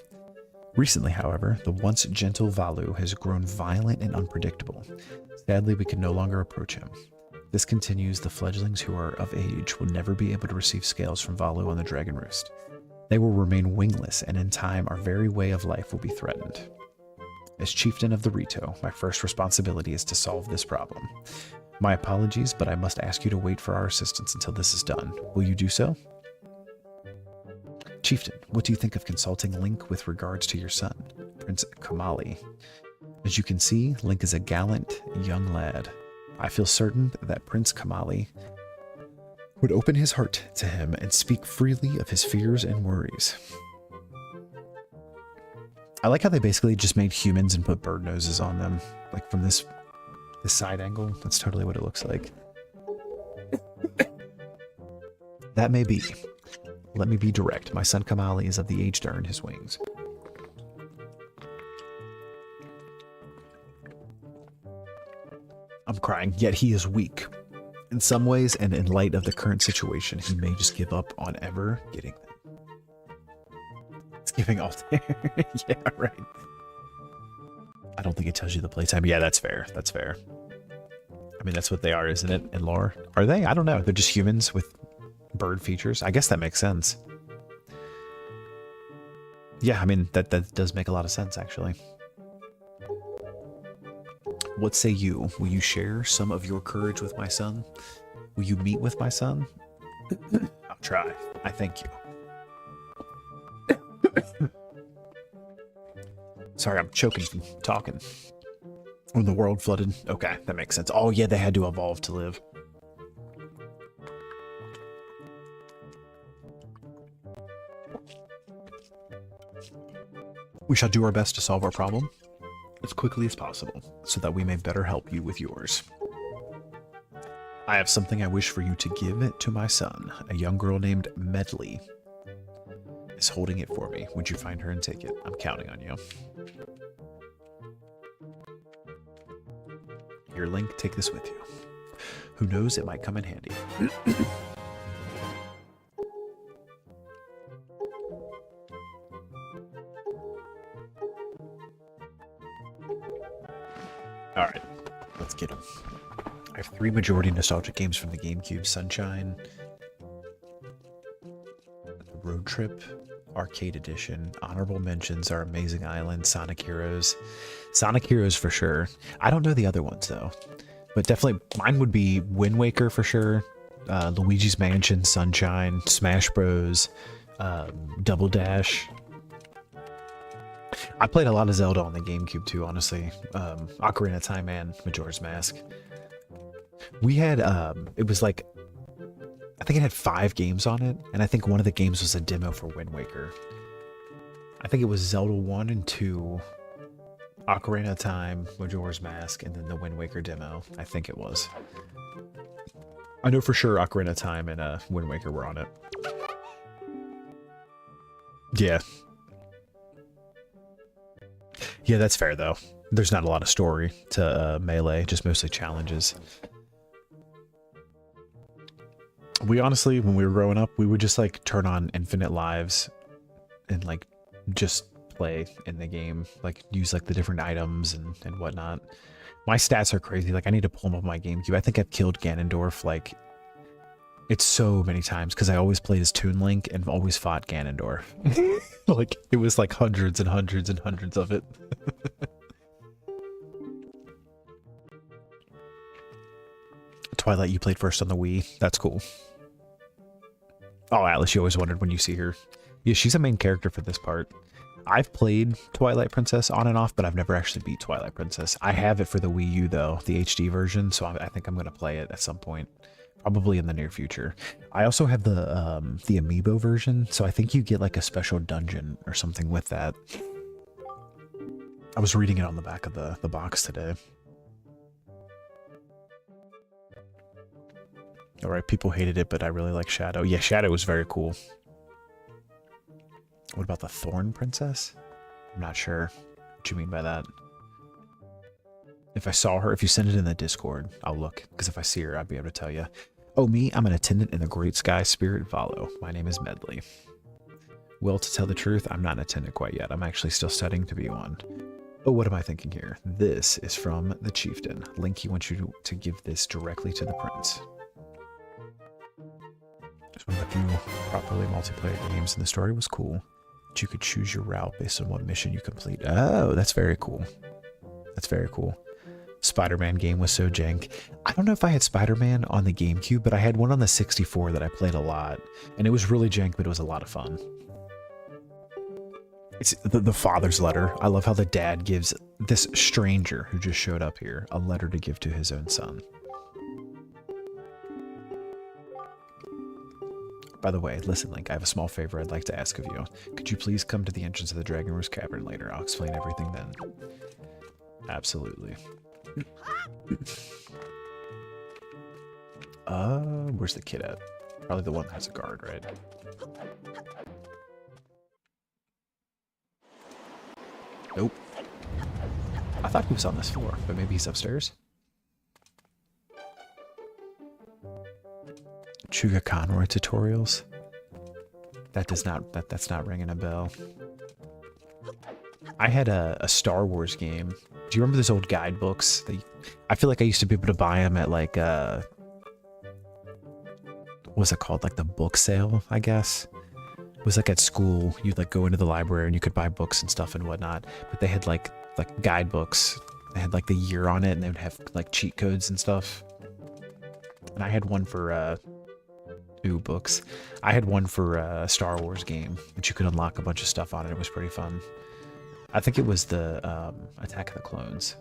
Recently, however, the once gentle Valu has grown violent and unpredictable. Sadly, we can no longer approach him. If this continues, the fledglings who are of age will never be able to receive scales from Valu on the Dragon Roost. They will remain wingless, and in time, our very way of life will be threatened. As chieftain of the Rito, my first responsibility is to solve this problem. My apologies, but I must ask you to wait for our assistance until this is done. Will you do so? Chieftain, what do you think of consulting Link with regards to your son, Prince Kamali? As you can see, Link is a gallant young lad. I feel certain that Prince Kamali would open his heart to him and speak freely of his fears and worries. I like how they basically just made humans and put bird noses on them, like from this side angle. That's totally what it looks like. That may be. Let me be direct. My son Kamali is of the age to earn his wings. I'm crying, yet he is weak. In some ways, and in light of the current situation, he may just give up on ever getting them. It's giving off there. Yeah, right. I don't think it tells you the playtime. Yeah, that's fair. That's fair. I mean, that's what they are, isn't it, in lore? Are they? I don't know. They're just humans with bird features. I guess that makes sense. Yeah, I mean, that does make a lot of sense, actually. What say you? Will you share some of your courage with my son? Will you meet with my son? I'll try. I thank you. Sorry, I'm choking from talking. When the world flooded. Okay, that makes sense. Oh, yeah, they had to evolve to live. We shall do our best to solve our problem as quickly as possible, so that we may better help you with yours. I have something I wish for you to give to my son. A young girl named Medley is holding it for me. Would you find her and take it? I'm counting on you. Here, Link, take this with you. Who knows, it might come in handy. Alright, let's get them. I have 3 majority nostalgic games from the GameCube: Sunshine, Road Trip, Arcade Edition. Honorable mentions are Amazing Island, Sonic Heroes. Sonic Heroes for sure. I don't know the other ones though, but definitely mine would be Wind Waker for sure, Luigi's Mansion, Sunshine, Smash Bros, Double Dash. I played a lot of Zelda on the GameCube too, honestly. Ocarina of Time and Majora's Mask. We had, it was like, I think it had 5 games on it, and I think one of the games was a demo for Wind Waker. I think it was Zelda 1 and 2, Ocarina of Time, Majora's Mask, and then the Wind Waker demo. I think it was. I know for sure Ocarina of Time and Wind Waker were on it. Yeah. Yeah, that's fair, though. There's not a lot of story to Melee, just mostly challenges. We honestly, when we were growing up, we would just, like, turn on Infinite Lives and, like, just play in the game. Like, use, like, the different items and whatnot. My stats are crazy. Like, I need to pull them up on my GameCube. I think I've killed Ganondorf, like, it's so many times because I always played as Toon Link and always fought Ganondorf. Like, it was like hundreds and hundreds and hundreds of it. Twilight, you played first on the Wii. That's cool. Oh, Atlas, you always wondered when you see her. Yeah, she's a main character for this part. I've played Twilight Princess on and off, but I've never actually beat Twilight Princess. I have it for the Wii U, though, the HD version, so I think I'm going to play it at some point. Probably in the near future. I also have the Amiibo version, so I think you get like a special dungeon or something with that. I was reading it on the back of the box today. Alright, people hated it, but I really like Shadow. Yeah, Shadow was very cool. What about the Thorn Princess? I'm not sure what you mean by that. If I saw her, if you send it in the Discord, I'll look, because if I see her, I'd be able to tell you. Oh, me? I'm an attendant in the Great Sky Spirit Valo. My name is Medley. Well, to tell the truth, I'm not an attendant quite yet. I'm actually still studying to be one. Oh, what am I thinking here? This is from the Chieftain. Link, he wants you to give this directly to the Prince. Just one of the few properly multiplayer games, and the story was cool. But you could choose your route based on what mission you complete. Oh, that's very cool. That's very cool. Spider-Man game was so jank. I don't know if I had Spider-Man on the GameCube, but I had one on the 64 that I played a lot. And it was really jank, but it was a lot of fun. It's the father's letter. I love how the dad gives this stranger who just showed up here a letter to give to his own son. By the way, listen, Link, I have a small favor I'd like to ask of you. Could you please come to the entrance of the Dragon Rose Cavern later? I'll explain everything then. Absolutely. Where's the kid at? Probably the one that has a guard, right? Nope. I thought he was on this floor, but maybe he's upstairs. Chuga Conroy tutorials. That's not ringing a bell. I had a Star Wars game. Do you remember those old guidebooks? I feel like I used to be able to buy them at like what's it called? Like the book sale, I guess. It was like at school, you'd like go into the library and you could buy books and stuff and whatnot. But they had like guidebooks. They had like the year on it, and they would have like cheat codes and stuff. And I had one for books. I had one for a Star Wars game, which you could unlock a bunch of stuff on it. It was pretty fun. I think it was the Attack of the Clones.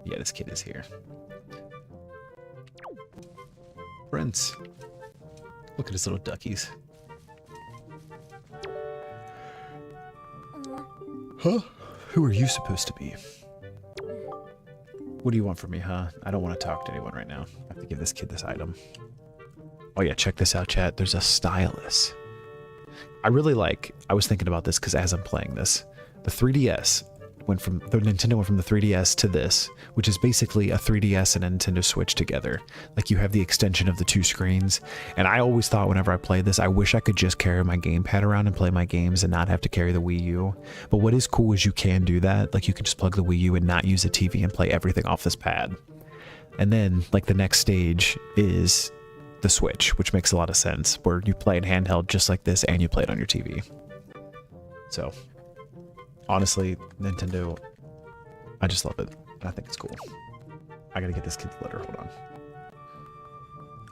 Yeah, this kid is here. Prince. Look at his little duckies. Huh? Who are you supposed to be? What do you want from me, huh? I don't want to talk to anyone right now. I have to give this kid this item. Oh yeah, check this out, chat. There's a stylus. I was thinking about this because as I'm playing this, the 3DS Nintendo went from the 3DS to this, which is basically a 3DS and a Nintendo Switch together. Like, you have the extension of the two screens. And I always thought whenever I played this, I wish I could just carry my gamepad around and play my games and not have to carry the Wii U. But what is cool is you can do that. Like, you can just plug the Wii U and not use the TV and play everything off this pad. And then, like, the next stage is the Switch, which makes a lot of sense, where you play it handheld just like this and you play it on your TV. So, honestly, Nintendo, I just love it. I think it's cool. I gotta get this kid's letter. Hold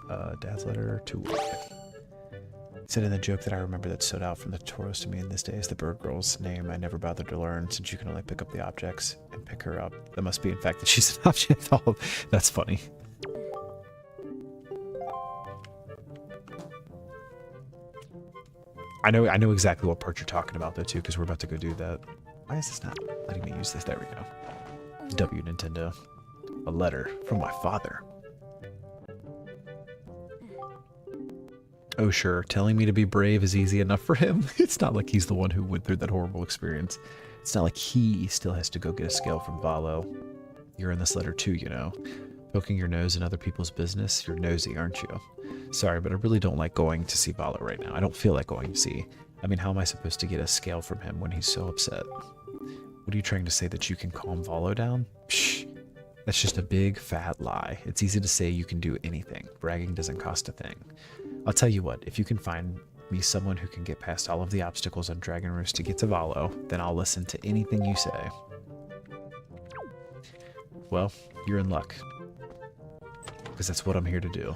on. Dad's letter to wife. Said in the joke that I remember that stood out from the tutorials to me in this day is the bird girl's name I never bothered to learn, since you can only pick up the objects and pick her up. That must be in fact that she's an object. Oh, that's funny. I know exactly what part you're talking about though too, because we're about to go do that. Why is this not letting me use this? There we go. W Nintendo. A letter from my father. Oh sure, telling me to be brave is easy enough for him. It's not like he's the one who went through that horrible experience. It's not like he still has to go get a scale from Valo. You're in this letter too, you know. Poking your nose in other people's business. You're nosy, aren't you? Sorry, but I really don't like going to see Valo right now. I don't feel like going to see. I mean, how am I supposed to get a scale from him when he's so upset? What are you trying to say, that you can calm Valo down? Psh, That's just a big fat lie. It's easy to say you can do anything. Bragging doesn't cost a thing. I'll tell you what, if you can find me someone who can get past all of the obstacles on Dragon Roost to get to Valo, then I'll listen to anything you say. Well, you're in luck. Because that's what I'm here to do.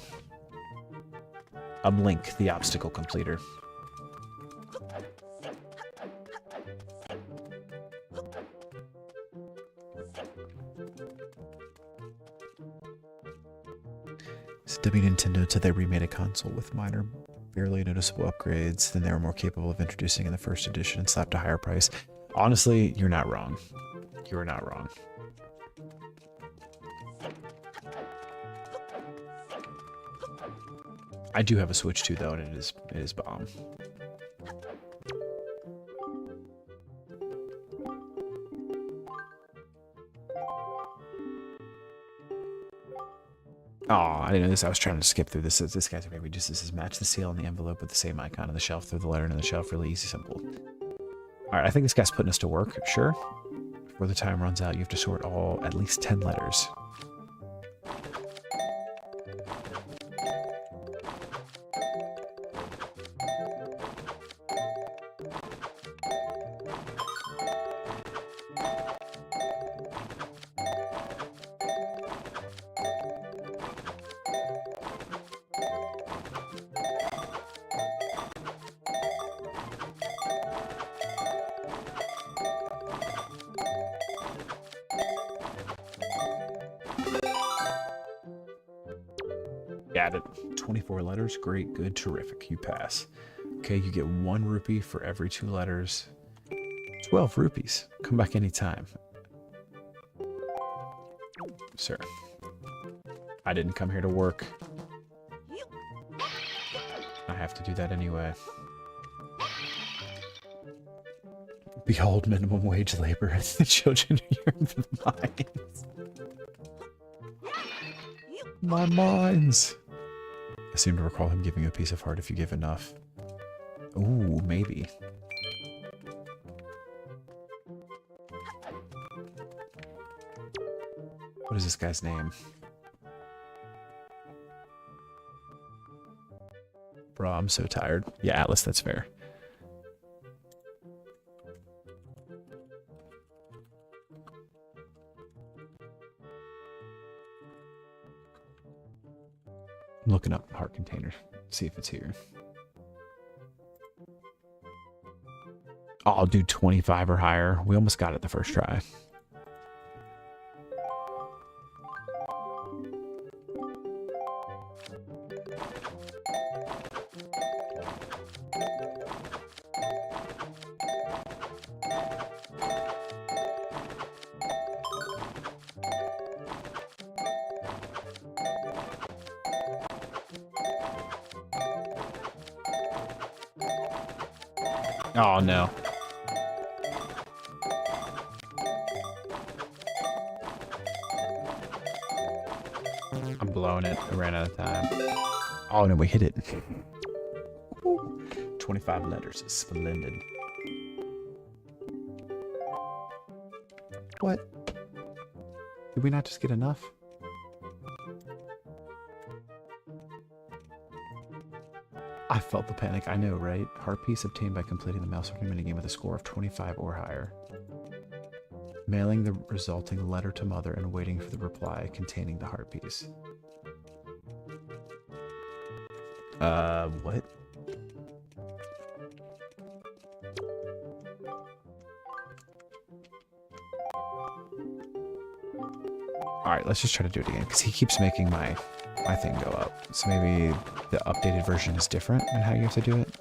I'm Link, the obstacle completer. So Nintendo until they remade a console with minor, barely noticeable upgrades than they were more capable of introducing in the first edition and slapped a higher price. Honestly, you're not wrong. You're not wrong. I do have a Switch too, though, and it is bomb. Oh, I didn't know this. I was trying to skip through this. This guy's maybe just this is match the seal on the envelope with the same icon on the shelf. Throw the letter in the shelf. Really easy, simple. All right, I think this guy's putting us to work. Sure. Before the time runs out, you have to sort at least 10 letters. Got it. 24 letters. Great, good, terrific. You pass. Okay, you get 1 rupee for every 2 letters. 12 rupees. Come back anytime. Sir. I didn't come here to work. I have to do that anyway. Behold minimum wage labor as the children yearn for the mines. My mines. I seem to recall him giving you a piece of heart if you give enough. Ooh, maybe. What is this guy's name? Bro, I'm so tired. Yeah, Atlas, that's fair. I'm looking up heart container, see if it's here. Oh, I'll do 25 or higher. We almost got it the first try. Oh no. I'm blowing it. I ran out of time. Oh no, we hit it. 25 letters. Splendid. What? Did we not just get enough? I felt the panic, I know, right? Heart piece obtained by completing the mouse sorting minigame with a score of 25 or higher. Mailing the resulting letter to mother and waiting for the reply containing the heart piece. What? Alright, let's just try to do it again, because he keeps making my thing go up. So maybe the updated version is different in how you have to do it.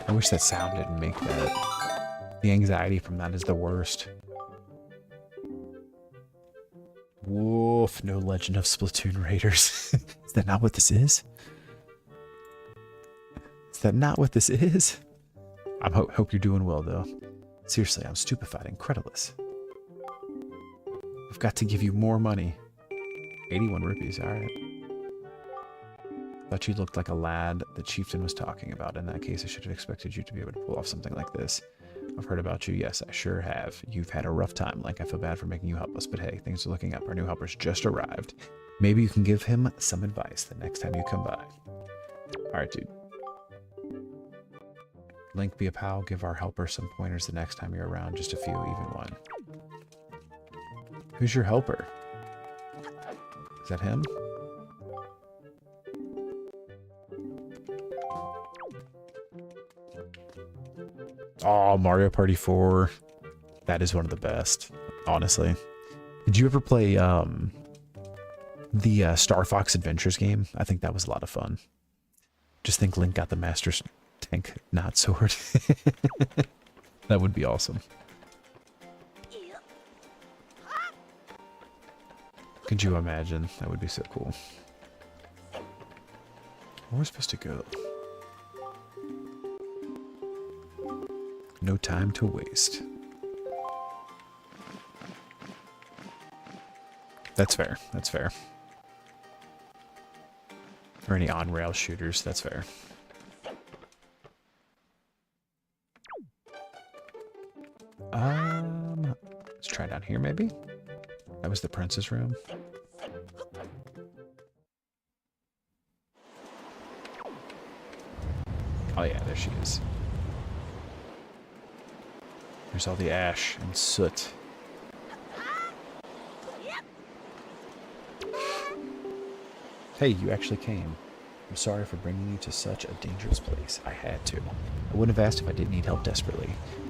I wish that sound didn't make that. The anxiety from that is the worst. Woof, no Legend of Splatoon Raiders. Is that not what this is? Is that not what this is? I hope you're doing well, though. Seriously, I'm stupefied, incredulous. I've got to give you more money. 81 rupees, alright. Thought you looked like a lad the chieftain was talking about. In that case, I should have expected you to be able to pull off something like this. I've heard about you. Yes, I sure have. You've had a rough time. Like, I feel bad for making you helpless, but hey, things are looking up. Our new helper's just arrived. Maybe you can give him some advice the next time you come by. Alright, dude. Link, be a pal. Give our helper some pointers the next time you're around. Just a few, even one. Who's your helper? Is that him? Oh, Mario Party 4. That is one of the best, honestly. Did you ever play the Star Fox Adventures game? I think that was a lot of fun. Just think Link got the Master Tank not sword. That would be awesome. Could you imagine? That would be so cool. Where are we supposed to go? No time to waste. That's fair. That's fair. Or any on-rail shooters. That's fair. Let's try down here, maybe? That was the prince's room. Oh yeah, there she is. There's all the ash and soot. Hey, you actually came. I'm sorry for bringing you to such a dangerous place. I had to. I wouldn't have asked if I didn't need help desperately.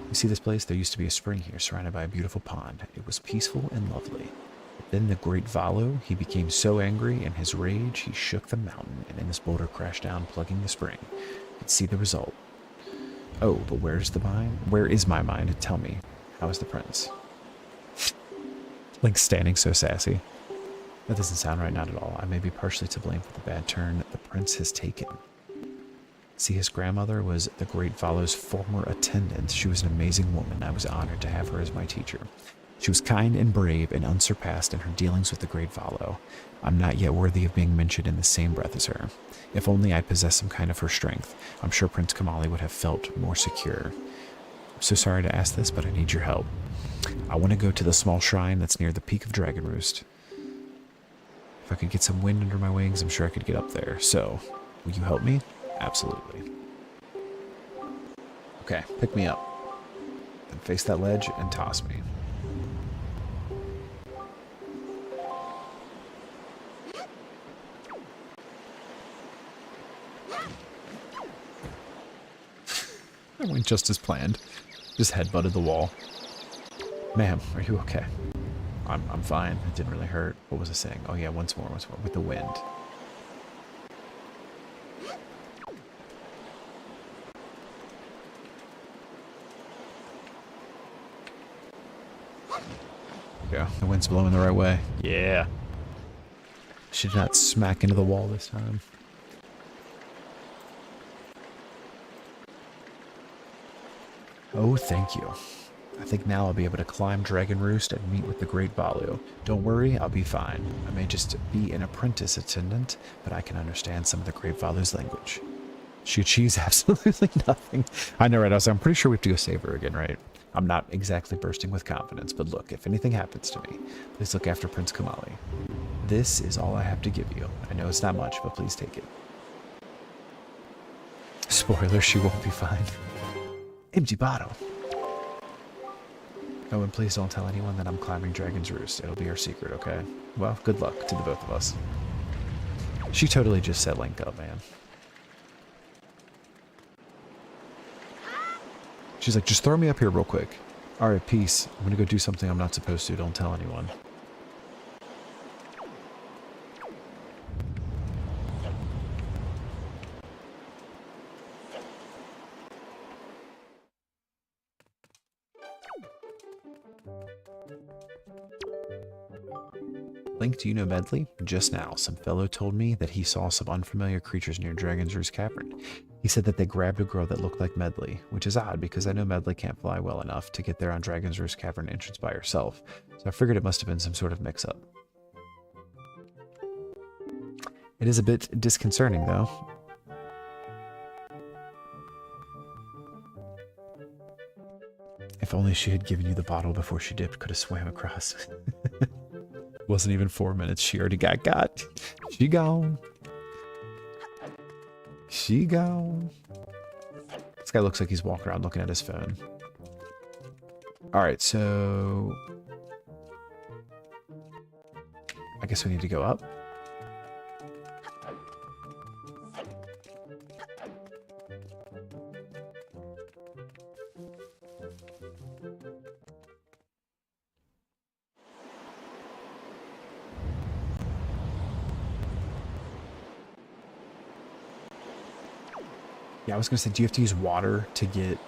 You see this place? There used to be a spring here surrounded by a beautiful pond. It was peaceful and lovely. But then the great Valo, he became so angry in his rage he shook the mountain and then this boulder crashed down plugging the spring. Let's see the result. Oh, but where's the mine? Where is my mine? Tell me. How is the prince? Link's standing so sassy. That doesn't sound right, not at all. I may be partially to blame for the bad turn the prince has taken. See, his grandmother was the great Valo's former attendant. She was an amazing woman. I was honored to have her as my teacher. She was kind and brave and unsurpassed in her dealings with the great Valo. I'm not yet worthy of being mentioned in the same breath as her. If only I'd possessed some kind of her strength, I'm sure Prince Kamali would have felt more secure. I'm so sorry to ask this, but I need your help. I want to go to the small shrine that's near the peak of Dragon Roost. If I could get some wind under my wings, I'm sure I could get up there. So, will you help me? Absolutely. Okay, pick me up. Then face that ledge and toss me. I went just as planned. Just headbutted the wall. Ma'am, are you okay? I'm fine. It didn't really hurt. What was I saying? Oh yeah, once more. With the wind. Yeah, the wind's blowing the right way. Yeah. She did not smack into the wall this time. Oh, thank you. I think now I'll be able to climb Dragon Roost and meet with the Great Balu. Don't worry, I'll be fine. I may just be an apprentice attendant, but I can understand some of the Great Balu's language. She achieves absolutely nothing. I know, right? I'm pretty sure we have to go save her again, right? I'm not exactly bursting with confidence, but look, if anything happens to me, please look after Prince Kamali. This is all I have to give you. I know it's not much, but please take it. Spoiler, she won't be fine. Empty bottle. Oh, and please don't tell anyone that I'm climbing Dragon's Roost. It'll be our secret, okay? Well, good luck to the both of us. She totally just set Link up, man. She's like, just throw me up here real quick. Alright, peace. I'm gonna go do something I'm not supposed to. Don't tell anyone. Link, do you know Medley? Just now, some fellow told me that he saw some unfamiliar creatures near Dragon's Roost Cavern. He said that they grabbed a girl that looked like Medley, which is odd because I know Medley can't fly well enough to get there on Dragon's Roost Cavern entrance by herself, so I figured it must have been some sort of mix-up. It is a bit disconcerting, though. If only she had given you the bottle before she dipped, could have swam across. Wasn't even 4 minutes, she already got. She gone. She gone. This guy looks like he's walking around looking at his phone. Alright, so... I guess we need to go up. Yeah, I was gonna say, do you have to use water to get...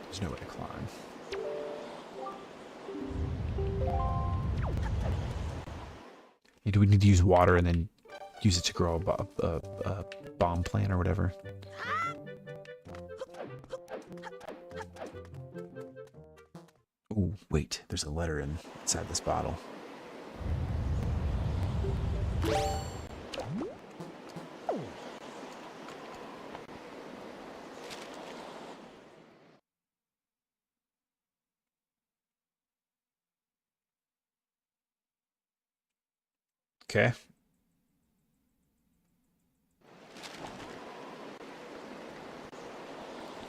There's no way to climb. Yeah, do we need to use water and then use it to grow a bomb plant or whatever? Oh, wait, there's a letter inside this bottle. Okay.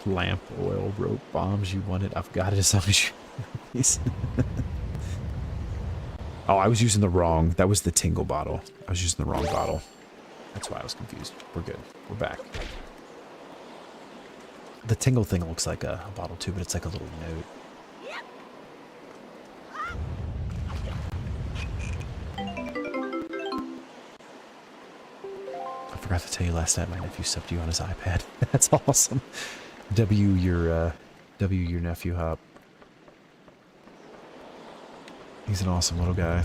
Lamp, oil, rope, bombs, you want it. I've got it as long as you... Oh, I was using the wrong... That was the tingle bottle. I was using the wrong bottle. That's why I was confused. We're good. We're back. The tingle thing looks like a bottle too, but it's like a little note. I forgot to tell you last night my nephew subbed you on his iPad. That's awesome. W your nephew Hop. He's an awesome little guy.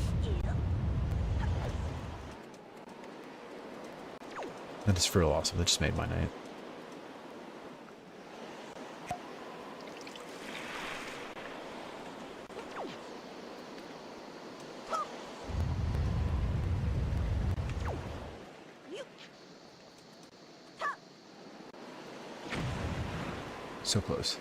That is real awesome. That just made my night. So close.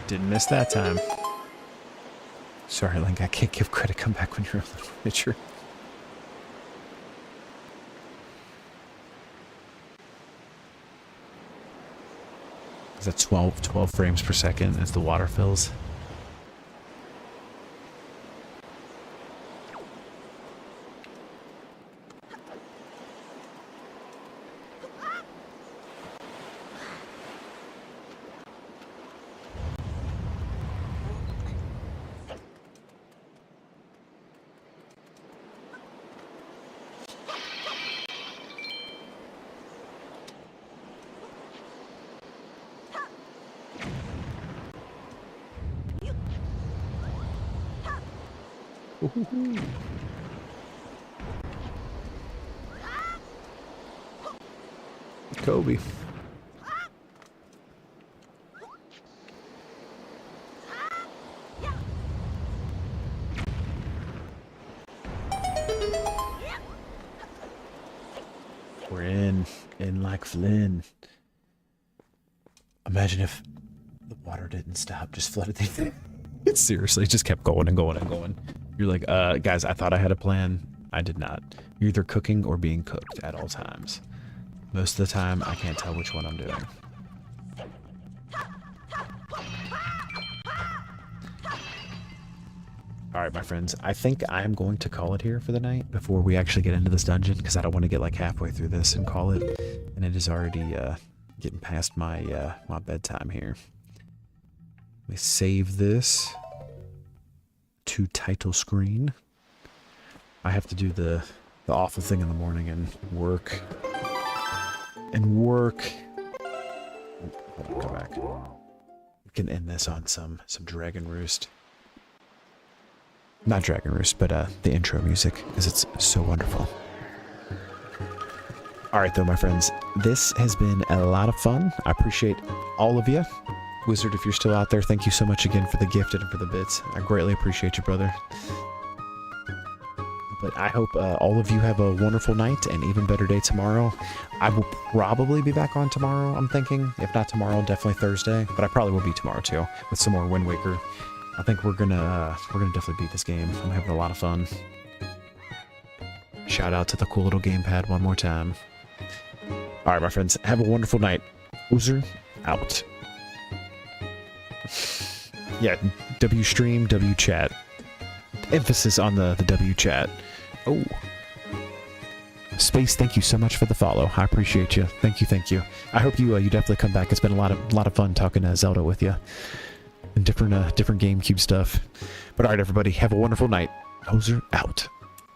Didn't miss that time. Sorry, Link, I can't give credit. Come back when you're a little richer. Is that 12 frames per second as the water fills? Woohoo. Kobe. We're in like Flynn. Imagine if the water didn't stop, just flooded the thing. It seriously just kept going and going and going. You're like, guys, I thought I had a plan. I did not. You're either cooking or being cooked at all times. Most of the time, I can't tell which one I'm doing. Alright, my friends, I think I'm going to call it here for the night before we actually get into this dungeon, because I don't want to get like halfway through this and call it. And it is already getting past my my bedtime here. Let me save this to title screen. I have to do the awful thing in the morning and work. And work. Hold on, come back. Can end this on some Dragon Roost. Not Dragon Roost, but the intro music, because it's so wonderful. All right, though, my friends, this has been a lot of fun. I appreciate all of you. Wizard, if you're still out there, thank you so much again for the gifted and for the bits. I greatly appreciate you, brother. But I hope all of you have a wonderful night and even better day tomorrow. I will probably be back on tomorrow, I'm thinking. If not tomorrow, definitely Thursday. But I probably will be tomorrow, too, with some more Wind Waker. I think we're gonna definitely beat this game. I'm having a lot of fun. Shout out to the cool little gamepad one more time. All right, my friends, have a wonderful night. Wizard out. Yeah, W stream, W chat. Emphasis on the W chat. Oh. Space, thank you so much for the follow. I appreciate you. Thank you, thank you. I hope you definitely come back. It's been a lot of fun talking Zelda with you. And different GameCube stuff. But all right, everybody, have a wonderful night. Hoser out.